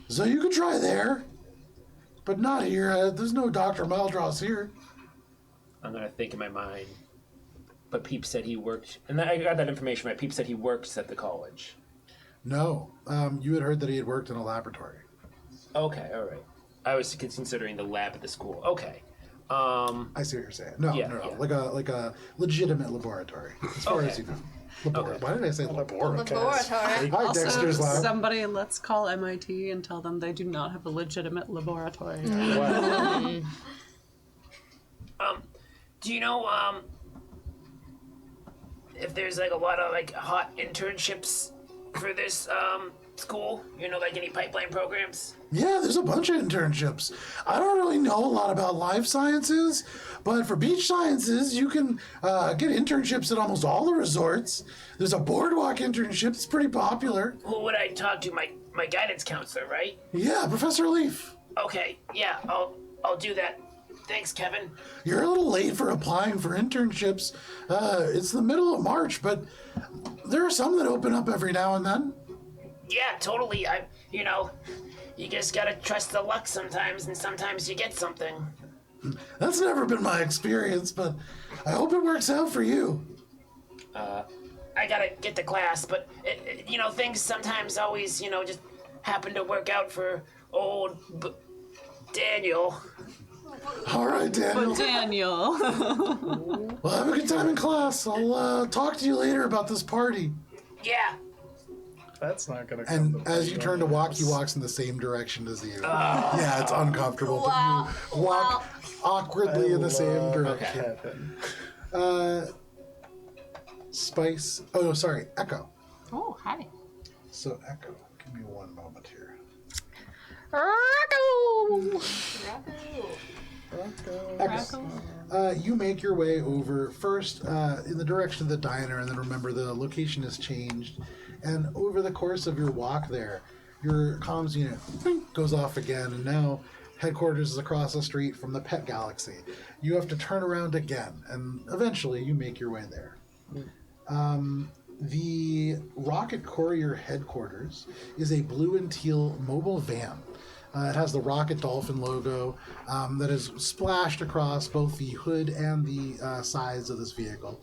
So you could try there, but not here. There's no Dr. Maldros here. I'm going to think in my mind. But Peep said he worked, and I got that information right. Peep said he works at the college. No, you had heard that he had worked in a laboratory. Okay, all right. I was considering the lab at the school. Okay. I see what you're saying. No, Yeah, no, yeah. like a legitimate laboratory, as far Okay. as you know. Why did I say laboratory? Laboratory. Hi, Dexter's Lab. Somebody, let's call MIT and tell them they do not have a legitimate laboratory. Do you know, if there's like a lot of like hot internships for this, school? You know, like any pipeline programs? Yeah, there's a bunch of internships. I don't really know a lot about life sciences, but for beach sciences, you can get internships at almost all the resorts. There's a boardwalk internship that's pretty popular. Who would I talk to? My guidance counselor, right? Yeah, Professor Leaf. Okay, yeah, I'll do that. Thanks, Kevin. You're a little late for applying for internships. It's the middle of March, but there are some that open up every now and then. Yeah, totally. You just gotta trust the luck sometimes, and sometimes you get something. That's never been my experience, but I hope it works out for you. I gotta get to class, but, things sometimes always, just happen to work out for old Daniel. All right, Daniel. But Daniel. Well, have a good time in class. I'll talk to you later about this party. Yeah. That's not gonna come. And as you turn to walk, he walks in the same direction as you. Yeah, it's uncomfortable, Wow. but you walk awkwardly in the same direction. Kevin. Spice. Oh, no, sorry, Echo. Oh, hi. So, Echo, give me one moment here. Echo. You make your way over first in the direction of the diner, and then remember the location has changed. And over the course of your walk there, your comms unit goes off again, and now headquarters is across the street from the Pet Galaxy. You have to turn around again, and eventually you make your way there. The Rocket Courier headquarters is a blue and teal mobile van. It has the Rocket Dolphin logo that is splashed across both the hood and the sides of this vehicle.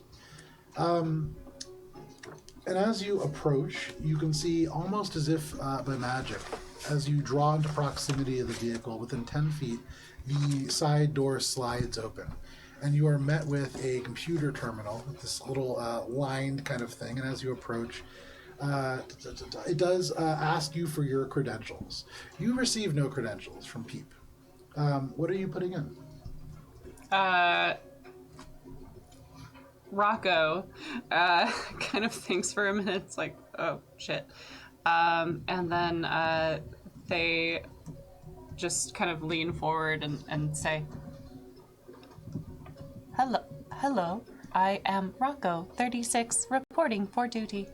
And as you approach, you can see, almost as if by magic, as you draw into proximity of the vehicle, within 10 feet, the side door slides open. And you are met with a computer terminal, this little lined kind of thing. And as you approach, it does ask you for your credentials. You receive no credentials from Peep. What are you putting in? Rocco kind of thinks for a minute. It's like, oh, shit. And then they just kind of lean forward and say, Hello, I am Rocco, 36, reporting for duty.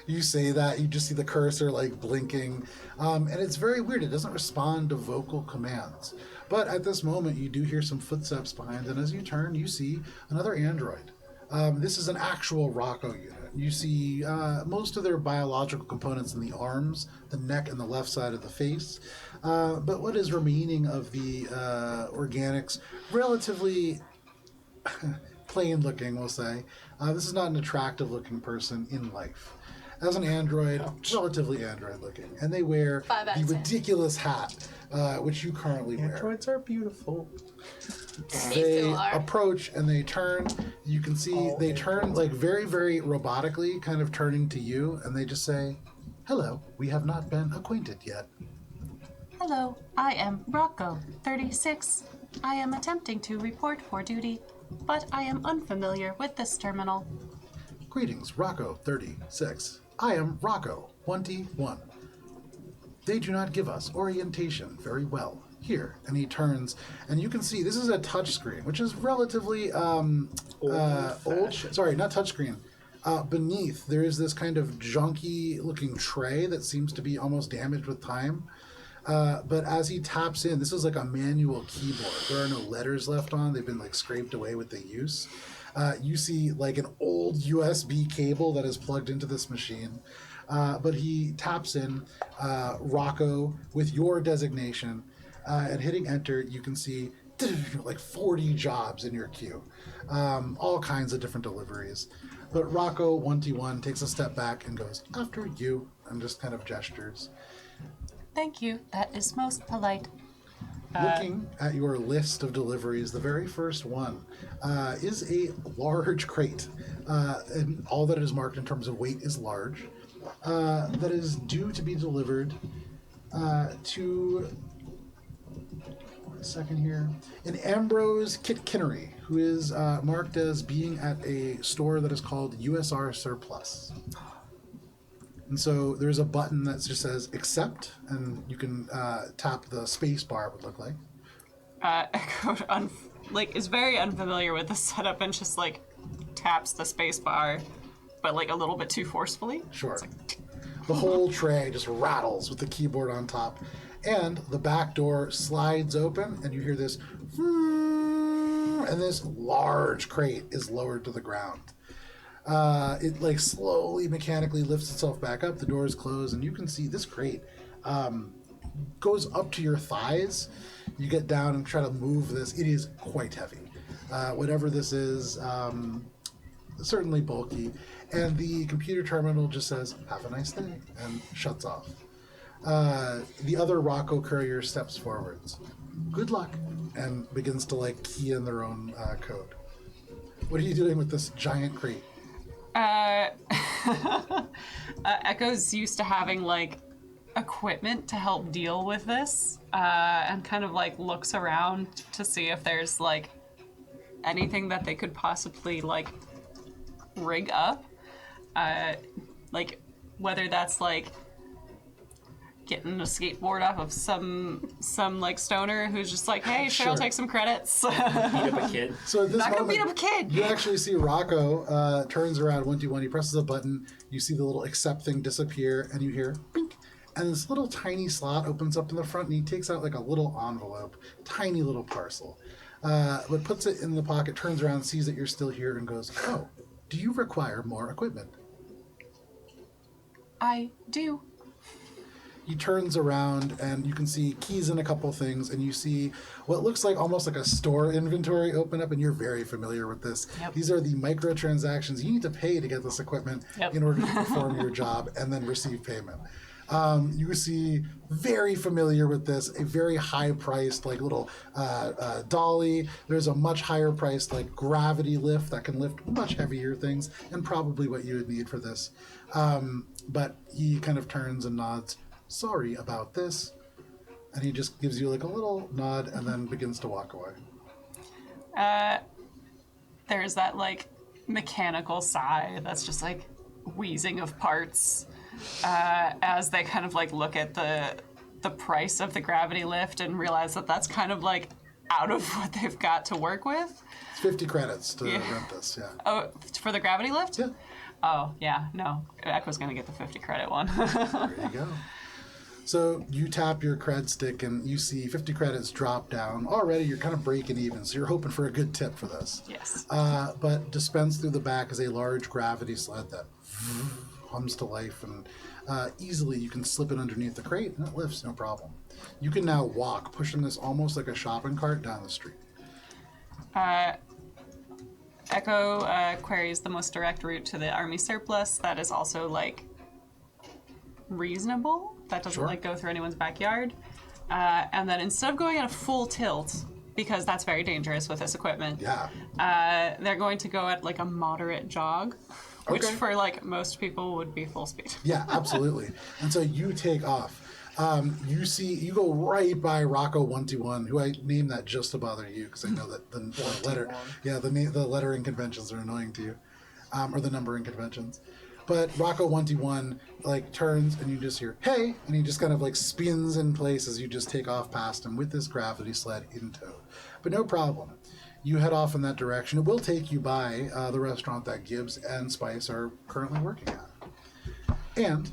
You say that, you just see the cursor like blinking, and it's very weird. It doesn't respond to vocal commands. But at this moment, you do hear some footsteps behind, and as you turn, you see another android. This is an actual Rocco unit. You see most of their biological components in the arms, the neck, and the left side of the face. But what is remaining of the organics, relatively plain looking, we'll say. This is not an attractive looking person in life. As an android, relatively android looking. And they wear the ridiculous hat, which you currently wear. Androids are beautiful. They approach and they turn. You can see they turn like very, very robotically, kind of turning to you, and they just say, "Hello, we have not been acquainted yet." Hello, I am Rocco, 36. I am attempting to report for duty, but I am unfamiliar with this terminal. Greetings, Rocco, 36. I am Rocco, 21. They do not give us orientation very well. Here, and he turns, and you can see this is a touchscreen, which is relatively old. Sorry, not touchscreen. Beneath, there is this kind of junky-looking tray that seems to be almost damaged with time. But as he taps in, this is like a manual keyboard. There are no letters left on. They've been like scraped away with the use. You see like an old USB cable that is plugged into this machine. But he taps in Rocco with your designation. And hitting enter, you can see like 40 jobs in your queue. All kinds of different deliveries. But Rocco 121 takes a step back and goes, "After you," and just kind of gestures. Thank you, that is most polite. Looking at your list of deliveries, the very first one is a large crate. And all that it is marked in terms of weight is large. That is due to be delivered to... One second here. An Ambrose Kitkinery, who is marked as being at a store that is called USR Surplus. And so there's a button that just says accept, and you can tap the space bar, it would look like. Echo is very unfamiliar with the setup and just like taps the space bar, but like a little bit too forcefully. Sure. The whole tray just rattles with the keyboard on top, and the back door slides open, and you hear this, and this large crate is lowered to the ground. It like slowly mechanically lifts itself back up, the doors close, and you can see this crate goes up to your thighs. You get down and try to move this. It is quite heavy. Whatever this is, certainly bulky. And the computer terminal just says, "Have a nice day," and shuts off. The other Rocco courier steps forwards. "Good luck," and begins to like key in their own code. What are you doing with this giant crate? Echo's used to having like equipment to help deal with this, and kind of like looks around to see if there's like anything that they could possibly like rig up, like whether that's like getting a skateboard off of some like stoner who's just like, hey, sure, I'll take some credits. Beat up a kid. So at this Not gonna moment, beat up a kid. you actually see Rocco turns around 121. He presses a button. You see the little accept thing disappear, and you hear bink, and this little tiny slot opens up in the front, and he takes out like a little envelope, tiny little parcel, but puts it in the pocket, turns around, sees that you're still here, and goes, "Oh, do you require more equipment?" I do. He turns around and you can see keys in a couple things, and you see what looks like almost like a store inventory open up, and you're very familiar with this. Yep. These are the microtransactions you need to pay to get this equipment in order to perform your job and then receive payment. You see very familiar with this, a very high priced like little dolly. There's a much higher priced like gravity lift that can lift much heavier things, and probably what you would need for this. But he kind of turns and nods. "Sorry about this," and he just gives you like a little nod and then begins to walk away. There's that like mechanical sigh that's just like wheezing of parts, as they kind of like look at the price of the gravity lift and realize that that's kind of like out of what they've got to work with. It's 50 credits to rent this, yeah. Oh, for the gravity lift? Yeah. Oh, yeah, no. Echo's gonna get the 50 credit one. There you go. So you tap your cred stick and you see 50 credits drop down. Already you're kind of breaking even, so you're hoping for a good tip for this. Yes. But dispensed through the back is a large gravity sled that hums to life, and easily you can slip it underneath the crate and it lifts, no problem. You can now walk, pushing this almost like a shopping cart down the street. Echo queries the most direct route to the army surplus that is also like reasonable, that doesn't Sure. like go through anyone's backyard, and then instead of going at a full tilt, because that's very dangerous with this equipment, they're going to go at like a moderate jog, which Okay. for like most people would be full speed. Yeah, absolutely. And so you take off. You go right by Rocco 121, who I named that just to bother you because I know that the lettering conventions are annoying to you, or the numbering conventions. But Rocco 121 like turns and you just hear "Hey," and he just kind of like spins in place as you just take off past him with this gravity sled in tow. But no problem. You head off in that direction. It will take you by the restaurant that Gibbs and Spice are currently working at. And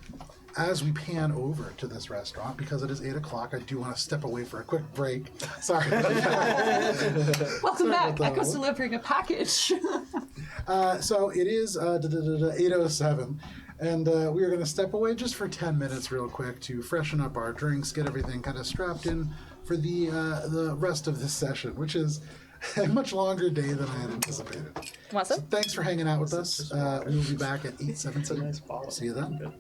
as we pan over to this restaurant, because it is 8 o'clock, I do want to step away for a quick break. Sorry about that. Welcome back. that. Echo's delivering a package. So it is 8:07, and we are going to step away just for 10 minutes real quick to freshen up our drinks, get everything kind of strapped in for the rest of this session, which is a much longer day than I had anticipated. Want some? So thanks for hanging out with us. We will be back at 8:17. Nice bottle. See you then.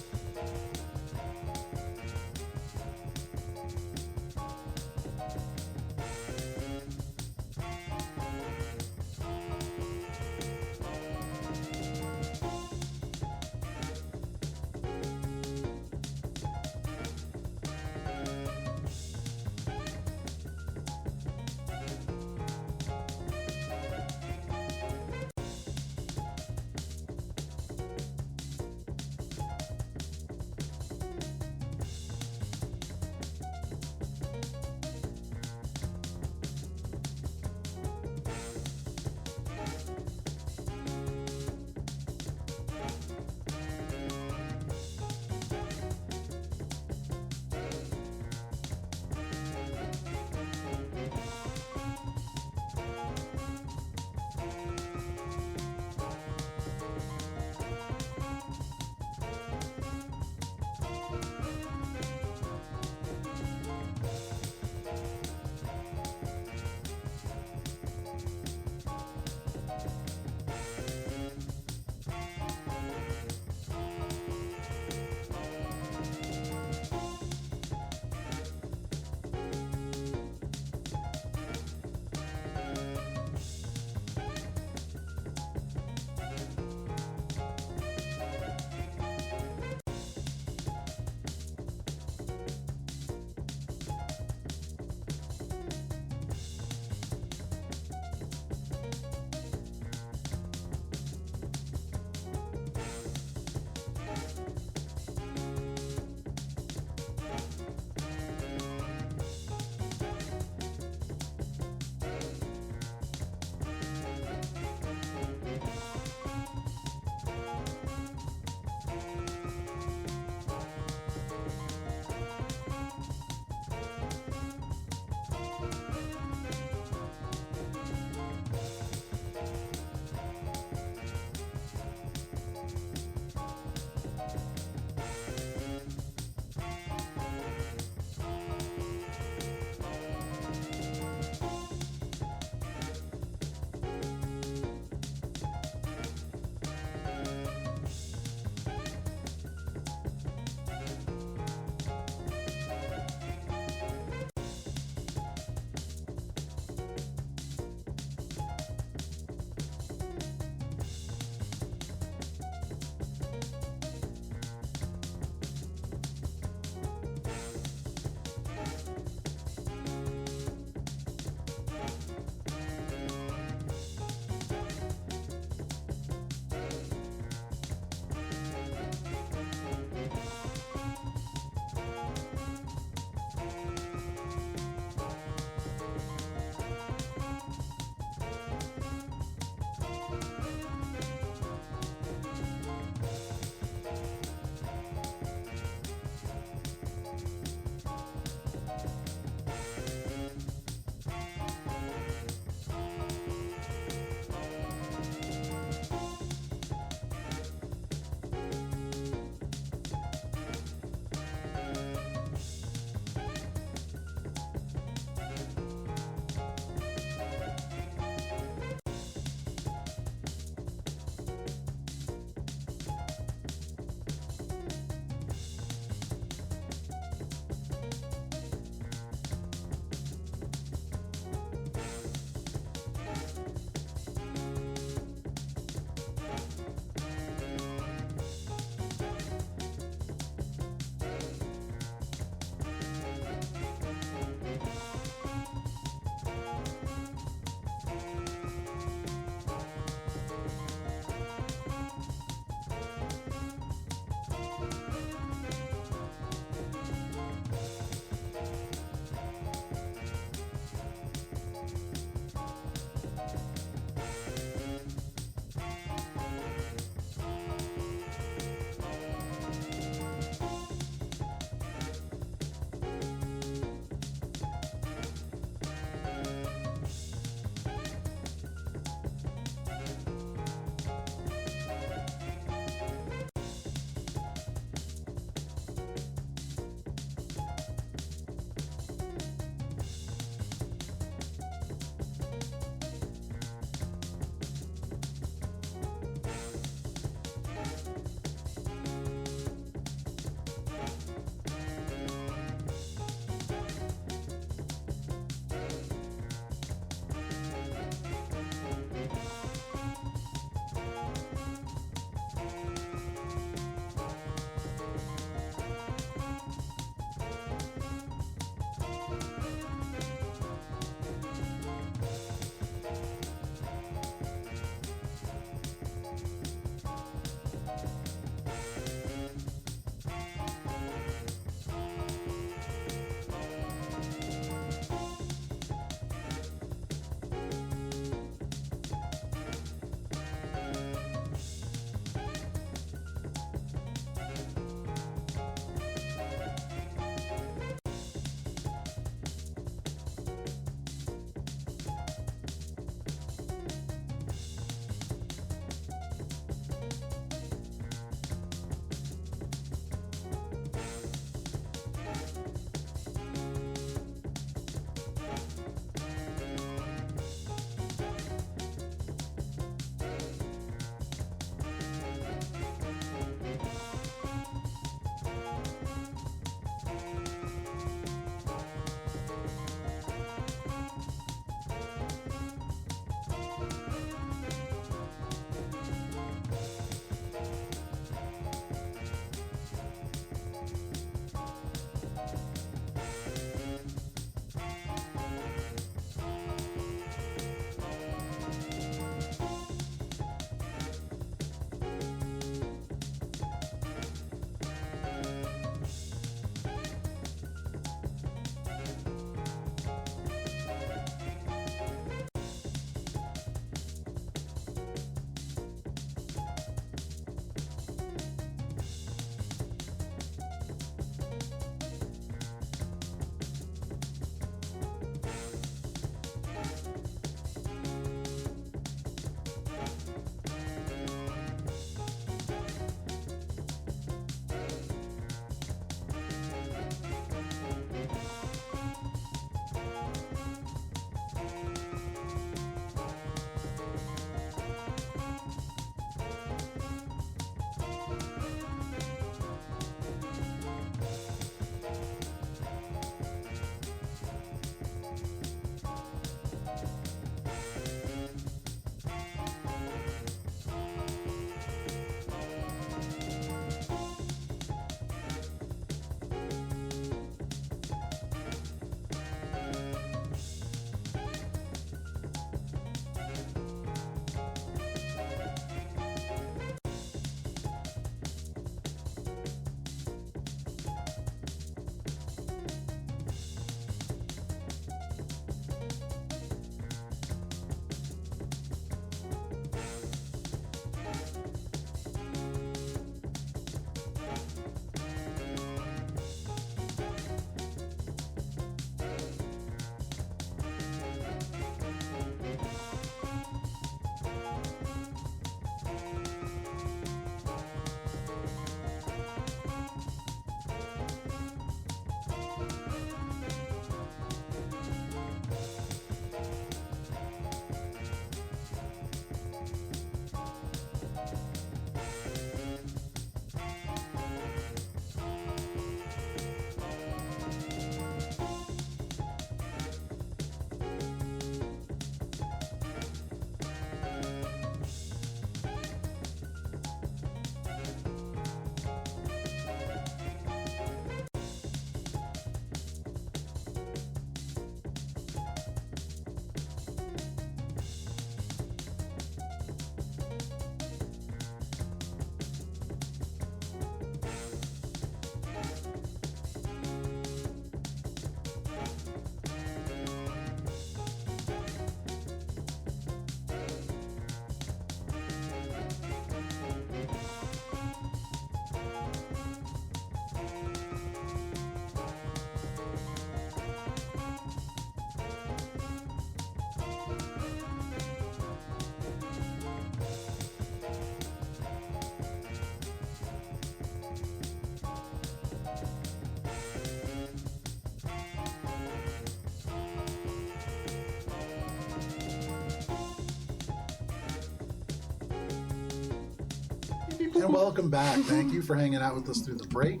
And welcome back. Thank you for hanging out with us through the break.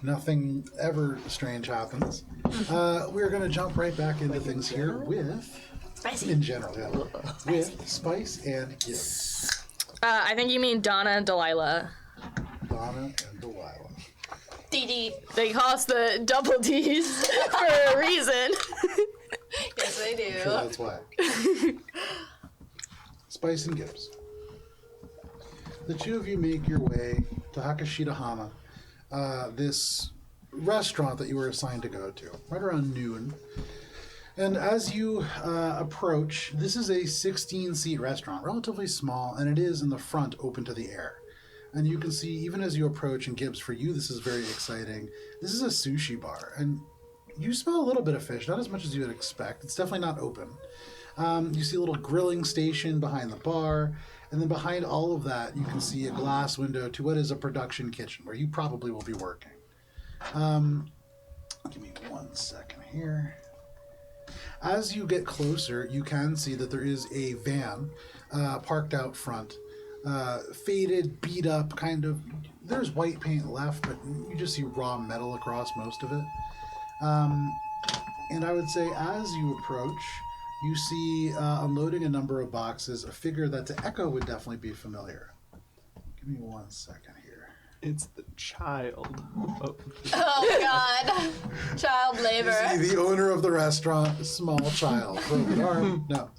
Nothing ever strange happens. We're going to jump right back into things here with... Spicy. In general, yeah. With Spice and Gibbs. I think you mean Donna and Delilah. Donna and Delilah. DD. They call us the double D's for a reason. Yes, they do. Sure, that's why. Spice and Gibbs. The two of you make your way to Hakashita Hama, this restaurant that you were assigned to go to, right around noon. And as you approach, this is a 16-seat restaurant, relatively small, and it is in the front open to the air. And you can see, even as you approach, and Gibbs, for you, this is very exciting. This is a sushi bar, and you smell a little bit of fish, not as much as you would expect. It's definitely not open. You see a little grilling station behind the bar, and then behind all of that, you can see a glass window to what is a production kitchen, where you probably will be working. Give me 1 second here. As you get closer, you can see that there is a van parked out front. Faded, beat up, kind of. There's white paint left, but you just see raw metal across most of it. And I would say as you approach, you see unloading a number of boxes, a figure that to Echo would definitely be familiar. Give me 1 second here. It's the child. Oh, God. Child labor. You see the owner of the restaurant, small child, broken arm. No.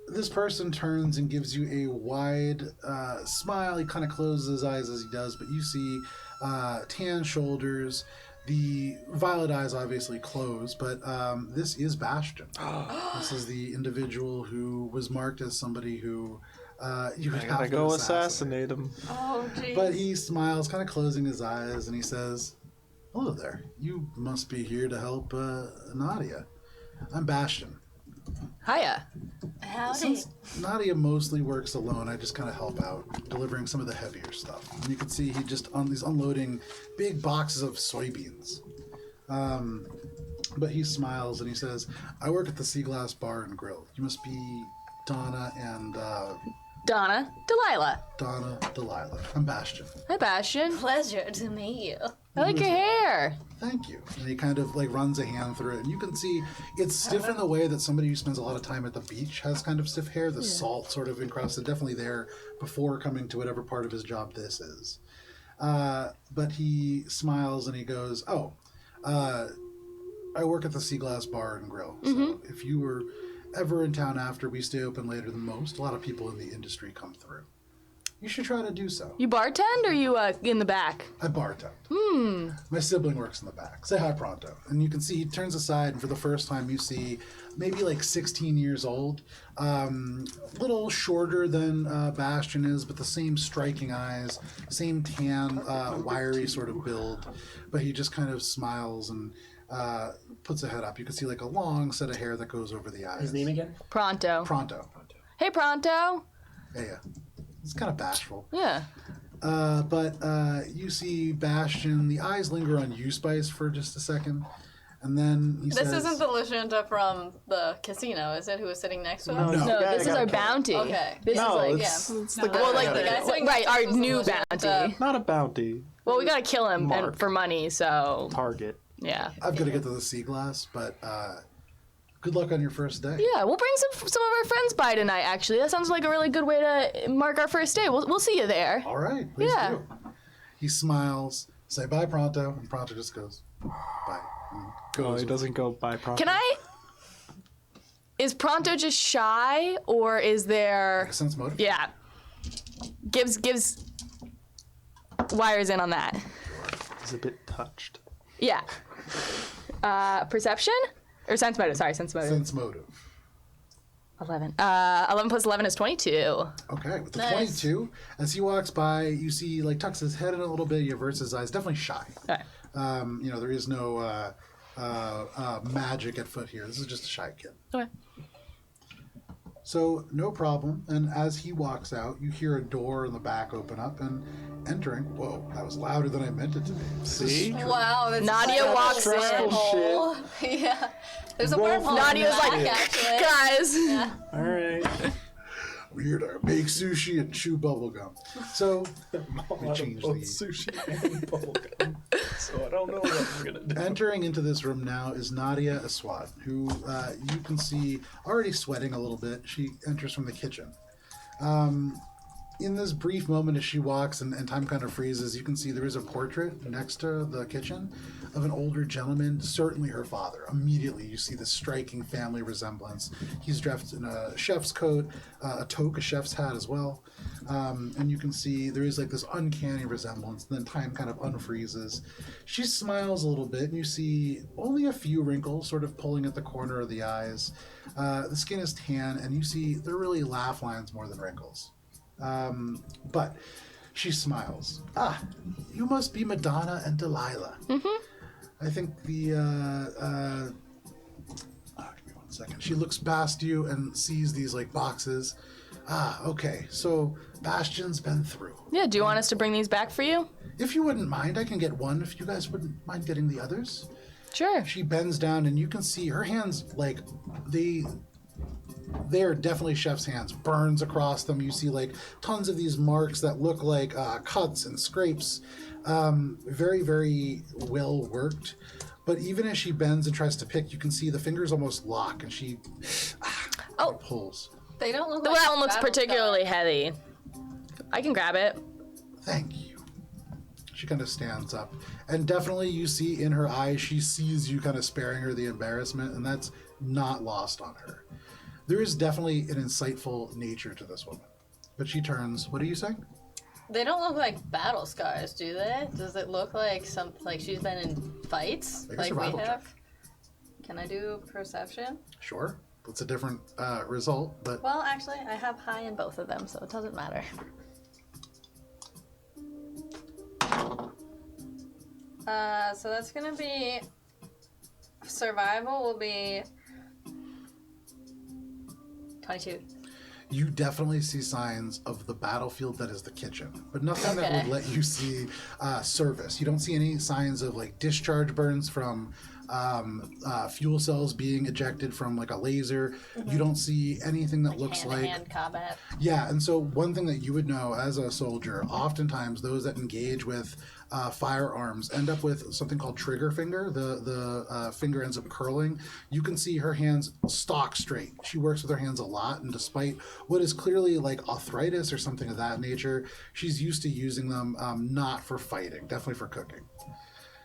This person turns and gives you a wide smile. He kind of closes his eyes as he does, but you see tan shoulders. The violet eyes obviously close, but this is Bastion. This is the individual who was marked as somebody who you would have to go assassinate him. Oh, jeez. But he smiles, kind of closing his eyes, and he says, "Hello there. You must be here to help Nadia. I'm Bastion. Hiya. Howdy. Since Nadia mostly works alone, I just kind of help out, delivering some of the heavier stuff. And you can see he's unloading big boxes of soybeans. But he smiles and he says, I work at the Sea Glass Bar and Grill. You must be Donna and... Donna, Delilah. Donna, Delilah. I'm Bastion. Hi, Bastion. Pleasure to meet you. I like your hair. Thank you. And he kind of like runs a hand through it. And you can see it's stiff in the way that somebody who spends a lot of time at the beach has kind of stiff hair. The salt sort of encrusted, definitely there before coming to whatever part of his job this is. But he smiles and he goes, I work at the Sea Glass Bar and Grill. So if you were ever in town after, we stay open later than most. A lot of people in the industry come through. You should try to do so. You bartend or you in the back? I bartend. My sibling works in the back. Say hi, Pronto. And you can see he turns aside, and for the first time you see maybe like 16 years old. Little shorter than Bastion is, but the same striking eyes, same tan, wiry sort of build. But he just kind of smiles and puts a head up. You can see like a long set of hair that goes over the eyes. His name again? Pronto. Pronto. Hey, Pronto. Yeah. It's kind of bashful. Yeah. But you see Bastion, the eyes linger on you, Spice, for just a second. And then he says... This isn't the Lashunta from the casino, is it? Who was sitting next to us? No, this is our bounty. Okay. This is like, it's the guy. well, like the guy sitting right, next to us our was the new Lashunta. bounty. Not a bounty. Well, we gotta kill him Mark. for money, so Target. yeah. I've got to get to the sea glass, but good luck on your first day. Yeah, we'll bring some of our friends by tonight. Actually, that sounds like a really good way to mark our first day. We'll see you there. All right, please Yeah. do. He smiles, say bye, Pronto, and Pronto just goes, bye. And Oh, goes he doesn't go by property. Can I? Is Pronto just shy, or is there? sense motive. Yeah. Gives wires in on that. He's a bit touched. Yeah. Perception or sense motive? Sorry, sense motive. Sense motive. 11. 11 plus 11 is 22. Okay, with the Nice. 22, as he walks by, you see, like, tucks his head in a little bit, he averts his eyes, definitely shy. Okay. There is no magic at foot here. This is just a shy kid. Okay. So, no problem. And as he walks out, you hear a door in the back open up and entering. Whoa, that was louder than I meant it to be. See? Wow, that's Nadia so walks in. wormhole. Yeah. There's a Wolf. wormhole. Nadia's in the like, back, actually. guys. All right. here to make sushi and chew bubblegum. So we changed Both the... sushi and bubblegum. So I don't know what I'm gonna do. Entering into this room now is Nadia Aswad, who you can see already sweating a little bit. She enters from the kitchen. In this brief moment as she walks and time kind of freezes, you can see there is a portrait next to the kitchen of an older gentleman, certainly her father. Immediately you see this striking family resemblance. He's dressed in a chef's coat, a toque, a chef's hat as well. And you can see there is like this uncanny resemblance, and then time kind of unfreezes. She smiles a little bit, and you see only a few wrinkles sort of pulling at the corner of the eyes. The skin is tan, and you see they're really laugh lines more than wrinkles. But she smiles. Ah, you must be Madonna and Delilah. I think the, give me 1 second. She looks past you and sees these, like, boxes. Ah, okay. So, Bastion's been through. Yeah, do you want us to bring these back for you? If you wouldn't mind, I can get one if you guys wouldn't mind getting the others. Sure. She bends down and you can see her hands, like, they are definitely chef's hands. Burns across them. You see like tons of these marks that look like cuts and scrapes. Very, very well worked. But even as she bends and tries to pick, you can see the fingers almost lock, and she pulls. They don't look Well, like that one looks battle particularly heavy. I can grab it. Thank you. She kind of stands up, and definitely you see in her eyes, she sees you kind of sparing her the embarrassment, and that's not lost on her. There is definitely an insightful nature to this woman. But she turns, what are you saying? They don't look like battle scars, do they? Does it look like like she's been in fights Make a like we survival have? check. Can I do perception? Sure. It's a different result, but Well, actually, I have high in both of them, so it doesn't matter. So that's gonna be survival will be 22. you definitely see signs of the battlefield that is the kitchen, but nothing that would let you see service. You don't see any signs of like discharge burns from fuel cells being ejected from like a laser. You don't see anything that looks like Hand-to-hand combat. Yeah, and so one thing that you would know as a soldier, oftentimes those that engage with firearms end up with something called trigger finger. The finger ends up curling. You can see her hands stock straight. She works with her hands a lot, and despite what is clearly like arthritis or something of that nature, she's used to using them not for fighting, definitely for cooking.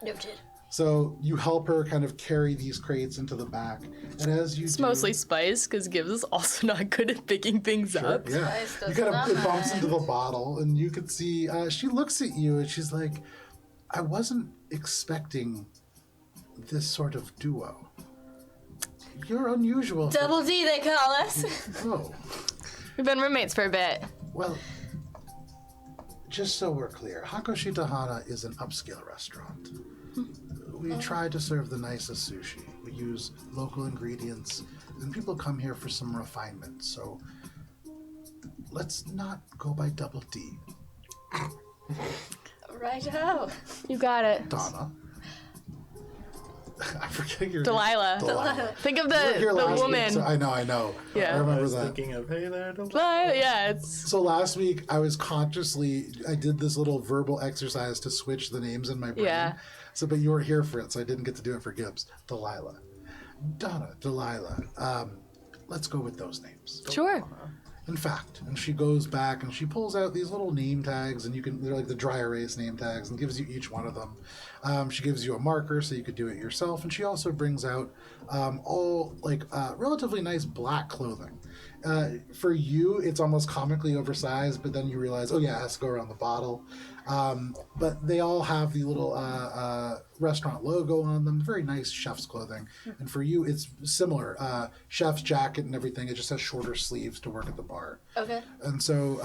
Noted. So you help her kind of carry these crates into the back, and as you It's do, mostly Spice, because Gibbs is also not good at picking things up. yeah, Spice does you kind not of it bumps mind. into the bottle, and you can see she looks at you, and she's like, "I wasn't expecting this sort of duo. You're unusual." for- Double D, they call us. Oh, We've been roommates for a bit. well. Just so we're clear, Hakoshita Hana is an upscale restaurant. We try to serve the nicest sushi. We use local ingredients, and people come here for some refinement. So let's not go by double D. Righto. You got it. Donna. I forget your Delilah. name. Delilah. Think of You were here the last week, woman. so I know. Yeah. I I remember was that. thinking of, hey there, don't Delilah, yeah, it's So last week, I did this little verbal exercise to switch the names in my brain. Yeah. So, but you weren't here for it, so I didn't get to do it for Gibbs. Delilah. Donna, Delilah. Let's go with those names. sure. In fact, and she goes back and she pulls out these little name tags, and they're like the dry erase name tags, and gives you each one of them. She gives you a marker so you could do it yourself, and she also brings out all like relatively nice black clothing. For you, it's almost comically oversized, but then you realize, oh yeah, it has to go around the bottle. But they all have the little restaurant logo on them. Very nice chef's clothing. And for you, it's similar. Chef's jacket and everything. It just has shorter sleeves to work at the bar. Okay. And so,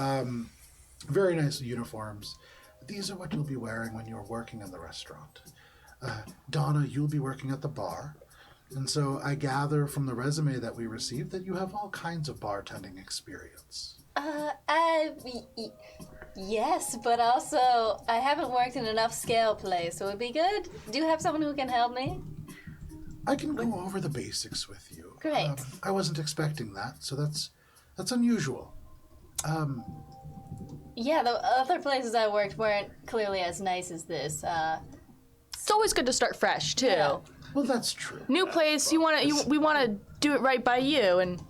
very nice uniforms. These are what you'll be wearing when you're working in the restaurant. Donna, you'll be working at the bar. And so I gather from the resume that we received that you have all kinds of bartending experience. Yes, but also I haven't worked in an upscale place, so it'd be good. Do you have someone who can help me? I can go over the basics with you. Great. I wasn't expecting that, so that's unusual. Yeah, the other places I worked weren't clearly as nice as this. It's always good to start fresh too. Yeah. Well, that's true. New place, we want to do it right by you, and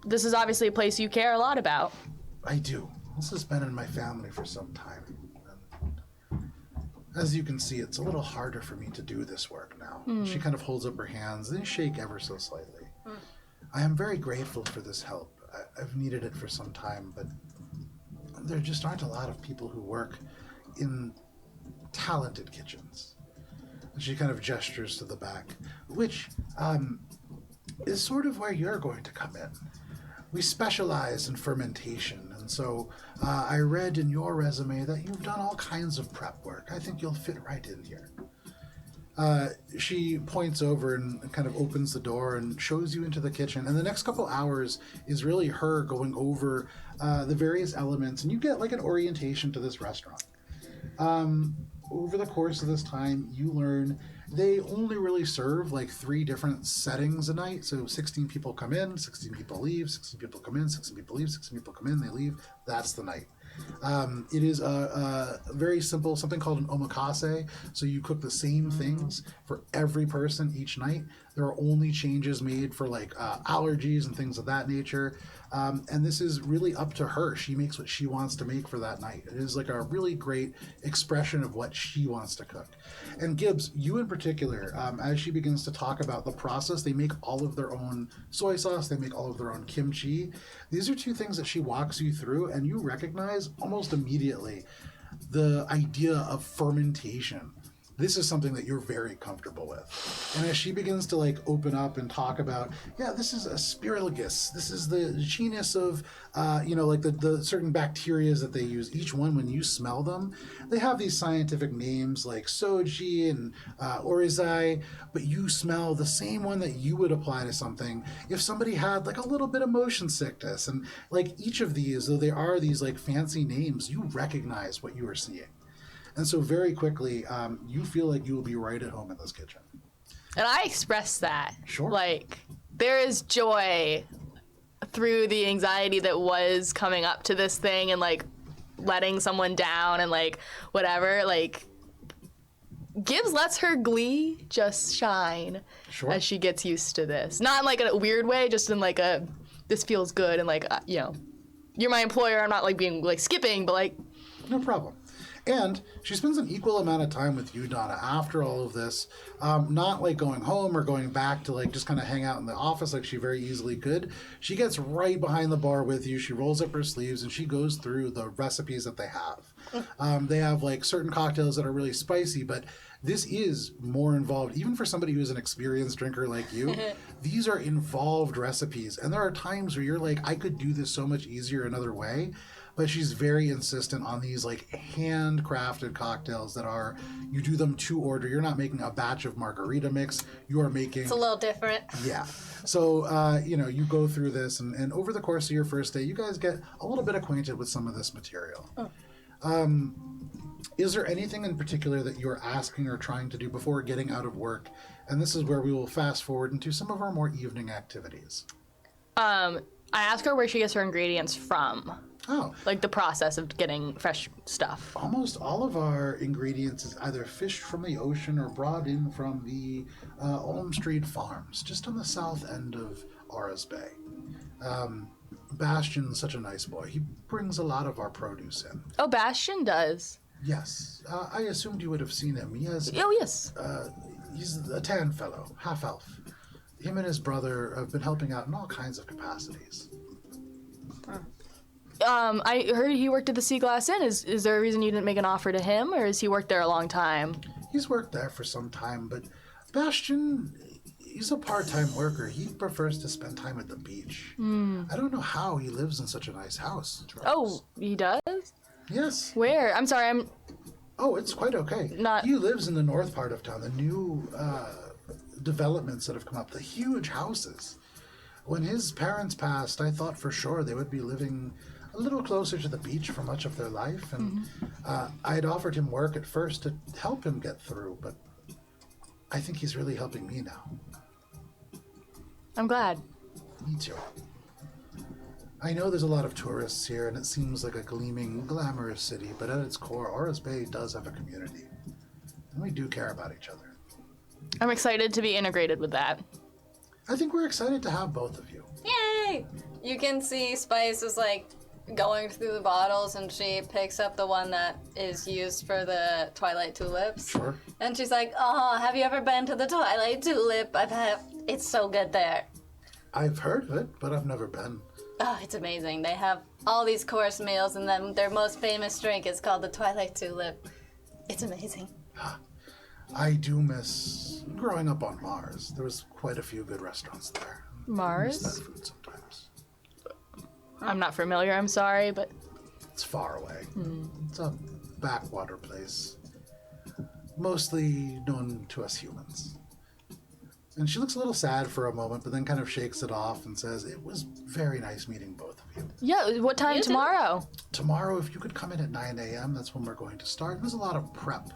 this is obviously a place you care a lot about. I do. This has been in my family for some time. And as you can see, it's a little harder for me to do this work now. She kind of holds up her hands. They shake ever so slightly. I am very grateful for this help. I've needed it for some time, but there just aren't a lot of people who work in talented kitchens. And she kind of gestures to the back, which is sort of where you're going to come in. We specialize in fermentation, and so I read in your resume that you've done all kinds of prep work. I think you'll fit right in here. She points over and kind of opens the door and shows you into the kitchen, and the next couple hours is really her going over the various elements, and you get like an orientation to this restaurant. Over the course of this time, you learn they only really serve like 3 different settings a night. So 16 people come in, 16 people leave, 16 people come in, 16 people leave, 16 people come in, they leave. That's the night. It is a very simple, something called an omakase. So you cook the same things for every person each night. There are only changes made for like allergies and things of that nature. And this is really up to her. She makes what she wants to make for that night. It is like a really great expression of what she wants to cook. And Gibbs, you in particular, as she begins to talk about the process, they make all of their own soy sauce. They make all of their own kimchi. These are 2 things that she walks you through, and you recognize almost immediately the idea of fermentation. This is something that you're very comfortable with. And as she begins to like open up and talk about, yeah, this is asparagus. This is the genus of, like the certain bacteria that they use. Each one, when you smell them, they have these scientific names like soji and orizai, but you smell the same one that you would apply to something if somebody had like a little bit of motion sickness. And like each of these, though they are these like fancy names, you recognize what you are seeing. And so very quickly, you feel like you will be right at home in this kitchen. And I express that. Sure. Like, there is joy through the anxiety that was coming up to this thing and, like, letting someone down and, like, whatever. Like, Gibbs lets her glee just shine as she gets used to this. Not in, like, a weird way, just in, like, a this feels good and, like, you're my employer. I'm not, like, being, like, skipping, but, like... No problem. And she spends an equal amount of time with you, Donna, after all of this. Not like going home or going back to like just kind of hang out in the office like she very easily could. She gets right behind the bar with you. She rolls up her sleeves and she goes through the recipes that they have. They have like certain cocktails that are really spicy, but this is more involved. Even for somebody who's an experienced drinker like you, these are involved recipes. And there are times where you're like, I could do this so much easier another way. But she's very insistent on these like handcrafted cocktails that are, you do them to order. You're not making a batch of margarita mix. You are making... It's a little different. Yeah. So, you go through this and over the course of your first day, you guys get a little bit acquainted with some of this material. Is there anything in particular that you're asking or trying to do before getting out of work? And this is where we will fast forward into some of our more evening activities. I ask her where she gets her ingredients from. Oh. Like the process of getting fresh stuff. Almost all of our ingredients is either fished from the ocean or brought in from the Olm Street Farms, just on the south end of Aras Bay. Bastion's such a nice boy. He brings a lot of our produce in. Oh, Bastion does? Yes. I assumed you would have seen him. He has... Oh, yes. He's a tan fellow, half-elf. Him and his brother have been helping out in all kinds of capacities. I heard he worked at the Sea Glass Inn. Is there a reason you didn't make an offer to him, or has he worked there a long time? He's worked there for some time, but Bastion, he's a part-time worker. He prefers to spend time at the beach. I don't know how he lives in such a nice house. Oh, he does? Yes. Where? I'm sorry, Oh, it's quite okay. He lives in the north part of town, the new developments that have come up, the huge houses. When his parents passed, I thought for sure they would be living a little closer to the beach for much of their life, and I had offered him work at first to help him get through, but I think he's really helping me now. I'm glad. Me too. I know there's a lot of tourists here, and it seems like a gleaming, glamorous city, but at its core, Oris Bay does have a community. And we do care about each other. I'm excited to be integrated with that. I think we're excited to have both of you. Yay! You can see Spice is like going through the bottles, and she picks up the one that is used for the Twilight Tulips. Sure. And she's like, "Oh, have you ever been to the Twilight Tulip? It's so good there." I've heard of it, but I've never been. Oh, it's amazing. They have all these course meals, and then their most famous drink is called the Twilight Tulip. It's amazing. I do miss growing up on Mars. There was quite a few good restaurants there. I miss Mars? that food sometimes. I'm not familiar, I'm sorry, but It's far away. It's a backwater place, mostly known to us humans. And she looks a little sad for a moment, but then kind of shakes it off and says, "It was very nice meeting both of you. yeah, what time You too. tomorrow? Tomorrow, if you could come in at 9 a.m., that's when we're going to start. There's a lot of prep.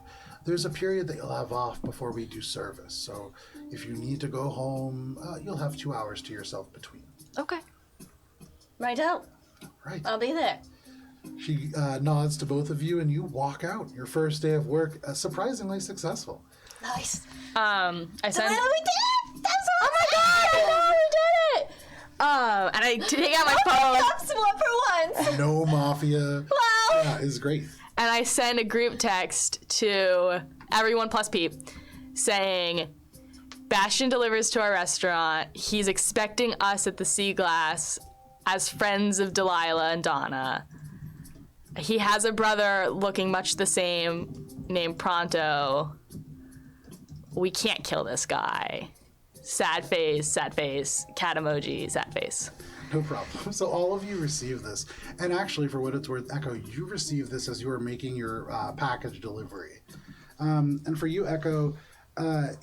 There's a period that you'll have off before we do service. So if you need to go home, you'll have 2 hours to yourself between. Okay. Right out. Right. I'll be there. She nods to both of you, and you walk out. Your first day of work, surprisingly successful. Nice. I sent. We did it! That's so Oh my god! We did it! And I take out my phone One for once. No mafia. Wow. Yeah, it's great. and I send a group text to everyone plus Peep saying, Bastion delivers to our restaurant. He's expecting us at the Sea Glass as friends of Delilah and Donna. He has a brother looking much the same named Pronto. We can't kill this guy. Sad face, cat emoji, sad face. No problem. So all of you receive this. And actually, for what it's worth, Echo, you receive this as you are making your package delivery. And for you, Echo,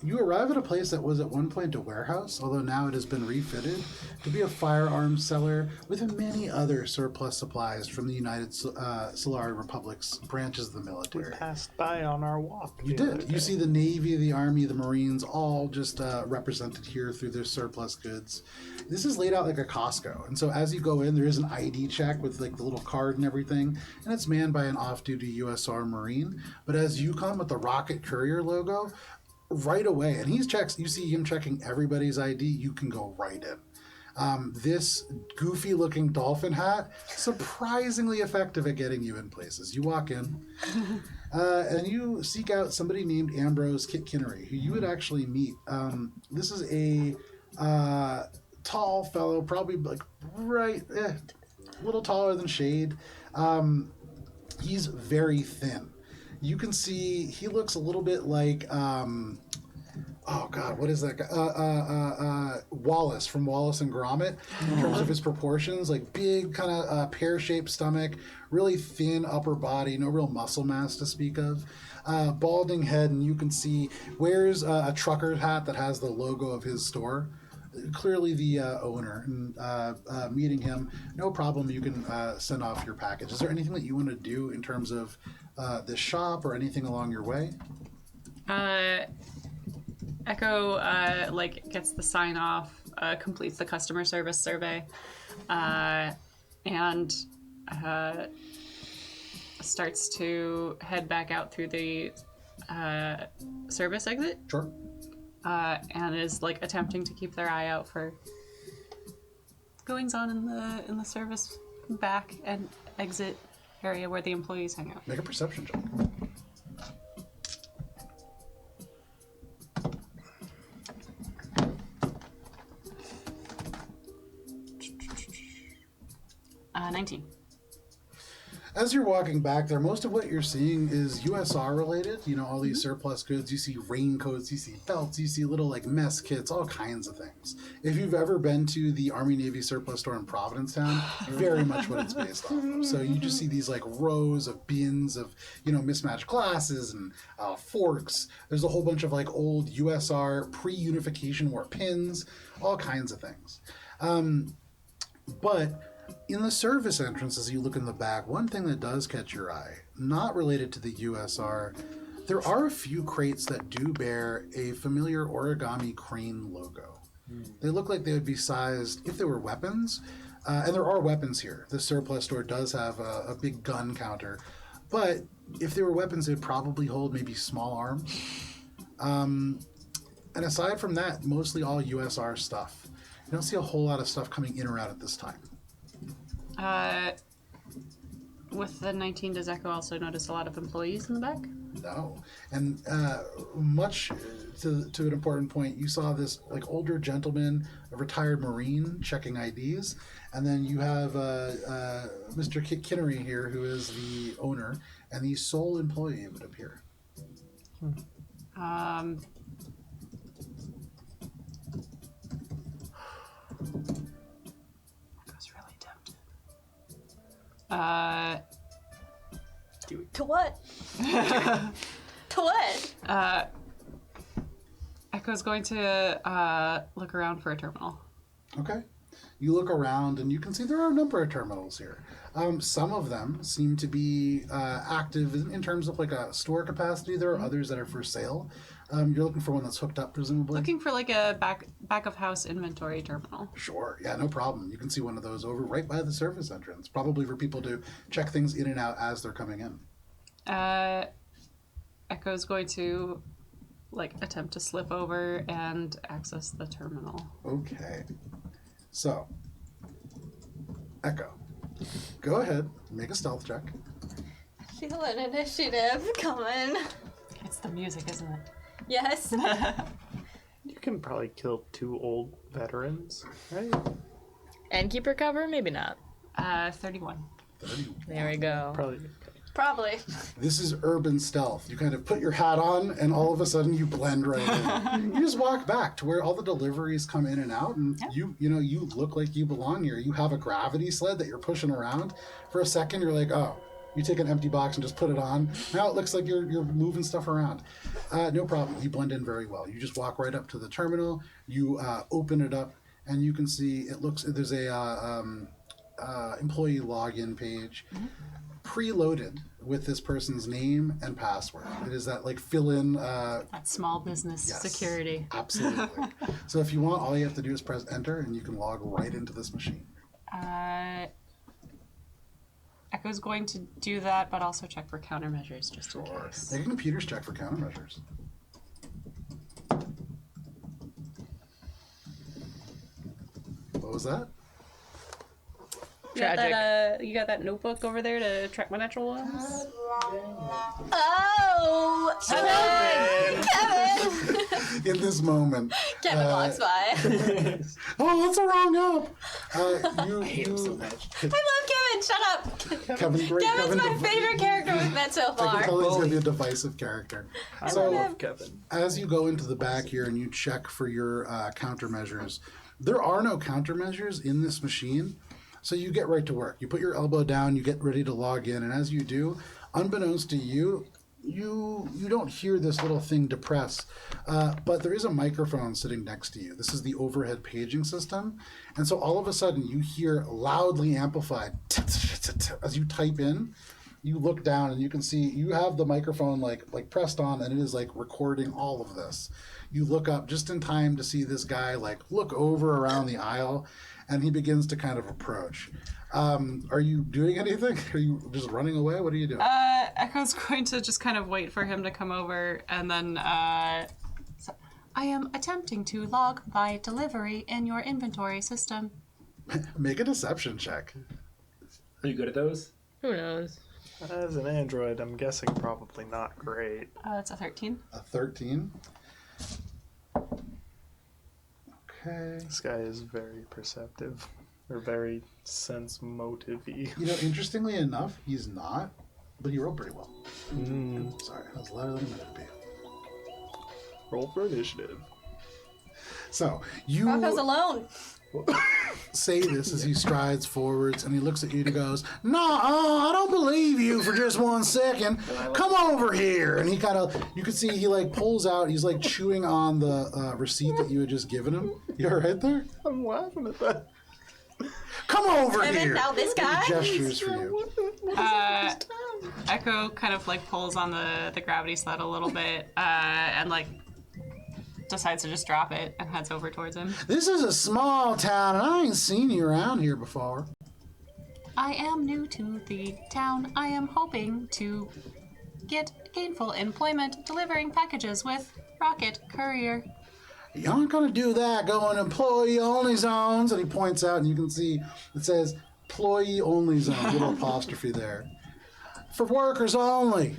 you arrive at a place that was at one point a warehouse, although now it has been refitted to be a firearms seller with many other surplus supplies from the United Solari Republic's branches of the military. Passed by on our walk. You did. You see the Navy, the Army, the Marines, all just represented here through their surplus goods. This is laid out like a Costco. And so as you go in, there is an ID check with like the little card and everything. And it's manned by an off-duty USR Marine. But as you come with the Rocket Courier logo, right away, and you see him checking everybody's ID, you can go right in. This goofy looking dolphin hat, surprisingly effective at getting you in places. You walk in, and you seek out somebody named Ambrose Kitkinnery, who you would actually meet. This is a tall fellow, probably like a little taller than Shade. He's very thin. You can see he looks a little bit like, oh God, what is that guy? Wallace from Wallace and Gromit in terms of his proportions, like big kind of pear-shaped stomach, really thin upper body, no real muscle mass to speak of. Balding head, and you can see wears a trucker hat that has the logo of his store. Clearly the owner, and meeting him, no problem, you can send off your package. Is there anything that you want to do in terms of this shop or anything along your way? Echo gets the sign off, completes the customer service survey, and starts to head back out through the service exit. Sure. And is attempting to keep their eye out for goings on in the service back and exit area where the employees hang out. Make a perception check. 19. As you're walking back there, most of what you're seeing is USR related. You know, all these surplus goods. You see raincoats, you see belts, you see little mess kits, all kinds of things. If you've ever been to the Army Navy surplus store in Providencetown, very much what it's based off of. So you just see these rows of bins of, mismatched glasses and forks. There's a whole bunch of old USR pre-unification war pins, all kinds of things. But in the service entrance, as you look in the back, one thing that does catch your eye, not related to the USR, there are a few crates that do bear a familiar origami crane logo. They look like they would be sized, if they were weapons, And there are weapons here. The surplus store does have a big gun counter. But if there were weapons, they'd probably hold maybe small arms. And aside from that, mostly all USR stuff. You don't see a whole lot of stuff coming in or out at this time. With the 19, does Echo also notice a lot of employees in the back? No. And much to an important point, you saw this like older gentleman, a retired Marine, checking IDs. And then you have Mr. Kinnery here, who is the owner and the sole employee, it would appear. I was really tempted. To what? To what? Echo's going to look around for a terminal. Okay. You look around and you can see there are a number of terminals here. Some of them seem to be active in terms of like a store capacity. There are others that are for sale. You're looking for one that's hooked up, presumably? Looking for like a back of house inventory terminal. Sure. Yeah, no problem. You can see one of those over right by the service entrance, probably for people to check things in and out as they're coming in. Echo's going to like attempt to slip over and access the terminal. Okay. So, Echo, go ahead, make a stealth check. Feel an initiative coming. It's the music, isn't it? Yes. You can probably kill 2 old veterans, right? And keep her cover? Maybe not. 31. 30. There we go. Probably. This is urban stealth. You kind of put your hat on, and all of a sudden you blend right in. You just walk back to where all the deliveries come in and out, and you look like you belong here. You have a gravity sled that you're pushing around. For a second, you're like, oh. You take an empty box and just put it on. Now it looks like you're moving stuff around. No problem. You blend in very well. You just walk right up to the terminal. You open it up, and you can see there's a employee login page. Preloaded with this person's name and password. It is that like fill in That small business security. Absolutely. So if you want, all you have to do is press enter and you can log right into this machine. Echo's going to do that, but also check for countermeasures just in case. Make a computer's check for countermeasures. What was that? Tragic. You got that notebook over there to track my natural ones? Oh! Kevin! In this moment. Kevin walks by. Oh, that's a wrong up. I hate him so much. I love Kevin. Shut up. Kevin, great. Kevin's my favorite character we've met so I far. can tell he's going to be a divisive character. I So, love Kevin. as you go into the back here and you check for your countermeasures, there are no countermeasures in this machine. So you get right to work. You put your elbow down, you get ready to log in, and as you do, unbeknownst to you, you don't hear this little thing depress, but there is a microphone sitting next to you. This is the overhead paging system, and so all of a sudden you hear loudly amplified as you type in. You look down and you can see you have the microphone like pressed on, and it is like recording all of this. You look up just in time to see this guy like look over around the aisle, and he begins to kind of approach. Are you doing anything? Are you just running away? What are you doing? Echo's going to just kind of wait for him to come over, and then I am attempting to log my delivery in your inventory system. Make a deception check. Are you good at those? Who knows? As an android, I'm guessing probably not great. it's a 13. A 13. Okay. This guy is very perceptive, or very sense-motive-y. You know, interestingly enough, he's not, but he rolled pretty well. Sorry, that was louder than I meant it to be. Roll for initiative. So, you Rocco's alone. say this as he strides forwards and he looks at you and he goes, I don't believe you for just 1 second. Come over here. And he kind of, you can see he like pulls out, he's like chewing on the receipt that you had just given him. You all right there? I'm laughing at that. Come over Kevin, here. now this guy? He gestures for you. Echo kind of like pulls on the gravity sled a little bit, and like decides to just drop it and heads over towards him. This is a small town, and I ain't seen you around here before. I am new to the town. I am hoping to get gainful employment delivering packages with Rocket Courier. You aren't gonna do that. Go in employee-only zones. And he points out, and you can see it says employee-only zone, little apostrophe there. For workers only.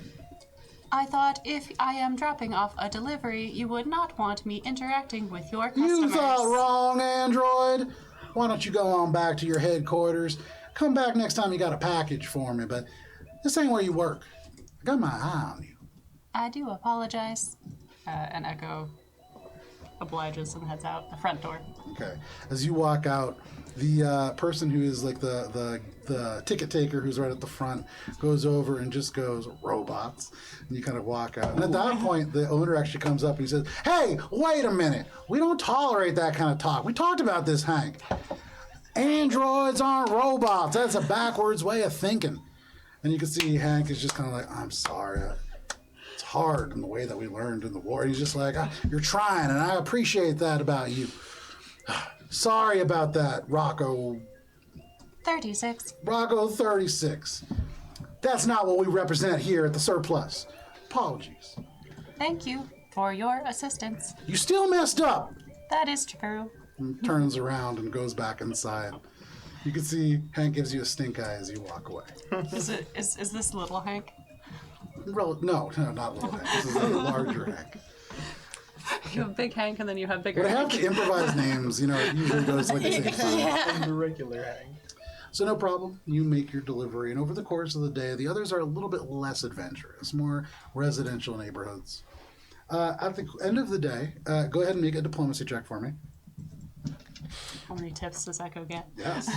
I thought if I am dropping off a delivery, you would not want me interacting with your customers. You thought wrong, android. Why don't you go on back to your headquarters? Come back next time you got a package for me, but this ain't where you work. I got my eye on you. I do apologize. And Echo obliges and heads out the front door. Okay. As you walk out, the person who is like the ticket taker who's right at the front goes over and just goes, robots. And you kind of walk out. And at that point, the owner actually comes up and he says, hey, wait a minute. We don't tolerate that kind of talk. We talked about this, Hank. Androids aren't robots. That's a backwards way of thinking. And you can see Hank is just kind of like, I'm sorry. It's hard in the way that we learned in the war. And he's just like, you're trying, and I appreciate that about you. Sorry about that, Rocco 36. Rocco 36. That's not what we represent here at the Surplus. Apologies. Thank you for your assistance. You still messed up. That is true. And turns around and goes back inside. You can see Hank gives you a stink eye as you walk away. Is this little Hank? No, not little Hank. This is a larger Hank. You have big Hank and then you have bigger When I Hank. have to improvise names, it usually goes like the same time. And the regular hang. So no problem. You make your delivery, and over the course of the day, the others are a little bit less adventurous, more residential neighborhoods. At the end of the day, go ahead and make a diplomacy check for me. How many tips does Echo get? Yes.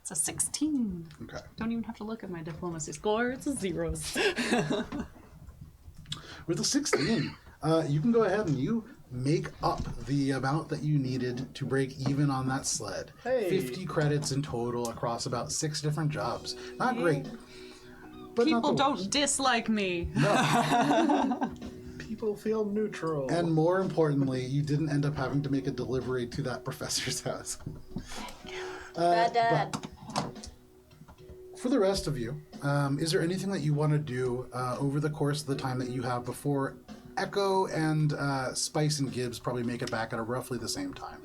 It's a 16. Okay. Don't even have to look at my diplomacy score. It's a zeros. With a 16, you can go ahead and you make up the amount that you needed to break even on that sled. Hey. 50 credits in total across about 6 different jobs. Not great. But not People the don't worst. dislike me. People feel neutral. And more importantly, you didn't end up having to make a delivery to that professor's house. Bad dad. For the rest of you, is there anything that you want to do over the course of the time that you have before Echo and Spice and Gibbs probably make it back at roughly the same time?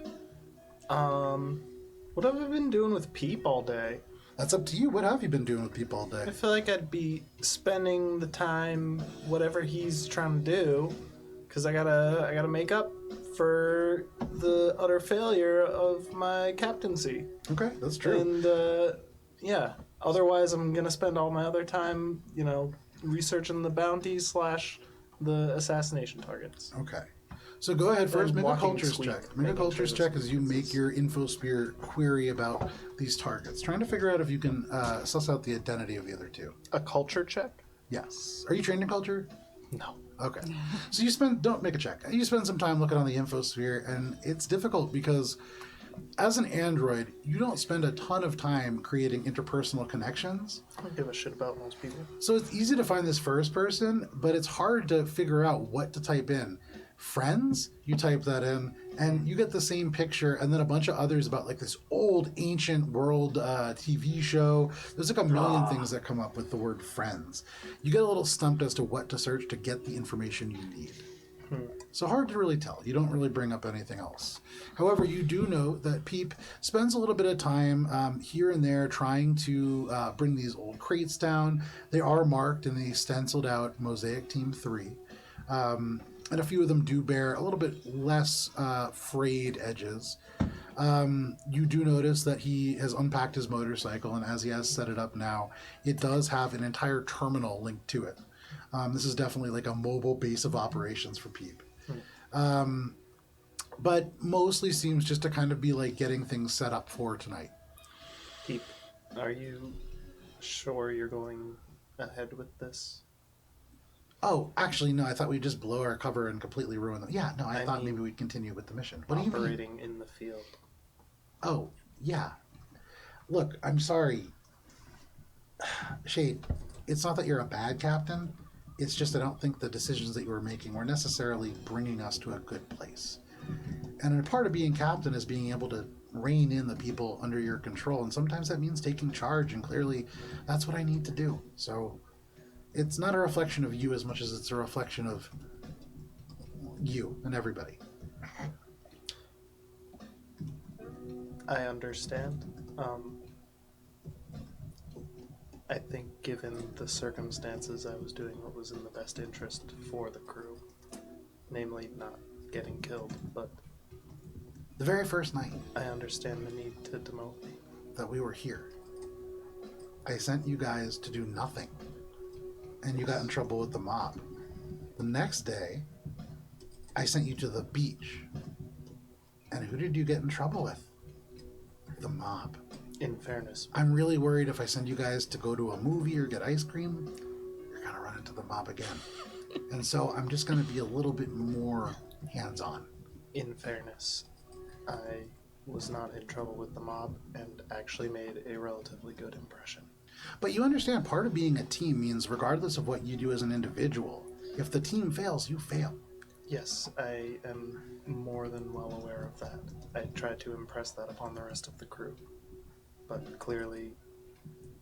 What have I been doing with Peep all day? That's up to you. What have you been doing with people all day? I feel like I'd be spending the time whatever he's trying to do, because I gotta make up for the utter failure of my captaincy. Okay, that's true. And yeah, otherwise I'm gonna spend all my other time, researching the bounties / the assassination targets. Okay. So go ahead first, And make a walking cultures sweep, check. Make a making cultures sure check as you make your infosphere query about these targets. Trying to figure out if you can suss out the identity of the other two. A culture check? Yes. Are you trained in culture? No. Okay. So don't make a check. You spend some time looking on the infosphere, and it's difficult because as an android, you don't spend a ton of time creating interpersonal connections. I don't give a shit about most people. So it's easy to find this first person, but it's hard to figure out what to type in. Friends, you type that in, and you get the same picture, and then a bunch of others about like this old ancient world TV show. There's like a million things that come up with the word friends. You get a little stumped as to what to search to get the information you need. So hard to really tell. You don't really bring up anything else. However, you do know that Peep spends a little bit of time here and there trying to bring these old crates down. They are marked in the stenciled out Mosaic Team 3. And a few of them do bear a little bit less frayed edges. You do notice that he has unpacked his motorcycle, and as he has set it up now, it does have an entire terminal linked to it. This is definitely like a mobile base of operations for Peep. But mostly seems just to kind of be like getting things set up for tonight. Peep, are you sure you're going ahead with this? Oh, actually, no, I thought we'd just blow our cover and completely ruin them. Yeah, no, I thought mean, maybe we'd continue with the mission. What do you mean? Operating in the field. Oh, yeah. Look, I'm sorry. Shade, it's not that you're a bad captain. It's just I don't think the decisions that you were making were necessarily bringing us to a good place. And a part of being captain is being able to rein in the people under your control, and sometimes that means taking charge, and clearly that's what I need to do. So it's not a reflection of you as much as it's a reflection of you and everybody. I understand. I think given the circumstances, I was doing what was in the best interest for the crew. Namely, not getting killed, but The very first night I understand the need to demote me. that we were here, I sent you guys to do nothing, and you got in trouble with the mob. The next day, I sent you to the beach, and who did you get in trouble with? The mob. In fairness, I'm really worried if I send you guys to go to a movie or get ice cream, you're gonna run into the mob again. And so I'm just gonna be a little bit more hands-on. in fairness, I was not in trouble with the mob and actually made a relatively good impression. But you understand, part of being a team means regardless of what you do as an individual, if the team fails, you fail. Yes, I am more than well aware of that. I tried to impress that upon the rest of the crew, but clearly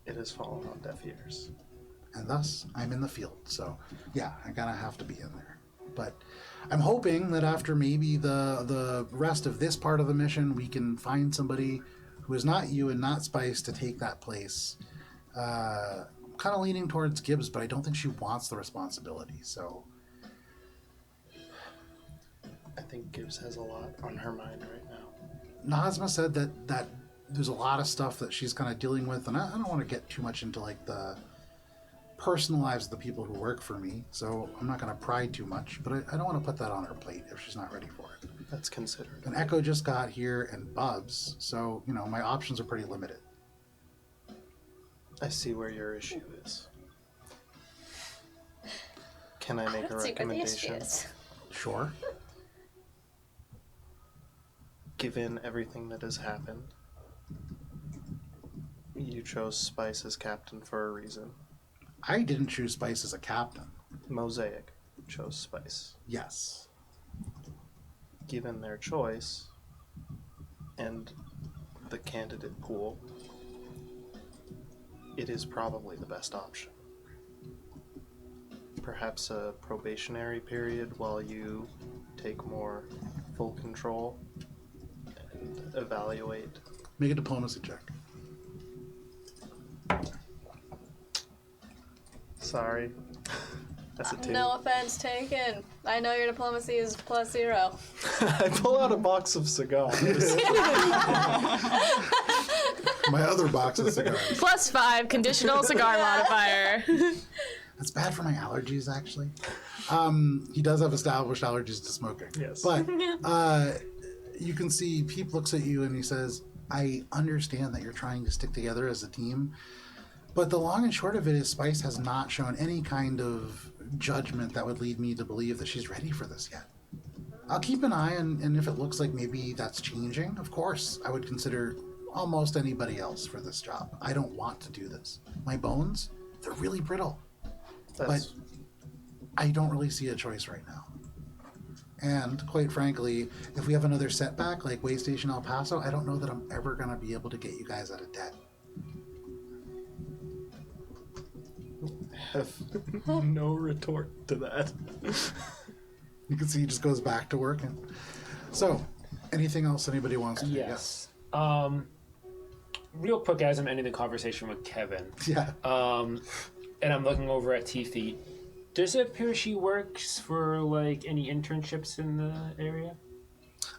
it has fallen on deaf ears. And thus, I'm in the field. So, yeah, I'm gonna have to be in there. But I'm hoping that after maybe the rest of this part of the mission, we can find somebody who is not you and not Spice to take that place. I'm kind of leaning towards Gibbs, but I don't think she wants the responsibility. So, I think Gibbs has a lot on her mind right now. Nazma said that there's a lot of stuff that she's kind of dealing with, and I don't want to get too much into like the personal lives of the people who work for me, so I'm not going to pry too much, but I don't want to put that on her plate if she's not ready for it. That's considered. And Echo just got here, and Bubs, so, you know, my options are pretty limited. I see where your issue is. Can I make a don't see where the issue recommendation? is. Sure. Given everything that has happened, you chose Spice as captain for a reason. I didn't choose Spice as a captain. Mosaic chose Spice. Yes. Given their choice and the candidate pool, it is probably the best option. Perhaps a probationary period while you take more full control and evaluate. Make a diplomacy check. Sorry. That's a 2. No offense taken. I know your diplomacy is +0. I pull out a box of cigars. My other box of cigars. +5, conditional cigar modifier. That's bad for my allergies, actually. He does have established allergies to smoking. Yes. But you can see Peep looks at you and he says, I understand that you're trying to stick together as a team, but the long and short of it is Spice has not shown any kind of judgment that would lead me to believe that she's ready for this yet. I'll keep an eye, and if it looks like maybe that's changing, of course, I would consider almost anybody else for this job. I don't want to do this. My bones, they're really brittle. That's, But I don't really see a choice right now. And quite frankly, if we have another setback like Waystation El Paso, I don't know that I'm ever going to be able to get you guys out of debt. have no retort to that. You can see he just goes back to work. And so, anything else anybody wants to do? Yes. Real quick, as I'm ending the conversation with Kevin, Yeah. and I'm looking over at T-Feet, does it appear she works for, like, any internships in the area?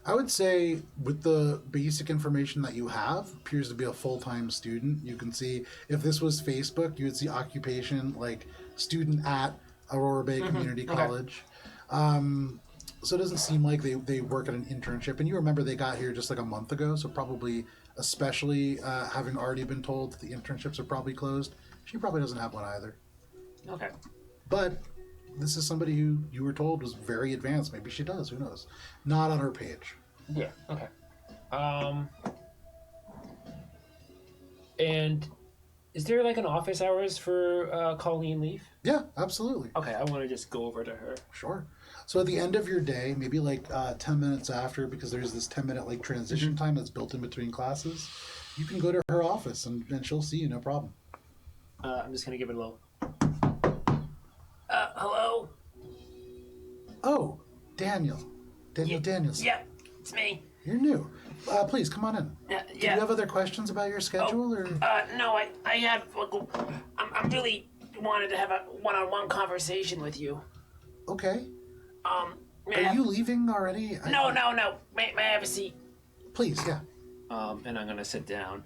I would say with the basic information that you have, appears to be a full-time student. You can see, if this was Facebook, you would see occupation, like student at Aurora Bay Community College. So it doesn't seem like they work at an internship. And you remember they got here just like a month ago, so probably, especially having already been told that the internships are probably closed, she probably doesn't have one either. Okay. But this is somebody who you were told was very advanced. Maybe she does, who knows? Not on her page. Yeah, okay. And Is there like an office hours for Colleen Leaf? Yeah, absolutely. Okay, I want to just go over to her. Sure. So at the end of your day, maybe like 10 minutes after, because there's this 10-minute like transition time that's built in between classes, you can go to her office and she'll see you, no problem. I'm just going to give it a little... Hello? Oh, Daniel. Danielson. Yeah, it's me. You're new. Please, come on in. Yeah. Do you have other questions about your schedule? Or No, I have. I'm really wanted to have a one-on-one conversation with you. Okay. May I Are have- you leaving already? No. May I have a seat? Please, yeah. And I'm going to sit down.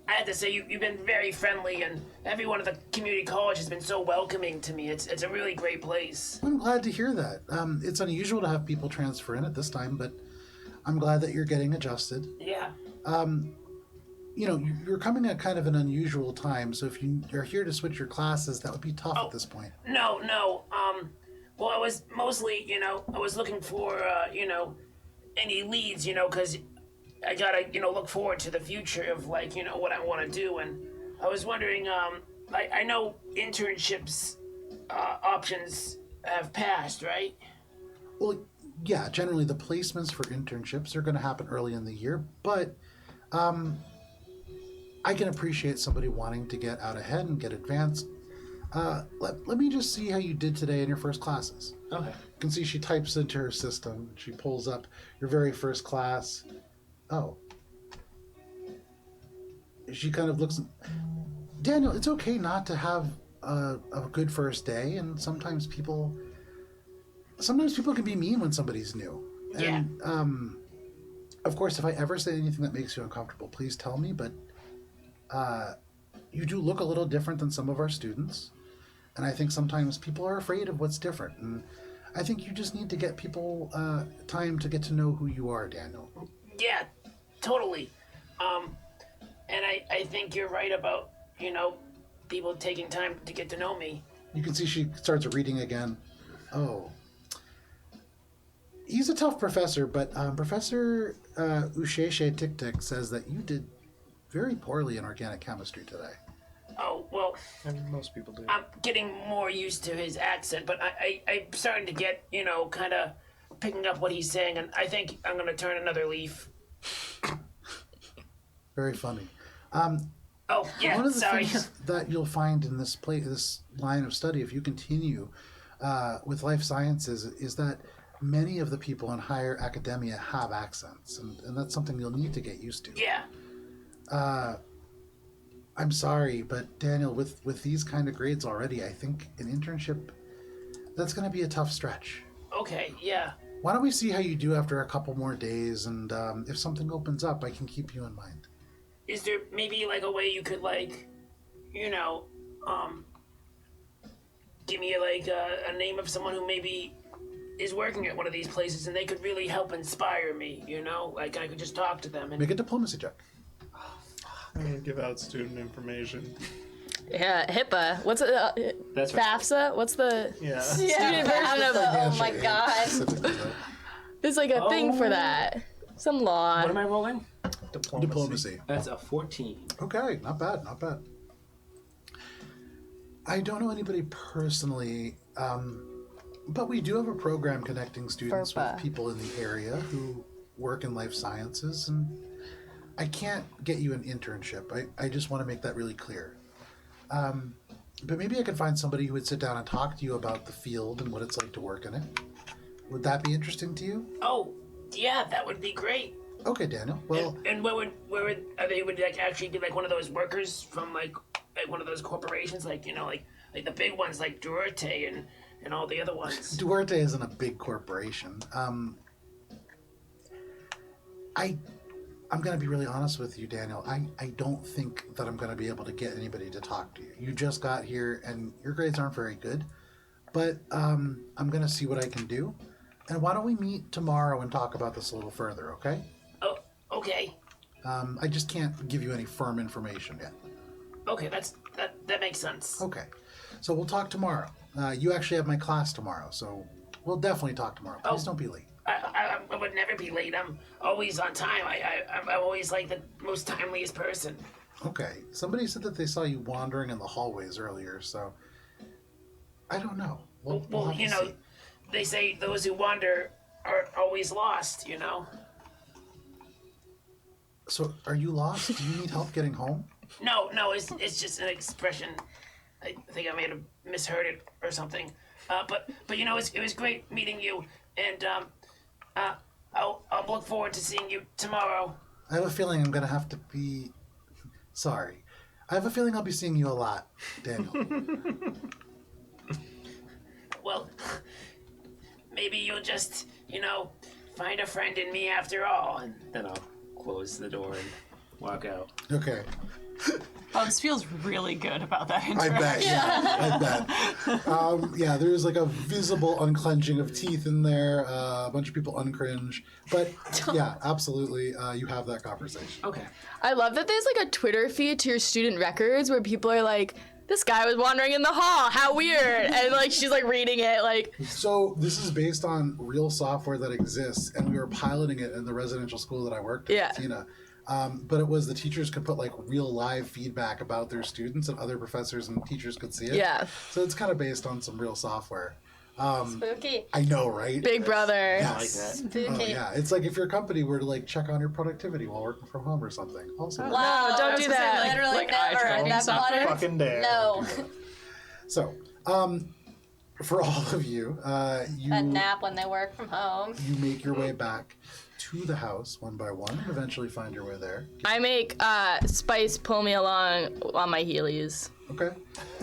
I have to say, you've been very friendly, and everyone at the community college has been so welcoming to me. It's a really great place. I'm glad to hear that. It's unusual to have people transfer in at this time, but I'm glad that you're getting adjusted. Yeah. You know, you're coming at kind of an unusual time, so if you're here to switch your classes, that would be tough at this point. No. Well, I was mostly, I was looking for, any leads, because I gotta, look forward to the future of, like, what I want to do. And I was wondering, I know internships options have passed, right? Well, yeah, generally the placements for internships are going to happen early in the year, but I can appreciate somebody wanting to get out ahead and get advanced. Let me just see how you did today in your first classes. Okay. You can see she types into her system. She pulls up your very first class. Oh. She kind of looks... Daniel, it's okay not to have a good first day, and sometimes people can be mean when somebody's new. Yeah. And, of course, if I ever say anything that makes you uncomfortable, please tell me, but you do look a little different than some of our students, and I think sometimes people are afraid of what's different, and I think you just need to get people time to get to know who you are, Daniel. Yeah, totally. And I think you're right about, people taking time to get to know me. You can see she starts reading again. Oh. He's a tough professor, but Professor Usheshe Tik-Tik says that you did very poorly in organic chemistry today. Oh, well, I mean, most people do. I'm getting more used to his accent, but I'm starting to get, kind of picking up what he's saying, and I think I'm going to turn another leaf. Very funny. Oh, yeah, One of the sorry. things that you'll find in this line of study, if you continue with life sciences, is that many of the people in higher academia have accents, and that's something you'll need to get used to. Yeah. I'm sorry, but Daniel, with these kind of grades already, I think an internship, that's going to be a tough stretch. Okay, yeah. Why don't we see how you do after a couple more days, and if something opens up, I can keep you in mind. Is there maybe, like, a way you could, like, give me, like, a name of someone who maybe is working at one of these places and they could really help inspire me, Like, I could just talk to them and... Make a diplomacy check. I'm gonna give out student information. Yeah, HIPAA. What's it? That's right. FAFSA? What's the Yeah. student version of it? Oh my god. Specifically, though. There's like a thing for that. Some law. What am I rolling? Diplomacy. That's a 14. Okay, not bad, not bad. I don't know anybody personally, but we do have a program connecting students FERPA. with people in the area who work in life sciences, and I can't get you an internship. I just want to make that really clear. But maybe I could find somebody who would sit down and talk to you about the field and what it's like to work in it. Would that be interesting to you? Oh, yeah, that would be great. Okay, Daniel. Well, And where would they would like actually be like one of those workers from like one of those corporations, like like the big ones like Duarte and all the other ones. Duarte isn't a big corporation. I'm going to be really honest with you, Daniel. I don't think that I'm going to be able to get anybody to talk to you. You just got here, and your grades aren't very good. But I'm going to see what I can do. And why don't we meet tomorrow and talk about this a little further, okay? Oh, okay. I just can't give you any firm information yet. Okay, that makes sense. Okay. So we'll talk tomorrow. You actually have my class tomorrow, so we'll definitely talk tomorrow. Please don't be late. I would never be late. I'm always on time. I'm always like the most timeliest person. Okay. Somebody said that they saw you wandering in the hallways earlier, so I don't know. We'll have you to know, see. they say those who wander are always lost, you know? So, are you lost? Do you need help getting home? No, it's just an expression. I think I may have misheard it or something. But you know, it was great meeting you, and I'll look forward to seeing you tomorrow. I have a feeling I'm gonna have to be. Sorry. I have a feeling I'll be seeing you a lot, Daniel. Well, maybe you'll just, you know, find a friend in me after all. And Then I'll close the door and walk out. Okay. Bubs feels really good about that I interaction. bet. Yeah, I bet. Yeah, there's like a visible unclenching of teeth in there. A bunch of people uncringe. But yeah, absolutely, you have that conversation. okay. I love that there's like a Twitter feed to your student records where people are like, this guy was wandering in the hall, how weird. And like she's like reading it like, So this is based on real software that exists, and we were piloting it in the residential school that I worked at, Yeah. Tina. But it was the teachers could put like real live feedback about their students, and other professors and teachers could see it. yeah, So it's kind of based on some real software. Spooky. I know, right? Big Brother. Yes. I like that. Spooky. Oh, yeah, it's like if your company were to like check on your productivity while working from home or something. Also, Wow, No, don't I was do gonna say, that. Literally Like never. eye-tracking That software? water. Fucking dare. No. so for all of you, you A nap when they work from home. you make your way back to the house one by one, and eventually find your way there. I make Spice pull me along on my heelys. Okay.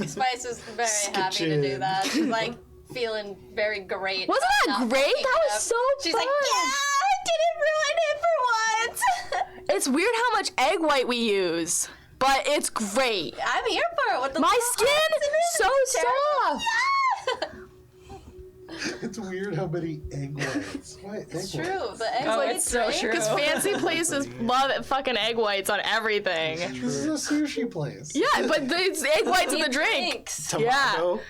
Spice was very happy to do that. She's like feeling very great. Wasn't about that not great? fucking That up. was so She's fun. like, yeah, I didn't ruin it for once. It's weird how much egg white we use, but it's great. I'm here for it with the My little skin, hearts in it. so Terrible. soft. It's weird how many egg whites. Why egg It's whites? true. The egg Oh, white it's so drink. true. Because fancy places love fucking egg whites on everything. This is a sushi place. Yeah, but it's egg whites in the Need drink. drinks. Yeah. Tomato.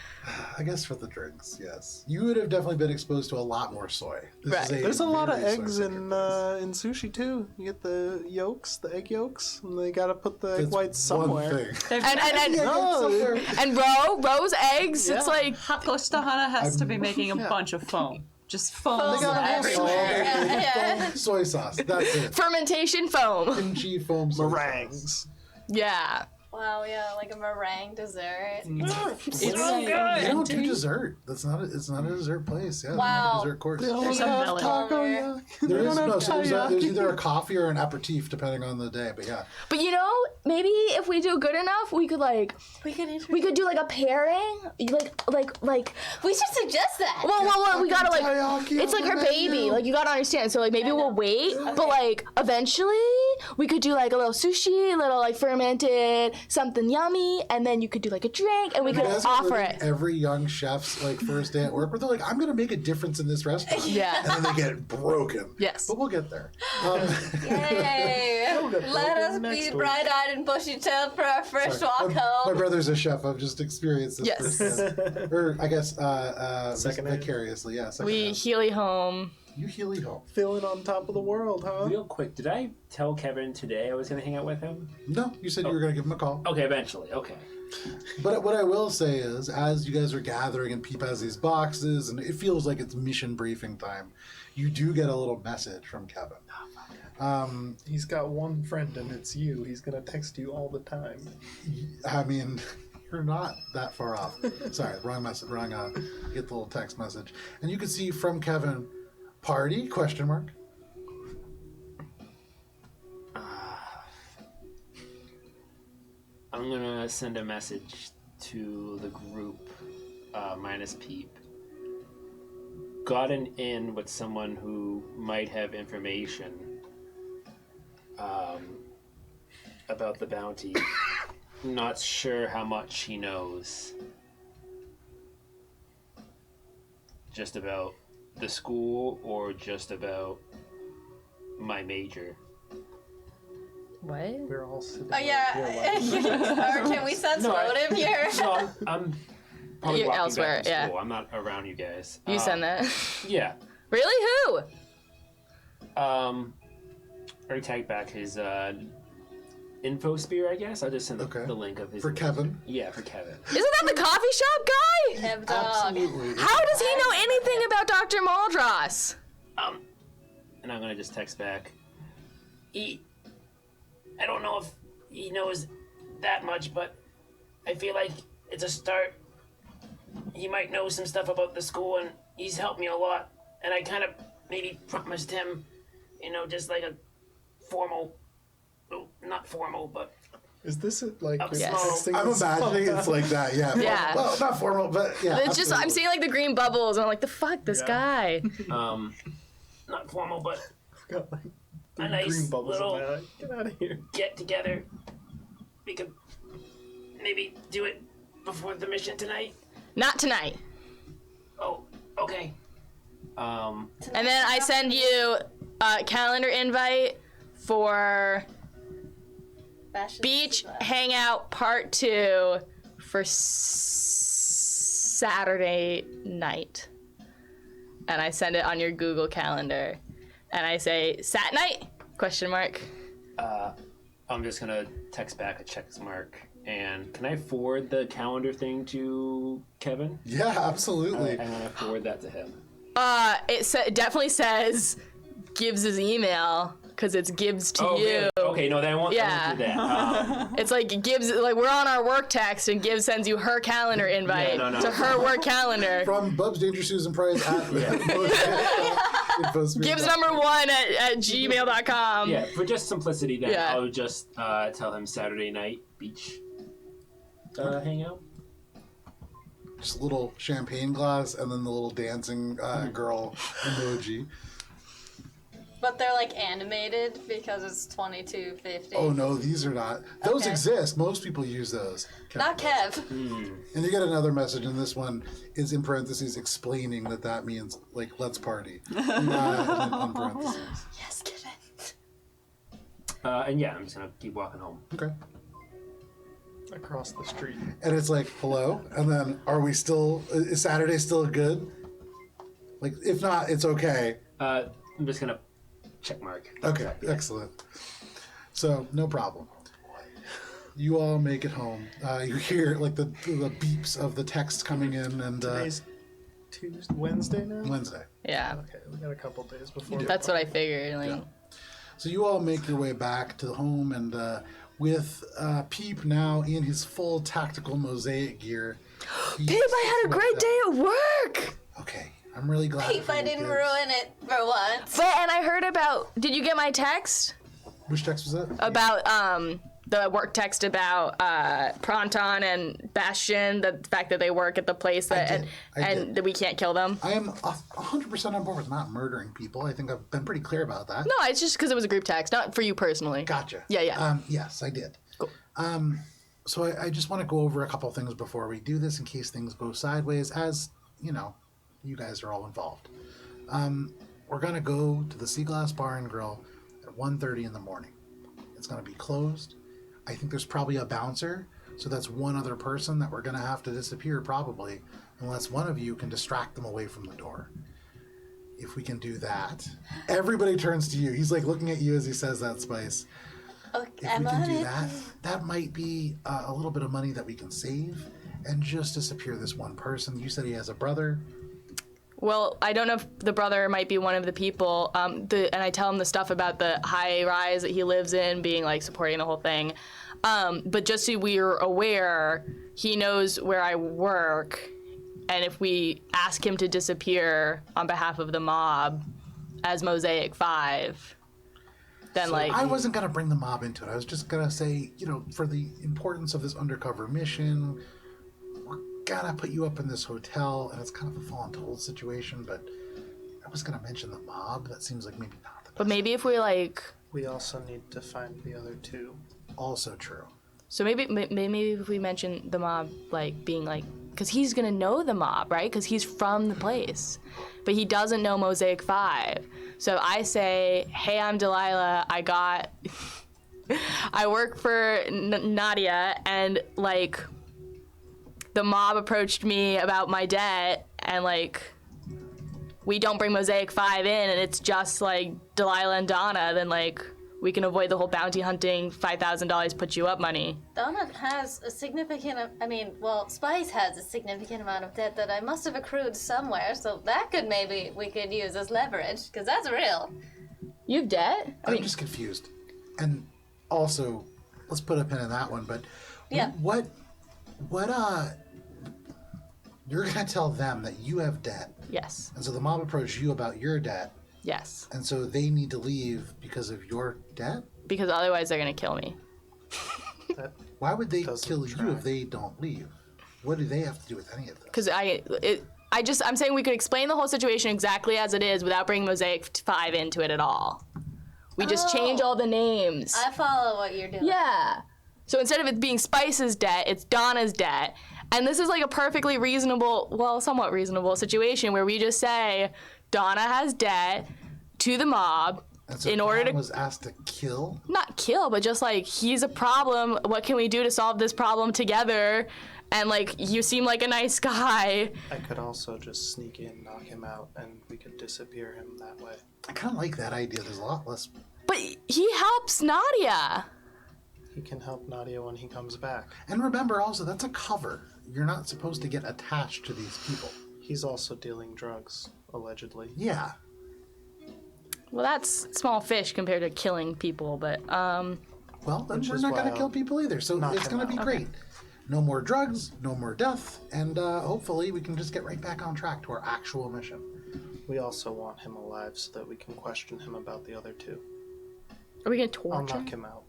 I guess for the drinks, yes. You would have definitely been exposed to a lot more soy. This Right. is There's a lot of very eggs soy-centric in place. in sushi too. You get the yolks, the egg yolks, and they gotta put the egg That's whites one somewhere. thing. No, And Rose eggs, it's like Hakoshitahana has to be making a bunch of foam. Just foam They gotta have everywhere. Yeah. soy sauce. That's it. fermentation foam. Kimchi foam soy sauce. meringues. Yeah. Wow, yeah, like a meringue dessert. It's so They good. don't do dessert. It's not a dessert place. Yeah, they don't have Wow. a dessert course. They don't There's a have melon. takoyaki. There They is don't no. have So there's taiyaki. either a coffee or an aperitif depending on the day. But yeah, But you know, maybe if we do good enough, we could We could do like a pairing, like. We should suggest that. Well, we gotta like. taiyaki It's on like the her baby. menu. Like you gotta understand. So like maybe we'll wait, but like eventually we could do like a little sushi, little like fermented something yummy, and then you could do like a drink, and we could You guys are offer living it. every young chef's like first day at work, where they're like, "I'm gonna make a difference in this restaurant," Yeah. and then they get broken. Yes. But we'll get there. Yay! Let us be bright-eyed and bushy-tailed for our first walk My home. brother's a chef. I've just experienced this Yes. firsthand. Or I guess Secondhand. vicariously. Yeah. We secondhand. Healy home. You Healy home. Feeling on top of the world, huh? Real quick, did I tell Kevin today I was going to hang out with him? No, you said you were gonna give him a call. Okay, eventually. Okay. But what I will say is, as you guys are gathering and Peep has these boxes, and it feels like it's mission briefing time, you do get a little message from Kevin. He's got one friend and it's you. He's gonna text you all the time. I mean, you're not that far off. Sorry, wrong message. Wrong. Get the little text message, and you can see from Kevin, party ? I'm going to send a message to the group, minus Peep. Gotten in with someone who might have information about the bounty. Not sure how much he knows. Just about the school or just about my major. What? We're all sitting. Oh yeah. Or can we sense No, I- motive here? No, I'm probably You're walking elsewhere, back to yeah. school. I'm not around you guys. You send that? Yeah. Really? Who? Already tagged back his info spear, I guess. I'll just send Okay. the link of his. For Kevin. Yeah, for Kevin. Isn't that the coffee shop guy? Kev dog. Absolutely. How does he know anything about Dr. Maldros? And I'm gonna just text back. I don't know if he knows that much, but I feel like it's a start. He might know some stuff about the school, and he's helped me a lot. And I kind of maybe promised him, just like a formal, not formal, but Is this like Yes. testing I'm this imagining it's like that, yeah. Yeah. Well, not formal, but yeah. It's just, I'm absolutely. seeing like the green bubbles, and I'm like, the fuck, this guy. not formal, but got like a nice green bubbles in little my eye. Get out of here. get together. We could maybe do it before the mission tonight. Not tonight. Oh, okay. And then I send you a calendar invite for Beach Hangout Part 2 for Saturday night. And I send it on your Google Calendar. And I say, Sat night? Question mark. I'm just gonna text back a check mark. And can I forward the calendar thing to Kevin? Yeah, absolutely. I'm gonna forward that to him. It definitely says Gibbs' email, because it's Gibbs to you. Okay, no, then I won't, Yeah. I won't do that. It's like Gibbs, like we're on our work text, and Gibbs sends you her calendar invite no. to her work calendar. From Bubs, Danger, Susan Price at Gibbs number 1 at gmail.com. Yeah, for just simplicity, then Yeah. I'll just tell him Saturday night beach hangout. Just a little champagne glass and then the little dancing girl emoji. But they're like animated because it's 2250. Oh no, these are not. Those Okay. exist. Most people use those. Not Kev. And you get another message, and this one is in parentheses explaining that means like let's party. And then in parentheses. Yes, Kevin. And yeah, I'm just gonna keep walking home. Okay. Across the street. And it's like hello, and then are we still? Is Saturday still good? Like if not, it's okay. I'm just gonna check mark. Okay, excellent. So no problem. You all make it home. You hear like the beeps of the text coming in, and Today's Tuesday, Wednesday now? Wednesday. Yeah, Okay, we got a couple days before. that's what I figured. Like, So you all make your way back to the home, and with Peep now in his full tactical Mosaic gear. Babe, I had a great day at work. Okay, I'm really glad. If for I you didn't kids. ruin it for once. And I heard about. Did you get my text Which text was that? about the work text about Pronton and Bastion, the fact that they work at the place that did. I and did. that we can't kill them? I am 100% on board with not murdering people. I think I've been pretty clear about that. No, it's just because it was a group text, not for you personally. Gotcha. Yeah. Yes, I did. Cool. So I just want to go over a couple things before we do this in case things go sideways, as, you guys are all involved. We're going to go to the Sea Glass Bar and Grill at 1:30 in the morning. It's going to be closed. I think there's probably a bouncer, so that's one other person that we're going to have to disappear probably, unless one of you can distract them away from the door. If we can do that. Everybody turns to you. He's like looking at you as he says that, Spice. Okay, If I'm we can on do it. that, that might be a little bit of money that we can save and just disappear this one person. You said he has a brother. Well, I don't know if the brother might be one of the people. And I tell him the stuff about the high rise that he lives in, being like supporting the whole thing. But just so we're aware, he knows where I work, and if we ask him to disappear on behalf of the mob as Mosaic 5, then I wasn't going to bring the mob into it. I was just going to say, for the importance of this undercover mission, we're going to put you up in this hotel, and it's kind of a Fallen Told situation, but I was going to mention the mob. That seems like maybe not the best. But maybe if we We also need to find the other two. Also true. So maybe if we mention the mob, being because he's gonna know the mob, right? Because he's from the place, but he doesn't know Mosaic 5. So I say, hey, I'm Delilah. I work for Nadia, and the mob approached me about my debt, and we don't bring Mosaic 5 in, and it's just Delilah and Donna. Then we can avoid the whole bounty hunting, $5,000 put you up money. Donna has a significant, Spice has a significant amount of debt that I must have accrued somewhere, so that we could use as leverage, because that's real. You have debt? I'm just confused. And also, let's put a pin in that one, but Yeah. what, you're going to tell them that you have debt. Yes. And so the mob approached you about your debt. Yes. And so they need to leave because of your debt? Because otherwise they're going to kill me. Why would they Doesn't kill you track. if they don't leave? What do they have to do with any of this? Because I'm saying we could explain the whole situation exactly as it is without bringing Mosaic 5 into it at all. We just change all the names. I follow what you're doing. Yeah. So instead of it being Spice's debt, it's Donna's debt. And this is like a perfectly reasonable, well, somewhat reasonable situation where we just say Donna has debt to the mob And so in order Dawn to was asked to kill? not kill, but just like, he's a problem. What can we do to solve this problem together? And like, you seem like a nice guy. I could also just sneak in, knock him out, and we could disappear him that way. I kind of like that idea. There's a lot less... But he helps Nadia. He can help Nadia when he comes back. And remember also, that's a cover. You're not supposed to get attached to these people. He's also dealing drugs, allegedly. Yeah. Well, that's small fish compared to killing people, but Well, then Which we're is not why going to kill I'll people either. So knock it's him going to be out. great. No more drugs, no more death, and hopefully we can just get right back on track to our actual mission. We also want him alive so that we can question him about the other two. are we gonna I'll torture knock him? him out.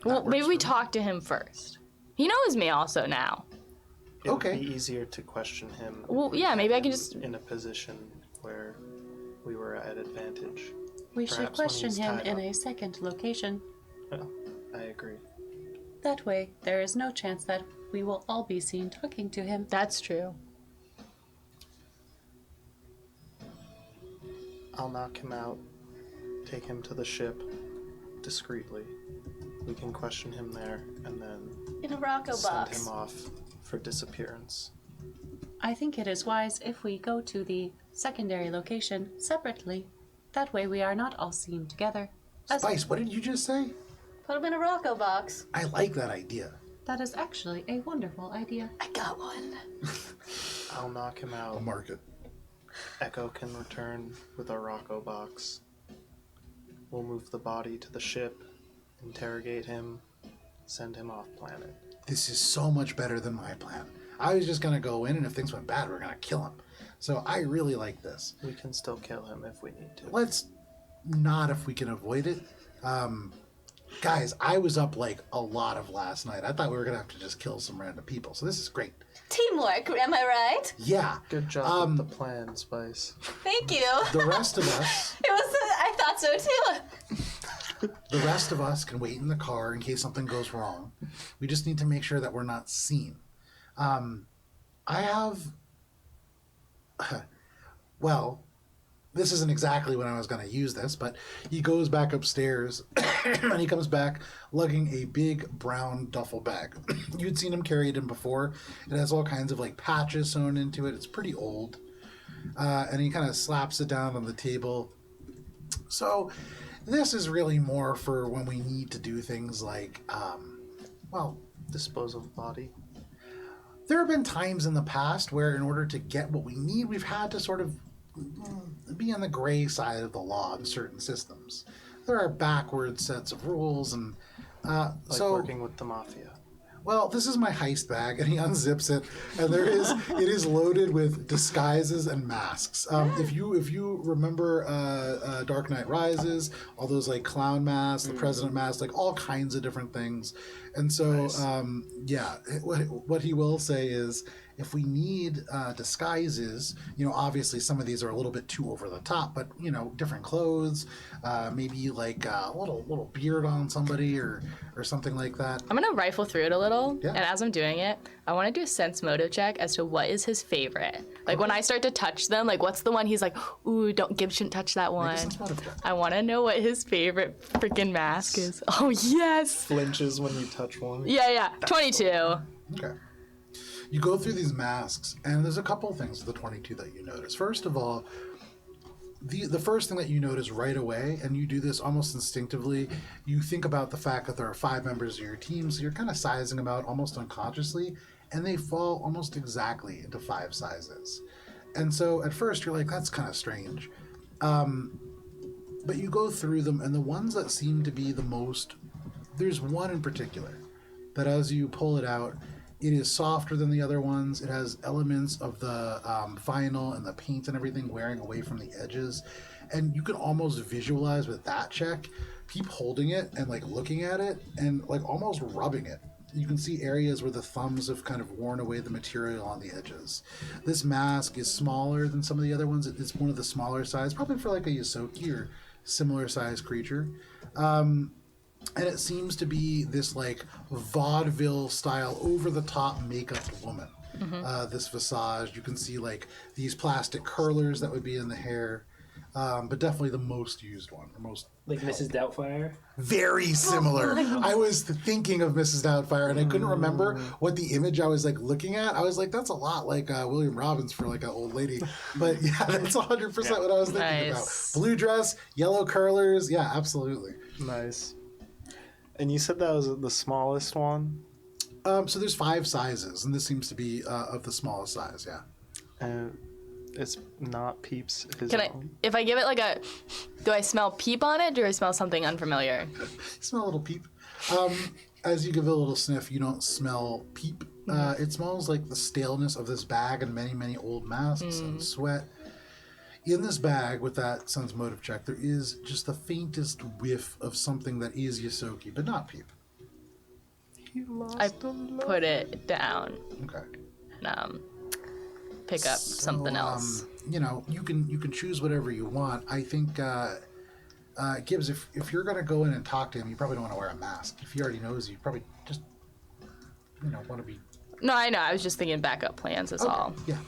Well, maybe works we for me. talk to him first. He knows me also now. It Okay. would be easier to question him Well, yeah, maybe I can just. in a position where we were at advantage. We should Perhaps when question he's him tied in up. a second location. Well, I agree. That way, there is no chance that we will all be seen talking to him. That's true. I'll knock him out, take him to the ship discreetly. We can question him there and then In a Rocco send box. him off for disappearance. I think it is wise if we go to the secondary location separately. That way we are not all seen together. As Spice, what did you just say? Put him in a Rocco box. I like that idea. that is actually a wonderful idea. I got one. I'll knock him I'll out. mark it. Echo can return with a Rocco box. We'll move the body to the ship, interrogate him, send him off planet. This is so much better than my plan. I was just going to go in, and if things went bad, we're going to kill him. So I really like this. We can still kill him if we need to. Let's not if we can avoid it. Guys, I was up like a lot of last night. I thought we were going to have to just kill some random people. So this is great. Teamwork, am I right? Yeah. Good job with the plan, Spice. Thank you. The rest of us, I thought so too. the rest of us can wait in the car in case something goes wrong. We just need to make sure that we're not seen. I have, well, this isn't exactly when I was going to use this, but he goes back upstairs and he comes back lugging a big brown duffel bag. You'd seen him carry it in before. It has all kinds of like patches sewn into it. It's pretty old. And he kind of slaps it down on the table. So this is really more for when we need to do things like, well, Dispose of body. there have been times in the past where in order to get what we need, we've had to sort of be on the gray side of the law in certain systems. There are backward sets of rules, and Like so working with the mafia. well, this is my heist bag, and he unzips it, and it is loaded with disguises and masks. If you remember Dark Knight Rises, all those like clown masks, the president mask, like all kinds of different things. And so, yeah, what he will say is, if we need disguises, obviously some of these are a little bit too over the top, but different clothes, maybe like a little beard on somebody or something like that. I'm gonna rifle through it a little, Yeah. and as I'm doing it, I want to do a sense motive check as to what is his favorite. Like when I start to touch them, like what's the one he's like, ooh, shouldn't touch that Make a one. sense motive check. I want to know what his favorite freaking mask is. Oh yes. Flinches when you touch one. Yeah. 22. Okay. You go through these masks, and there's a couple things with the 22 that you notice. First of all, the first thing that you notice right away, and you do this almost instinctively, you think about the fact that there are 5 members of your team, so you're kind of sizing them out almost unconsciously, and they fall almost exactly into 5 sizes. And so at first you're like, that's kind of strange. But you go through them, and the ones that seem to be the most... There's one in particular that as you pull it out, it is softer than the other ones. It has elements of the vinyl and the paint and everything wearing away from the edges. And you can almost visualize with that check, keep holding it and like looking at it and like almost rubbing it. You can see areas where the thumbs have kind of worn away the material on the edges. This mask is smaller than some of the other ones. It's one of the smaller size, probably for like a Yosoki or similar size creature. And it seems to be this like vaudeville style over the top makeup woman. This visage, you can see like these plastic curlers that would be in the hair, but definitely the most used one, the most Like Mrs. Doubtfire? very similar. I was thinking of Mrs. Doubtfire, and I couldn't remember what the image I was like looking at. I was like, that's a lot like William Robbins for like an old lady. But yeah, that's 100% what I was thinking about. Blue dress, yellow curlers. Yeah, absolutely. Nice. And you said that was the smallest one? So there's 5 sizes, and this seems to be of the smallest size, yeah. And it's not Peeps. If I give it like a, do I smell peep on it? Or do I smell something unfamiliar? You smell a little peep. As you give it a little sniff, you don't smell peep. It smells like the staleness of this bag and many, many old masks and sweat. In this bag, with that sense motive check, there is just the faintest whiff of something that is Yosoki, but not peep. I put it down. Okay. And pick up something else. You know, you can choose whatever you want. I think Gibbs, if you're gonna go in and talk to him, you probably don't want to wear a mask. If he already knows you, probably just want to be. No, I know. I was just thinking backup plans is all. Yeah.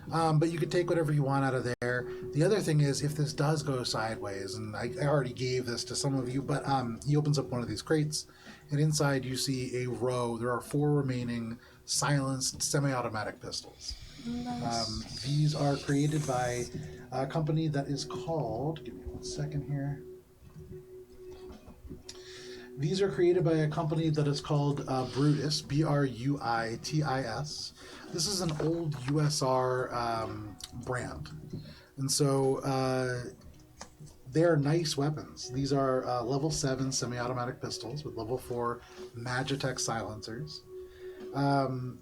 But you could take whatever you want out of there. The other thing is, if this does go sideways, and I already gave this to some of you, but he opens up one of these crates, and inside you see a row. There are 4 remaining silenced semi-automatic pistols. Nice. These are created by a company that is called... Give me 1 second here. These are created by a company that is called Brutus, Bruitis. This is an old USR brand. And so they are nice weapons. These are level 7 semi-automatic pistols with level 4 Magitech silencers. And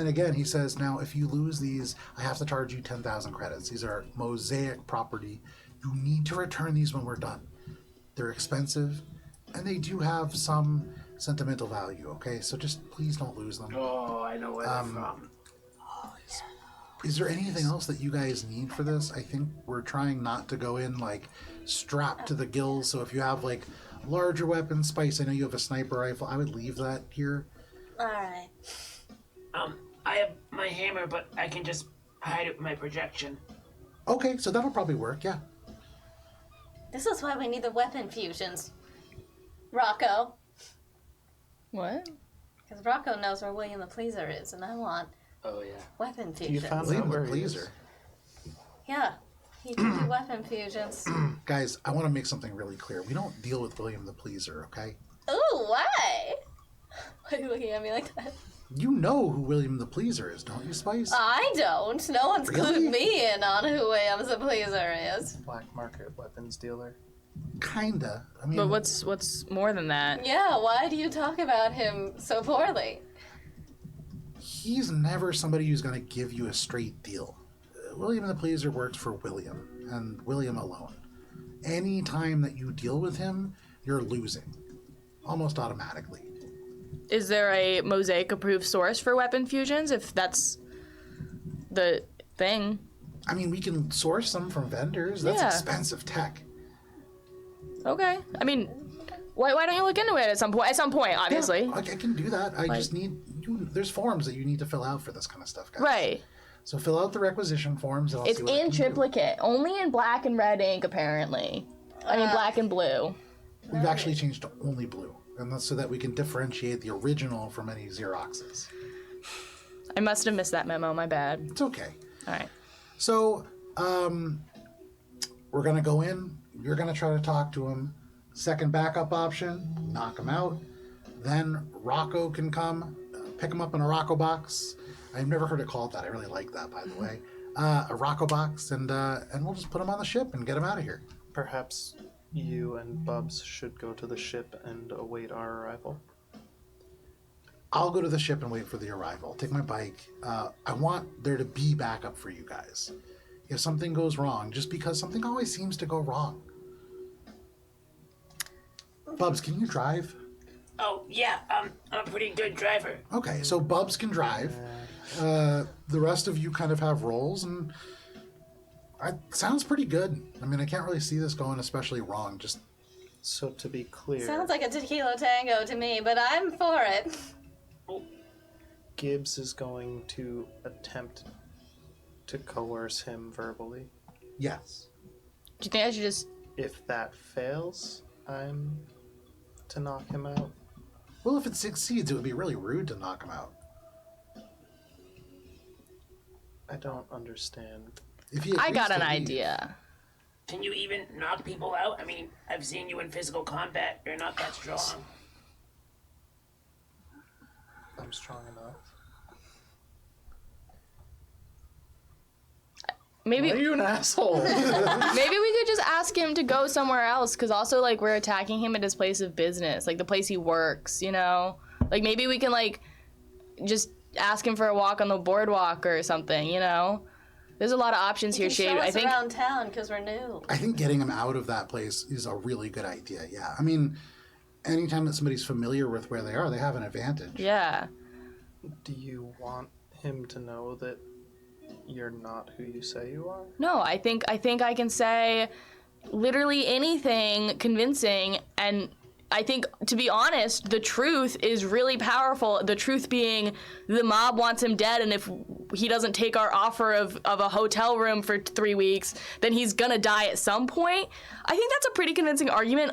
again, he says, now if you lose these, I have to charge you 10,000 credits. These are Mosaic property. You need to return these when we're done. They're expensive, and they do have some sentimental value, okay? So just please don't lose them. Oh, I know where they're from. Is there anything else that you guys need for this? I think we're trying not to go in like strapped to the gills. So if you have like larger weapons, Spice, I know you have a sniper rifle. I would leave that here. All right. I have my hammer, but I can just hide it with my projection. Okay, so that'll probably work, yeah. This is why we need the weapon fusions. Rocco. What? Because Rocco knows where William the Pleaser is, and I want weapon fusions. You found William out the where he is? Pleaser. Yeah, he can do weapon fusions. Guys, I want to make something really clear. We don't deal with William the Pleaser, okay? Ooh, why? Why are you looking at me like that? You know who William the Pleaser is, don't you, Spice? I don't. No one's Really? clued me in on who William the Pleaser is. Black market weapons dealer. Kinda. I mean, But what's more than that? Yeah, why do you talk about him so poorly? he's never somebody who's going to give you a straight deal. William the Pleaser works for William, and William alone. Any time that you deal with him, you're losing. Almost automatically. Is there a Mosaic approved source for weapon fusions, if that's the thing? I mean, we can source them from vendors. That's expensive tech. Okay. I mean, why don't you look into it at some point? At some point, obviously. Yeah, I can do that. I just need... there's forms that you need to fill out for this kind of stuff, guys. Right. So fill out the requisition forms. And I'll It's see what I in can do. triplicate, only in black and red ink, apparently. I mean, black and blue. We've actually changed to only blue. And that's so that we can differentiate the original from any Xeroxes. I must have missed that memo, my bad. It's okay. All right. So, we're going to go in. You're going to try to talk to him. Second backup option, knock him out. Then Rocco can come, pick him up in a Rocco box. I've never heard it called that. I really like that, by the way. A Rocco box, and we'll just put him on the ship and get him out of here. Perhaps you and Bubs should go to the ship and await our arrival. I'll go to the ship and wait for the arrival. Take my bike. I want there to be backup for you guys. If something goes wrong, just because something always seems to go wrong. Bubs, can you drive? Oh, yeah, I'm a pretty good driver. Okay, so Bubs can drive. The rest of you kind of have roles, and sounds pretty good. I mean, I can't really see this going especially wrong. Just So to be clear, Sounds like a tequila tango to me, but I'm for it. Gibbs is going to attempt to coerce him verbally. yes. Do you think I should just... If that fails, I'm to knock him out. Well, if it succeeds, it would be really rude to knock him out. I don't understand. If he I agrees got to an leave- idea. Can you even knock people out? I mean, I've seen you in physical combat. You're not that strong. I'm strong enough. Maybe Are you an asshole? maybe we could just ask him to go somewhere else, because also, like, we're attacking him at his place of business, like the place he works, you know? Like, maybe we can, like, just ask him for a walk on the boardwalk or something, you know? There's a lot of options here, Show Shade. I us think around town because we're new. I think getting him out of that place is a really good idea, yeah. I mean, anytime that somebody's familiar with where they are, they have an advantage. yeah. Do you want him to know that you're not who you say you are? No, I think I can say literally anything convincing, and I think, to be honest, the truth is really powerful. The truth being the mob wants him dead, and if he doesn't take our offer of a hotel room for 3 weeks, then he's gonna die at some point. I think that's a pretty convincing argument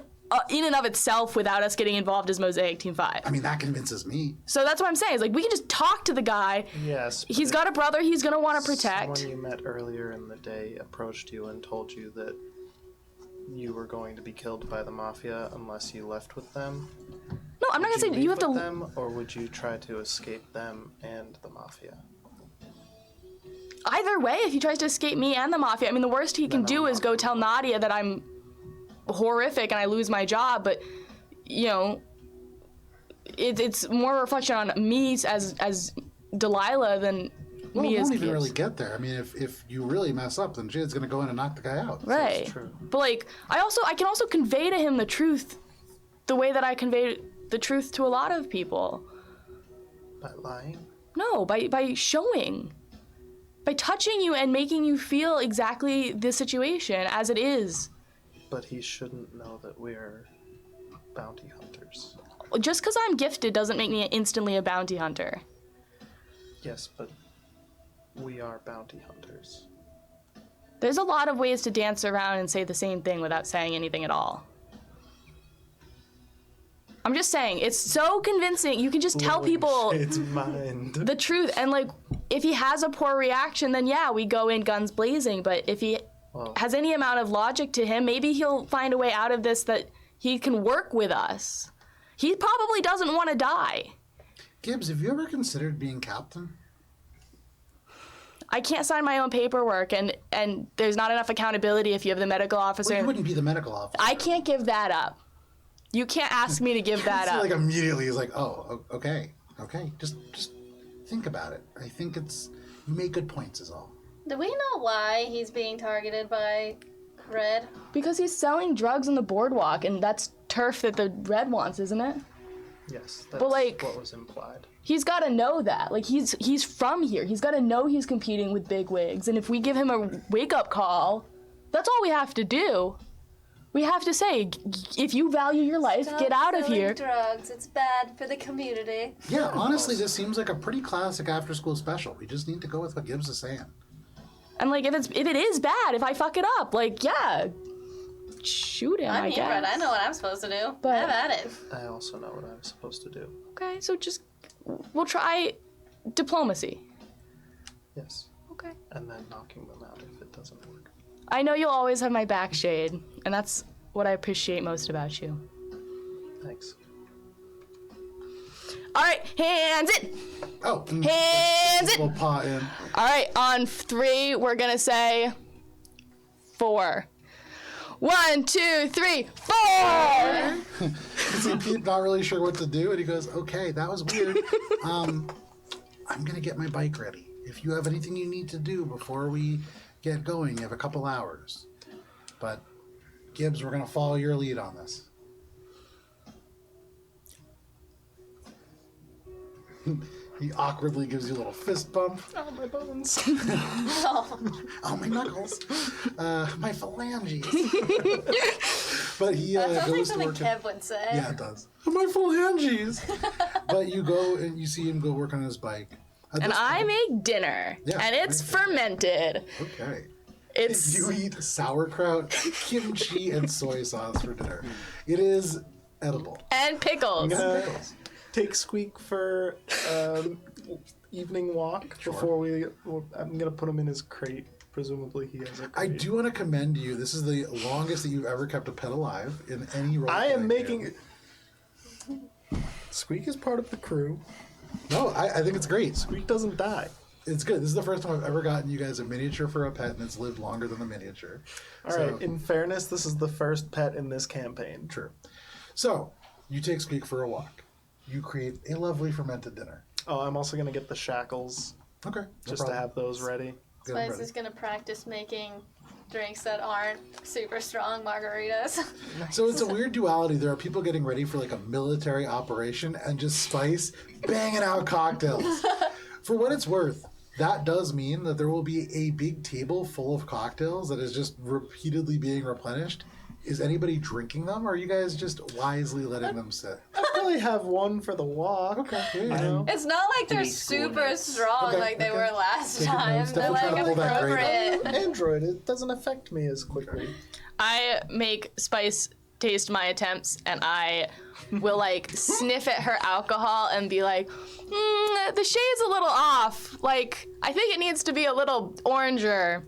in and of itself without us getting involved as Mosaic Team 5. I mean, that convinces me. So that's what I'm saying. Is like, we can just talk to the guy. Yes. He's got a brother he's gonna want to protect. Someone you met earlier in the day approached you and told you that you were going to be killed by the Mafia unless you left with them. No, I'm not Would gonna say leave you have with to. them, or would you try to escape them and the Mafia? Either way, if he tries to escape me and the Mafia, I mean, the worst he can Then do I'm is not go tell Nadia that I'm horrific and I lose my job, but, you know, it's more a reflection on me as Delilah than Well, me it as won't even Gibbs. really get there. I mean, if you really mess up, then Jade's going to go in and knock the guy out. Right. true. But, like, I can also convey to him the truth the way that I convey the truth to a lot of people. By lying? No, by showing. By touching you and making you feel exactly the situation as it is. But he shouldn't know that we're bounty hunters. Just because I'm gifted doesn't make me instantly a bounty hunter. Yes, but we are bounty hunters. There's a lot of ways to dance around and say the same thing without saying anything at all. I'm just saying, it's so convincing. You can just tell people It's mind. the truth. And, like, if he has a poor reaction, then yeah, we go in guns blazing. But if he has any amount of logic to him, maybe he'll find a way out of this that he can work with us. He probably doesn't want to die. Gibbs, have you ever considered being captain? I can't sign my own paperwork, and there's not enough accountability if you have the medical officer. Well, you wouldn't be the medical officer. I can't give that up. You can't ask me to give that So, up. like, immediately he's like, oh, okay. Just think about it. I think you make good points is all. Do we know why he's being targeted by Red? Because he's selling drugs on the boardwalk, and that's turf that the Red wants, isn't it? Yes, that's like- what was implied. He's got to know that. Like, he's from here. He's got to know he's competing with big wigs, and if we give him a wake-up call, that's all we have to do. We have to say, if you value your life, Stop get out of selling here. drugs. It's bad for the community. Yeah, honestly, this seems like a pretty classic after-school special. We just need to go with what Gibbs is saying. And, like, if it is bad, if I fuck it up, like, yeah, shoot him, I I mean, guess. Red, I know what I'm supposed to do. But- Have at it. I also know what I'm supposed to do. Okay, so we'll try diplomacy. Yes. Okay. And then knocking them out if it doesn't work. I know you'll always have my back, Shade, and that's what I appreciate most about you. Thanks. All right, hands in. Oh, Hands in. little paw in. All right, on 3, we're gonna say 4. 1, 2, 3, 4. See Pete not really sure what to do, and he goes, "Okay, that was weird. I'm gonna get my bike ready. If you have anything you need to do before we get going, you have a couple hours. But Gibbs, we're gonna follow your lead on this." He awkwardly gives you a little fist bump. Oh, my bones. Oh, my knuckles. My phalanges. But he That sounds like goes to something work. Kev would say. Yeah, it does. My phalanges. But you go and you see him go work on his bike. At And this I point- make dinner, Yeah, and it's very fermented. Okay. It's You eat sauerkraut, kimchi, and soy sauce for dinner. It is edible. and pickles. Pickles. Take Squeak for evening walk before we. I'm gonna put him in his crate. Presumably he has a I crate. do want to commend you. This is the longest that you've ever kept a pet alive in any role. I am making. Squeak is part of the crew. No, I think it's great. Squeak doesn't die. It's good. This is the first time I've ever gotten you guys a miniature for a pet, and it's lived longer than the miniature. All right. In fairness, this is the first pet in this campaign. True. So, you take Squeak for a walk. You create a lovely fermented dinner. Oh, I'm also gonna get the shackles Okay. No just problem. to have those ready. Get 'em Spice ready. is gonna practice making drinks that aren't super strong margaritas. So it's a weird duality. There are people getting ready for like a military operation and just Spice banging out cocktails. For what it's worth, that does mean that there will be a big table full of cocktails that is just repeatedly being replenished. Is anybody drinking them, or are you guys just wisely letting them sit? I probably have one for the walk. Okay, there you You go. know? It's not like they're Need school super notes. strong Okay, like they okay. were last Taking time. notes. They're Definitely like trying to pull that grade appropriate. Android, it doesn't affect me as quickly. I make Spice taste my attempts, and I will like sniff at her alcohol and be like, the shade's a little off. Like, I think it needs to be a little oranger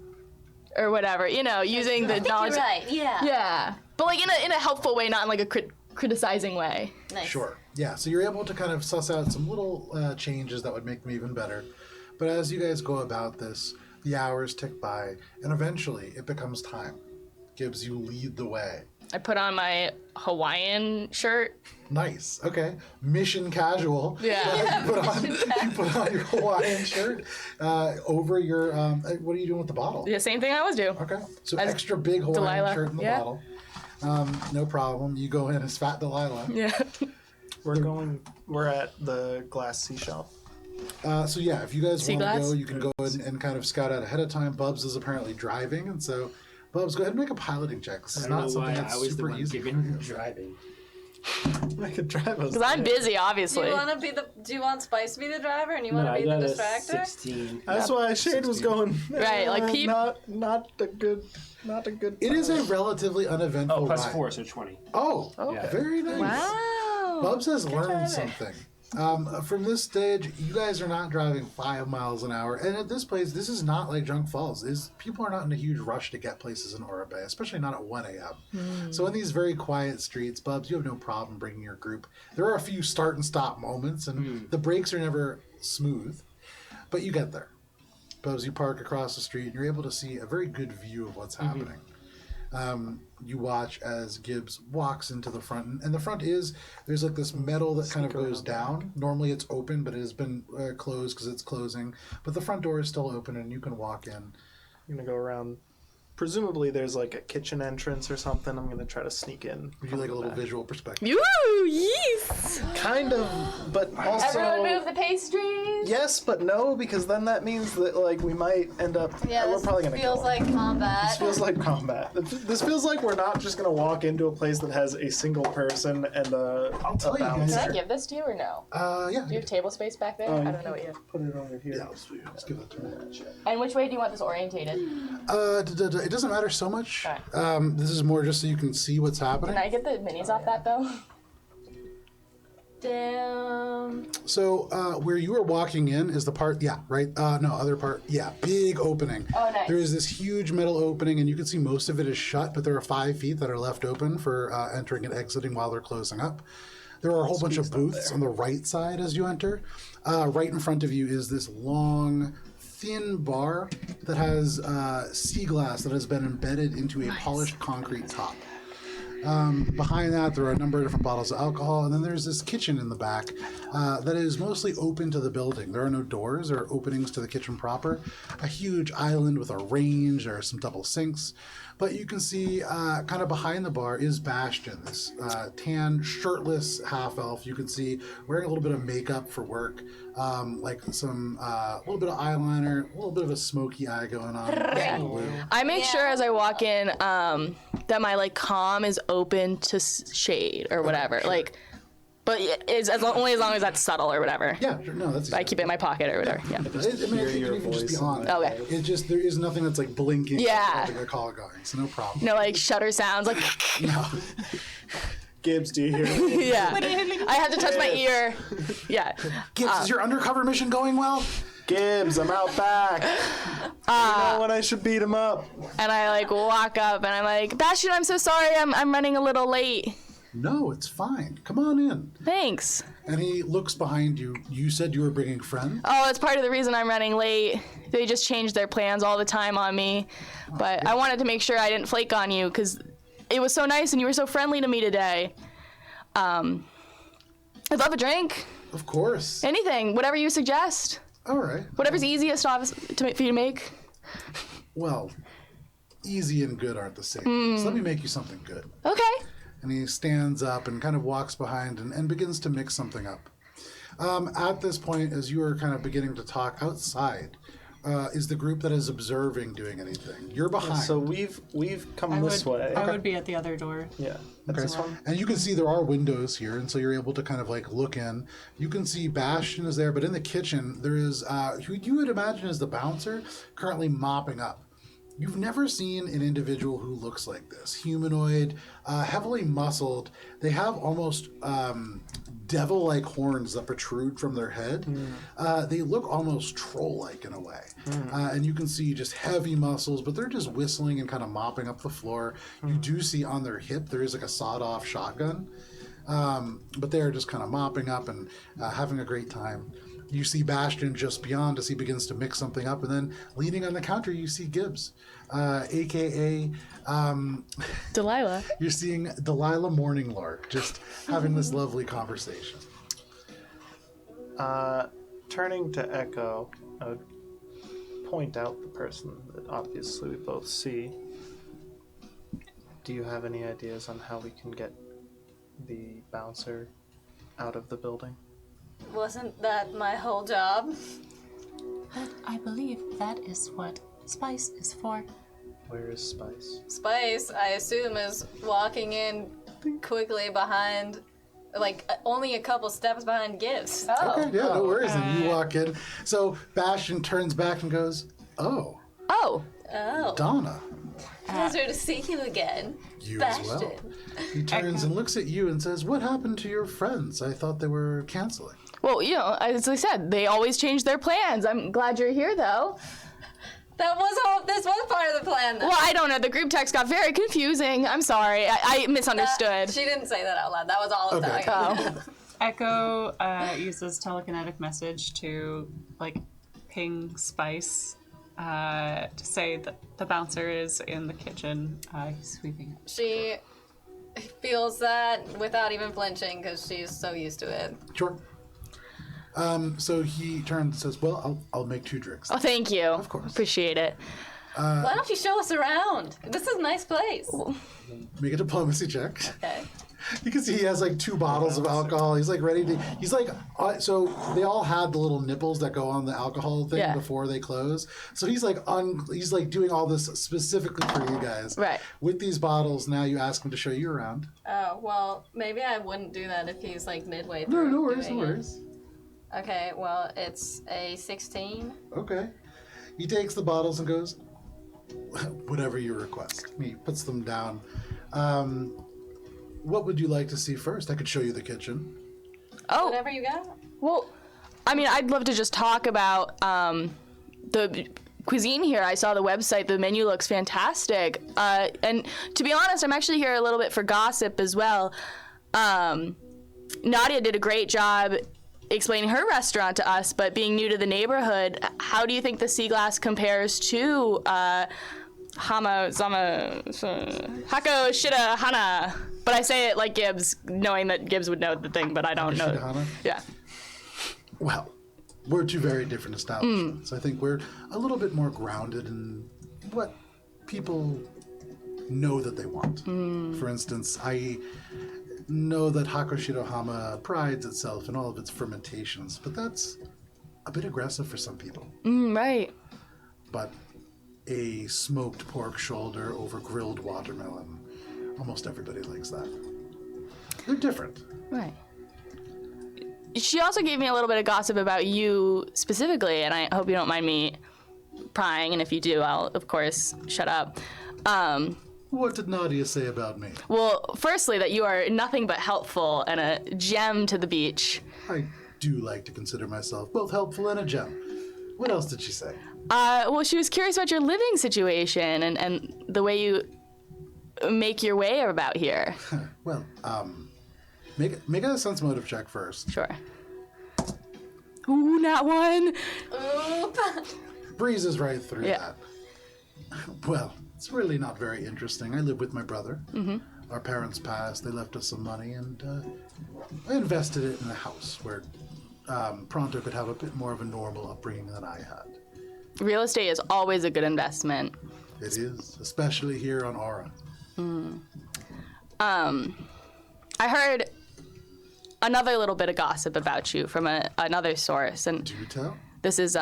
or whatever, you know, using the knowledge. You're right, yeah. Yeah. But like in a helpful way, not in like a criticizing way. Nice. Sure. Yeah, so you're able to kind of suss out some little changes that would make them even better. But as you guys go about this, the hours tick by, and eventually it becomes time. Gibbs, you lead the way. I put on my Hawaiian shirt. Nice. Okay. Mission casual. Yeah. You put on your Hawaiian shirt over your. What are you doing with the bottle? The same thing I always do. Okay. So As extra big Hawaiian Delilah, shirt in the yeah. bottle. No problem. You go in as Fat Delilah. Yeah. We're at the glass seashell. So yeah, if you guys Sea want to glass? go, you can go and kind of scout out ahead of time. Bubs is apparently driving, and so Bubs, go ahead and make a piloting check. This is I don't not know why something that's I was the super one easy. giving driving. I could drive us. Because I'm busy, Do obviously. you want to be the? Do you want Spice to be the driver, and you want No, to I be the got a distractor? 16. That's why Shade was going. Right, like peep- Not a good. It is a relatively uneventful Oh, plus ride. 4, so 20. Oh, Yeah. very nice. Wow. Bubs has learned something. From this stage, you guys are not driving 5 miles an hour. And at this place, this is not like Junk Falls. People are not in a huge rush to get places in Ora Bay, especially not at 1 a.m. So in these very quiet streets, Bubs, you have no problem bringing your group. There are a few start and stop moments, and the brakes are never smooth, but you get there. Bubs, you park across the street, and you're able to see a very good view of what's happening. You watch as Gibbs walks into the front, and the front there's like this metal that kind of goes down. Normally it's open, but it has been closed because it's closing. But the front door is still open, and you can walk in. I'm gonna go around. Presumably, there's like a kitchen entrance or something. I'm gonna try to sneak in. Would you like a little visual perspective? Ooh, yes. Kind of, but also. Everyone move the pastries. Yes, but no, because then that means that like we might end up. Yeah, we're this probably gonna feels kill him. like combat. This feels like combat. This feels like we're not just gonna walk into a place that has a single person and a tell you guys. bouncer. Can I give this to you or no? Yeah. Do you have table space back there? I don't know what you have. Put it over here. Yeah, let's give that to me. And which way do you want this orientated? It doesn't matter so much. Okay. This is more just so you can see what's happening. Can I get the minis off that though? Damn. So where you are walking in is the part, yeah, right? No, other part, yeah, big opening. Oh, nice. There is this huge metal opening, and you can see most of it is shut, but there are 5 feet that are left open for entering and exiting while they're closing up. There are a whole bunch of booths on the right side as you enter. Right in front of you is this long, thin bar that has sea glass that has been embedded into a polished concrete top. Behind that, there are a number of different bottles of alcohol, and then there's this kitchen in the back that is mostly open to the building. There are no doors or openings to the kitchen proper. A huge island with a range, there are some double sinks. But you can see kind of behind the bar is Bastion, this tan, shirtless half-elf. You can see wearing a little bit of makeup for work, like some, a little bit of eyeliner, a little bit of a smoky eye going on. I make sure as I walk in that my like comm is open to shade or whatever. Sure. Like, but it's only as long as that's subtle or whatever. Yeah, sure, no, that's. I keep it in my pocket or whatever. Yeah. I mean, I think you can just be on. Okay. It just there is nothing that's like blinking. Yeah. Like a call going, so no problem. No like shutter sounds like. No. Gibbs, do you hear me? Yeah. I have to touch my ear. Yeah. Gibbs, is your undercover mission going well? Gibbs, I'm out back. You know when I should beat him up. And I like walk up and I'm like, Bastion, I'm so sorry, I'm running a little late. No, it's fine. Come on in. Thanks. And he looks behind you. You said you were bringing friends? Oh, it's part of the reason I'm running late. They just change their plans all the time on me. But I wanted to make sure I didn't flake on you because it was so nice and you were so friendly to me today. I'd love a drink. Of course. Anything, whatever you suggest. All right. Whatever's easiest for you to make. Well, easy and good aren't the same. So let me make you something good. Okay. And he stands up and kind of walks behind and begins to mix something up. At this point, as you are kind of beginning to talk outside, is the group that is observing doing anything? You're behind. So we've come this way. I would be at the other door. Yeah. That's this one. And you can see there are windows here, and so you're able to kind of like look in. You can see Bastion is there, but in the kitchen, there is who you would imagine is the bouncer currently mopping up. You've never seen an individual who looks like this. Humanoid, heavily muscled. They have almost devil-like horns that protrude from their head. They look almost troll-like in a way. And you can see just heavy muscles, but they're just whistling and kind of mopping up the floor. You do see on their hip there is like a sawed-off shotgun. But they're just kind of mopping up and having a great time. You see Bastion just beyond as he begins to mix something up, and then leaning on the counter, you see Gibbs, aka Delilah. You're seeing Delilah Morninglark just having this lovely conversation. Turning to Echo, I would point out the person that obviously we both see. Do you have any ideas on how we can get the bouncer out of the building? Wasn't that my whole job? But I believe that is what Spice is for. Where is Spice? Spice, I assume, is walking in quickly behind, like only a couple steps behind Gibbs. Okay, yeah, no worries. And you walk in. So Bastion turns back and goes, "Oh, Oh. Donna, Pleasure to see you again. you Bastion. as well." He turns and looks at you and says, "What happened to your friends? I thought they were canceling." Well, you know, as I said, they always change their plans. I'm glad you're here, though. This was part of the plan, though. Well, I don't know. The group text got very confusing. I'm sorry. I misunderstood. She didn't say that out loud. That was all of Okay. that. Echo uses telekinetic message to like ping Spice to say that the bouncer is in the kitchen. He's sweeping it. She feels that without even flinching because she's so used to it. Sure. So he turns and says, "Well, I'll make 2 drinks." Oh, thank you. Of course. Appreciate it. Why don't you show us around? This is a nice place. Make a diplomacy check. Okay. You can see he has like 2 bottles of alcohol. He's like ready to. He's like, so they all had the little nipples that go on the alcohol thing before they close. So he's like he's like doing all this specifically for you guys. Right. With these bottles, now you ask him to show you around. Oh, well, maybe I wouldn't do that if he's like midway through. No worries, no doing it. worries. Okay, well, it's a 16. Okay. He takes the bottles and goes, "Whatever you request." He puts them down. What would you like to see first? I could show you the kitchen. Oh, Whatever you got. well, I mean, I'd love to just talk about the cuisine here. I saw the website. The menu looks fantastic. And to be honest, I'm actually here a little bit for gossip as well. Nadia did a great job explaining her restaurant to us, but being new to the neighborhood, how do you think the Sea Glass compares to Hako Shida Hana? But I say it like Gibbs, knowing that Gibbs would know the thing, but I don't know. Hana? Yeah. Well, we're two very different establishments. I think we're a little bit more grounded in what people know that they want. For instance, I know that Hakoshirohama prides itself in all of its fermentations, but that's a bit aggressive for some people. Right. But a smoked pork shoulder over grilled watermelon, almost everybody likes that. They're different. Right. She also gave me a little bit of gossip about you specifically, and I hope you don't mind me prying, and if you do, I'll, of course, shut up. What did Nadia say about me? Well, firstly, that you are nothing but helpful and a gem to the beach. I do like to consider myself both helpful and a gem. What else did she say? Well, she was curious about your living situation and the way you make your way about here. Well, make a sense motive check first. Sure. Ooh, not one. Oop. Breezes right through Yeah. that. Well, it's really not very interesting. I live with my brother. Our parents passed. They left us some money, and I invested it in a house where Pronto could have a bit more of a normal upbringing than I had. Real estate is always a good investment. It is, especially here on Aura. I heard another little bit of gossip about you from another source, and Do tell? this is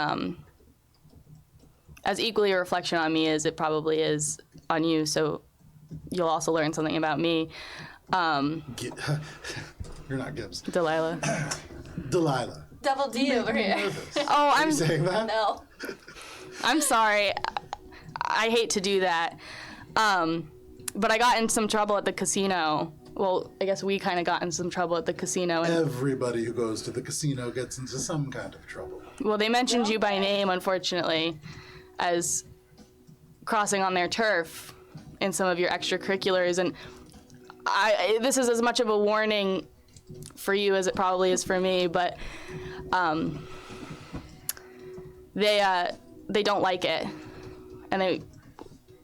as equally a reflection on me as it probably is on you, so you'll also learn something about me. You're not Gibbs. Delilah. Delilah. Double D over here. Nervous. Oh, Are you saying that? No. I'm sorry. I hate to do that. But I got in some trouble at the casino. Well, I guess we kind of got in some trouble at the casino. And, Everybody who goes to the casino gets into some kind of trouble. well, they mentioned you by name, unfortunately, as crossing on their turf in some of your extracurriculars. And this is as much of a warning for you as it probably is for me, but they don't like it, and they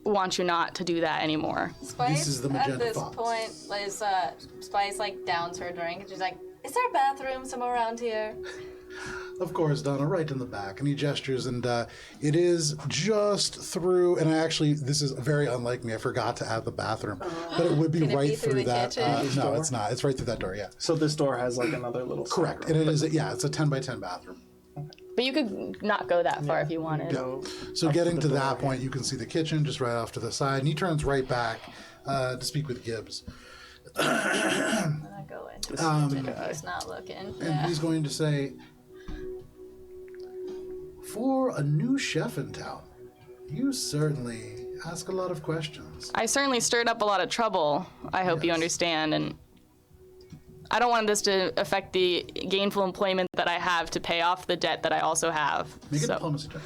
want you not to do that anymore. Spice, This is the at magenta this fox. point, is Spice like downs her drink, and she's like, "Is there a bathroom somewhere around here?" Of course, Donna, right in the back. And he gestures, and it is just through. And this is very unlike me. I forgot to add the bathroom, but it would be Can it right be through through the that. kitchen? No, it's not. It's right through that door. Yeah, So this door has like another little side correct. room. And it is. Yeah, it's a 10 by 10 bathroom. But you could not go that far if you wanted. Go So up getting the to door. that point, you can see the kitchen just right off to the side, and he turns right back to speak with Gibbs. I'm gonna go into the kitchen if he's not looking. And Yeah. he's going to say, for a new chef in town, you certainly ask a lot of questions. I certainly stirred up a lot of trouble, I hope you Yes. understand, and I don't want this to affect the gainful employment that I have to pay off the debt that I also have. Make a So, diplomacy check.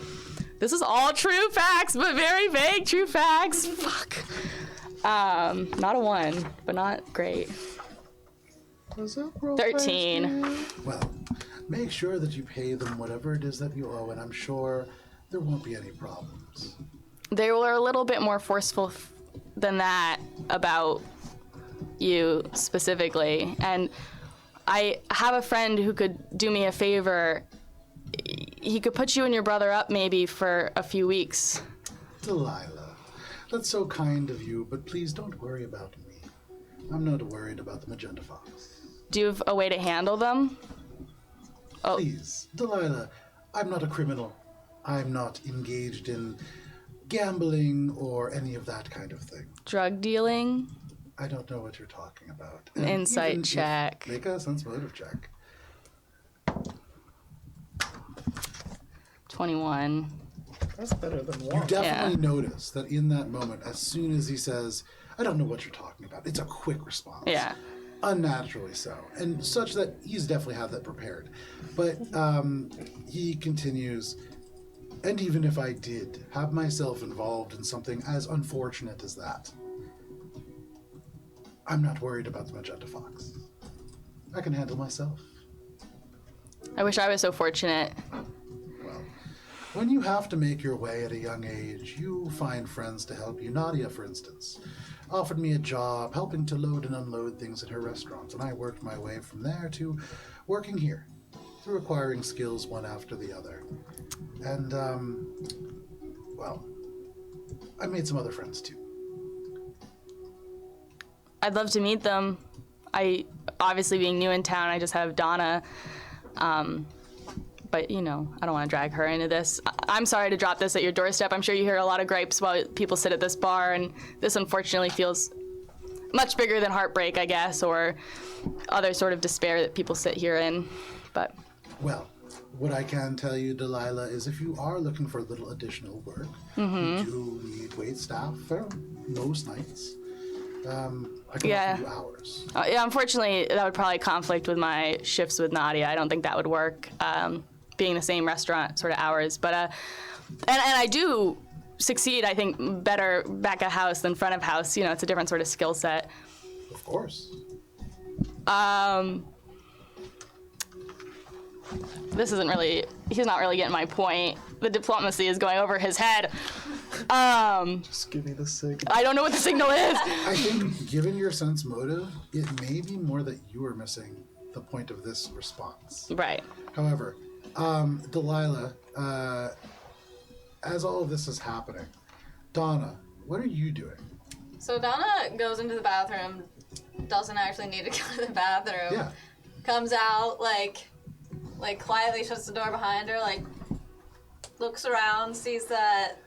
this is all true facts, but very vague true facts. Fuck. Not a 1, but not great. 13. Well, make sure that you pay them whatever it is that you owe, and I'm sure there won't be any problems. They were a little bit more forceful than that about you specifically, and I have a friend who could do me a favor. He could put you and your brother up maybe for a few weeks. Delilah, that's so kind of you, but please don't worry about me. I'm not worried about the magenta fox. Do you have a way to handle them? Oh, Please, Delilah, I'm not a criminal. I'm not engaged in gambling or any of that kind of thing. drug dealing? I don't know what you're talking about. An And insight even if- check. Make a sense motive check. 21. That's better than You one. definitely notice that in that moment, as soon as he says, I don't know what you're talking about, it's a quick response. Yeah. unnaturally so, and such that he's definitely had that prepared. But he continues, and even if I did have myself involved in something as unfortunate as that, I'm not worried about the Magenta Fox. I can handle myself. I wish I was so fortunate. Well, when you have to make your way at a young age, you find friends to help you. Nadia, for instance, offered me a job helping to load and unload things at her restaurant, and I worked my way from there to working here, through acquiring skills one after the other. And, well, I made some other friends too. I'd love to meet them. Obviously being new in town, I just have Donna. But, you know, I don't want to drag her into this. I'm sorry to drop this at your doorstep. I'm sure you hear a lot of gripes while people sit at this bar, and this unfortunately feels much bigger than heartbreak, I guess, or other sort of despair that people sit here in. But Well, what I can tell you, Delilah, is if you are looking for a little additional work, you do need wait staff for most nights. I can offer you hours. Yeah, unfortunately, that would probably conflict with my shifts with Nadia. I don't think that would work, being the same restaurant sort of hours. But and I do succeed, I think, better back of house than front of house. You know, it's a different sort of skill set. Of course. This isn't really, he's not really getting my point. The diplomacy is going over his head. Just give me the signal. I don't know what the signal is. I think, given your sense motive, it may be more that you are missing the point of this response. Right. However, Delilah, as all of this is happening, Donna, what are you doing? So Donna goes into the bathroom, doesn't actually need to go to the bathroom. Yeah. Comes out, like quietly shuts the door behind her, like, looks around, sees that,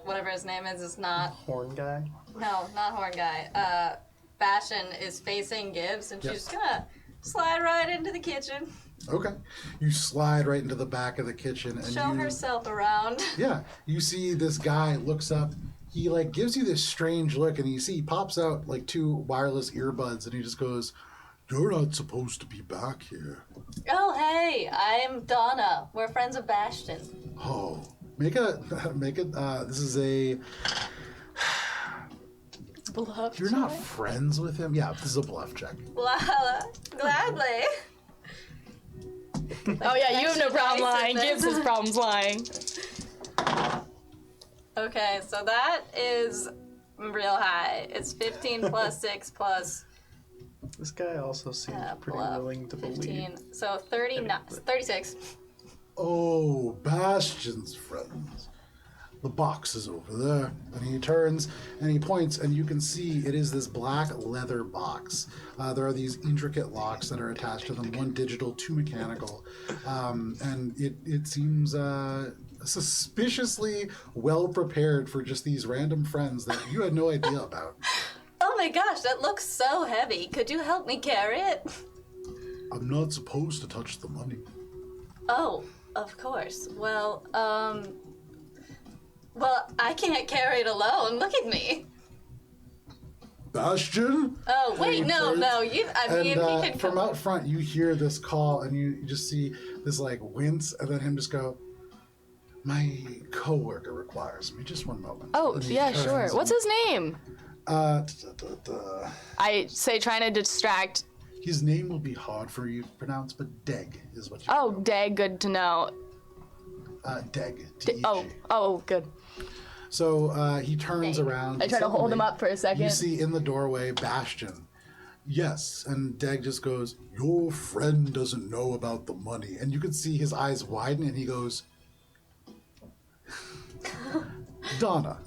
whatever his name is not... Horn guy? No, not Horn Guy. Bastion is facing Gibbs, and she's just gonna slide right into the kitchen. Okay. You slide right into the back of the kitchen and Show herself around. Yeah. You see this guy looks up. He, like, gives you this strange look, and you see he pops out, like, 2 wireless earbuds, and he just goes, "You're not supposed to be back here." Oh, hey, I'm Donna. We're friends of Bastion. Oh. Make it, this is a... Bluff You're not friends with him? Yeah, this is a bluff check. Well, gladly. Oh yeah, you have no problem lying. Gibbs has problems lying. Okay, so that is real high. It's 15 plus 6 plus This guy also seems pretty bluff, willing to 15. believe. So 36. Oh, Bastion's friends. The box is over there. And he turns and he points, and you can see it is this black leather box. There are these intricate locks that are attached to them, 1 digital, 2 mechanical. And it seems suspiciously well prepared for just these random friends that you had no idea about. Oh my gosh, that looks so heavy. Could you help me carry it? I'm not supposed to touch the money. Oh, of course. Well, I can't carry it alone. Look at me. Bastion? Oh, wait, no. He can from come. out front, you hear this call, and you just see this, like, wince, and then him just go, "My coworker requires me. Just one moment." Oh, And he yeah, turns sure. and- What's his name? Da-da-da-da. I say, trying to distract. His name will be hard for you to pronounce, but Deg is what you Oh, know. Dag, good to know. Deg. T-E-G. Oh, good. So he turns around. I try to hold him Suddenly, up for a second. You see in the doorway Bastion. Yes, and Deg just goes, "Your friend doesn't know about the money." And you can see his eyes widen, and he goes, "Donna,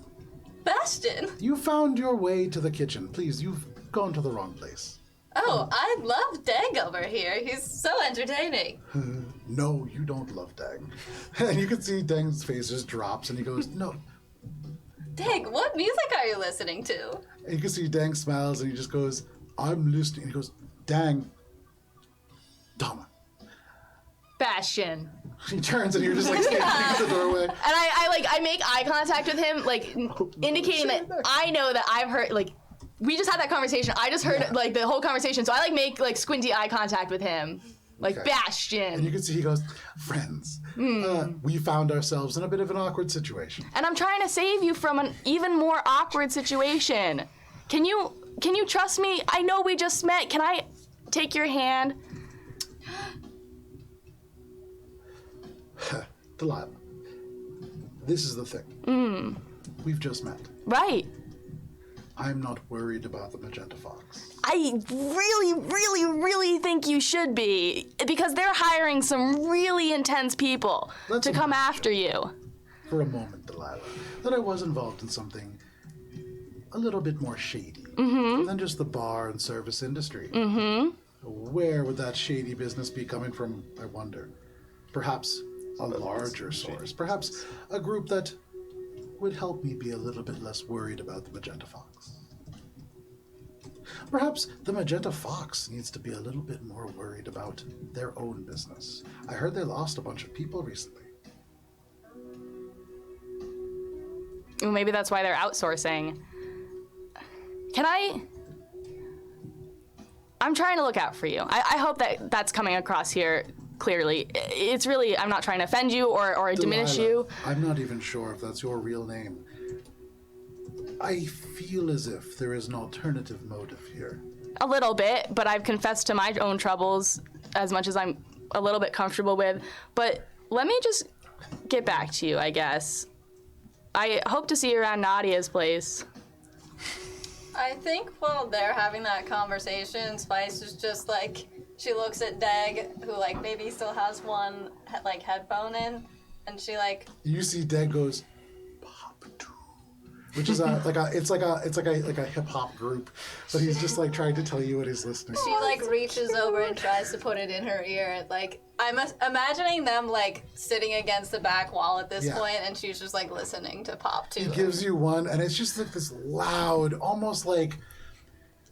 Bastion. you found your way to the kitchen. Please, you've gone to the wrong place." Oh, I love Dag over here. He's so entertaining. "No, you don't love Deg." And you can see Deg's face just drops, and he goes, "No." Dag, what music are you listening to? And you can see Dang smiles, and he just goes, "I'm listening." And he goes, "Dang, Donna." Bastion. He turns, and you're just like standing at the doorway. And I make eye contact with him, like indicating that I know that I've heard, like, we just had that conversation. I just heard like the whole conversation, so I like make like squinty eye contact with him, like Okay. Bastion. And you can see he goes, friends, we found ourselves in a bit of an awkward situation. And I'm trying to save you from an even more awkward situation. Can you trust me? I know we just met. Can I take your hand? Delilah, this is the thing. We've just met. Right. I'm not worried about the Magenta Fox. I really, really, really think you should be, because they're hiring some really intense people Let's to come imagine. after you. For a moment, Delilah, that I was involved in something a little bit more shady than just the bar and service industry. Where would that shady business be coming from, I wonder? Perhaps a larger source. Perhaps a group that would help me be a little bit less worried about the Magenta Fox. Perhaps the Magenta Fox needs to be a little bit more worried about their own business. I heard they lost a bunch of people recently. Well, maybe that's why they're outsourcing. I'm trying to look out for you. I hope that that's coming across here clearly. It's really, I'm not trying to offend you or diminish Delilah, you. I'm not even sure if that's your real name. I feel as if there is an alternative motive here. A little bit, but I've confessed to my own troubles as much as I'm a little bit comfortable with. But let me just get back to you, I guess. I hope to see you around Nadia's place. I think while they're having that conversation, Spice is just like, she looks at Dag, who like maybe still has one like headphone in, and she like, You see Deg goes, pop too, which is like a hip hop group, but he's just like trying to tell you what he's listening. she like reaches over and tries to put it in her ear. Like I'm imagining them like sitting against the back wall at this Yeah. point, and she's just like listening to pop too. He gives you one, and it's just like this loud, almost like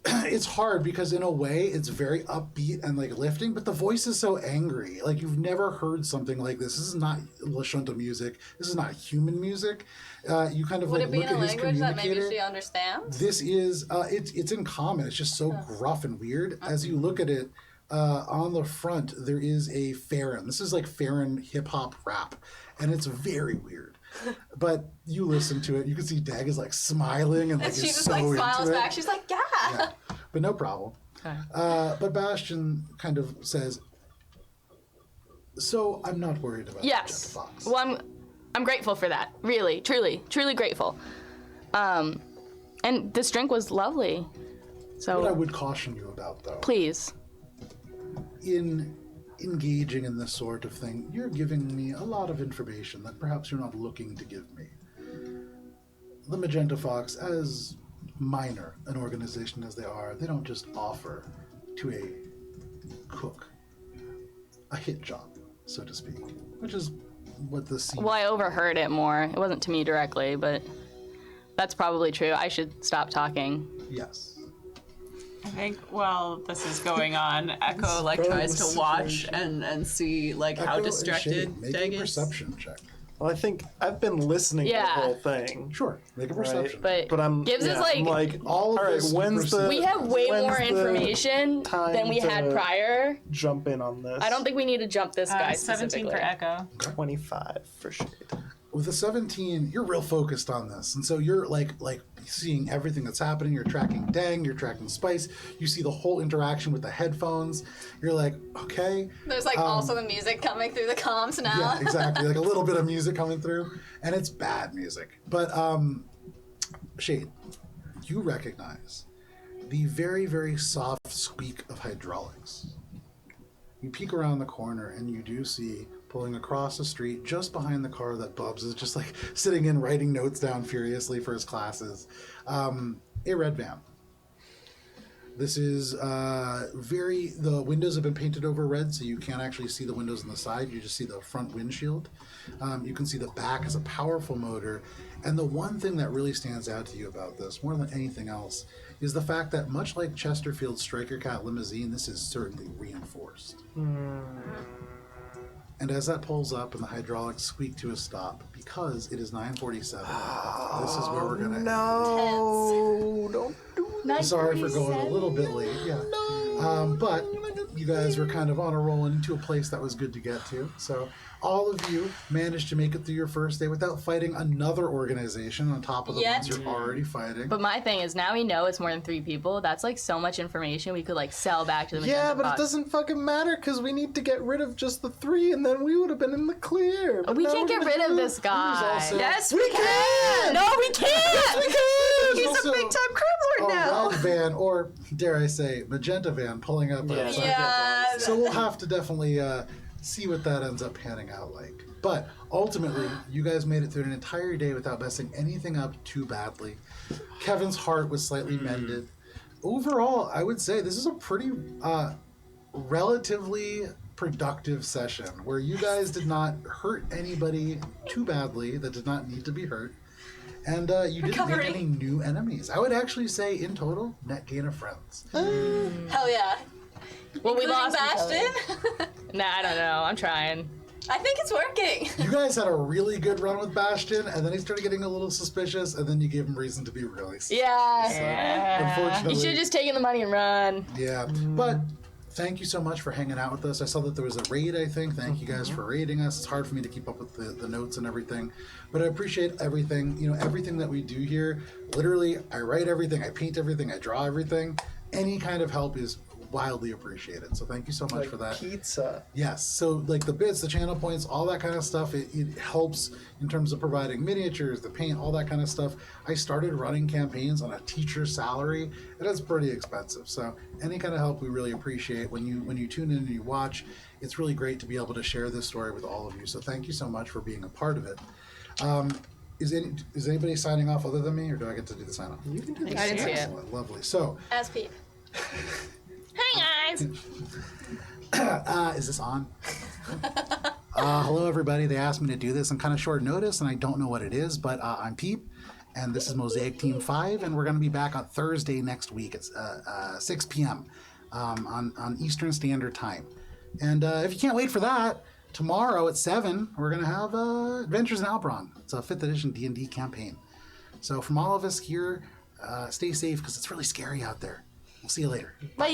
it's hard because in a way it's very upbeat and like lifting, but the voice is so angry. Like you've never heard something like this. This is not Lashunta music. This is not human music. You kind of Would like it be look in a at his language that maybe communicator. she understands? This is it's in common. It's just so gruff and weird. As you look at it, on the front there is a Farron. This is like Farron hip hop rap, and it's very weird. But you listen to it, you can see Dag is like smiling and like And she is just so like into smiles it. back. She's like, yeah. Yeah, but no problem. Okay. But Bastion kind of says, "So I'm not worried about Yes. Magenta Fox." Well, I'm grateful for that. Really, truly, truly grateful. And this drink was lovely. What I So would caution you about, though, please. in engaging in this sort of thing, you're giving me a lot of information that perhaps you're not looking to give me. The Magenta Fox, as minor an organization as they are, they don't just offer to a cook a hit job, so to speak, which is what the scene. Well, I overheard it more. It wasn't to me directly, but that's probably true. I should stop talking. Yes. I think while this is going on, Echo like tries to watch and see like how Echo and distracted Shade, make Dag a is. perception check. Well, I think I've been listening to the Yeah. whole thing. Sure, make a perception. But I'm Gibbs is like, I'm like all of all right, this you when's the perceive- we have way when's more the information time than we had to prior. jump in on this? I don't think we need to jump this guy 17 specifically. for Echo. 25 for Shade. With a 17, you're real focused on this, and so you're like seeing everything that's happening. You're tracking Dang, you're tracking Spice. You see the whole interaction with the headphones. You're like, okay, There's like also the music coming through the comms now. yeah, exactly. Like a little bit of music coming through, and it's bad music. But Shade, you recognize the very, very soft squeak of hydraulics. You peek around the corner, and you do see, pulling across the street, just behind the car that Bubs is just like sitting in, writing notes down furiously for his classes, a red van. This is the windows have been painted over red, so you can't actually see the windows on the side. You just see the front windshield. You can see the back is a powerful motor. And the one thing that really stands out to you about this, more than anything else, is the fact that much like Chesterfield's Striker Cat limousine, this is certainly reinforced. And as that pulls up and the hydraulics squeak to a stop, because it is 9:47, this is where we're gonna. No, don't do Sorry for going a little bit late. Yeah. But you guys were kind of on a roll into a place that was good to get to. So all of you managed to make it through your first day without fighting another organization on top of the ones you're already fighting. But my thing is, now we know it's more than 3 people. That's like so much information we could like sell back to the Yeah, magenta but it box. doesn't fucking matter because we need to get rid of just the 3, and then we would have been in the clear. But We now can't we're get gonna rid of do- this guy. also- Yes, we can. No, we can't. We can! There's also crime a red van, or dare I say, magenta van pulling up Yeah. outside. Yeah. So we'll have to definitely see what that ends up panning out like. But ultimately, you guys made it through an entire day without messing anything up too badly. Kevin's heart was slightly mended. Overall, I would say this is a pretty relatively productive session where you guys did not hurt anybody too badly that did not need to be hurt. And you didn't make any new enemies. I would actually say, in total, net gain of friends. Hell yeah. Well, we Including lost Bastion. Nah, I don't know. I'm trying. I think it's working. You guys had a really good run with Bastion, and then he started getting a little suspicious, and then you gave him reason to be really suspicious. Yeah. Unfortunately. You should have just taken the money and run. Yeah, but thank you so much for hanging out with us. I saw that there was a raid, I think. Thank you guys for raiding us. It's hard for me to keep up with the notes and everything, but I appreciate everything. You know, everything that we do here. Literally, I write everything, I paint everything, I draw everything. Any kind of help is wildly appreciated. So thank you so much Like for that. pizza. Yes, so like the bits, the channel points, all that kind of stuff, it helps in terms of providing miniatures, the paint, all that kind of stuff. I started running campaigns on a teacher's salary, and it's pretty expensive. So any kind of help we really appreciate. When you tune in and you watch, it's really great to be able to share this story with all of you. So thank you so much for being a part of it. Is anybody signing off other than me, or do I get to do the sign off? You can do this. I didn't see it. Excellent, lovely. So As Pete. Hey guys. is this on? Hello, everybody. They asked me to do this on kind of short notice, and I don't know what it is, but I'm Peep, and this is Mosaic Team 5, and we're going to be back on Thursday next week. It's 6 p.m. On Eastern Standard Time. And if you can't wait for that, tomorrow at 7, we're going to have Adventures in Albron. It's a 5th edition D&D campaign. So from all of us here, stay safe, because it's really scary out there. We'll see you later. Bye.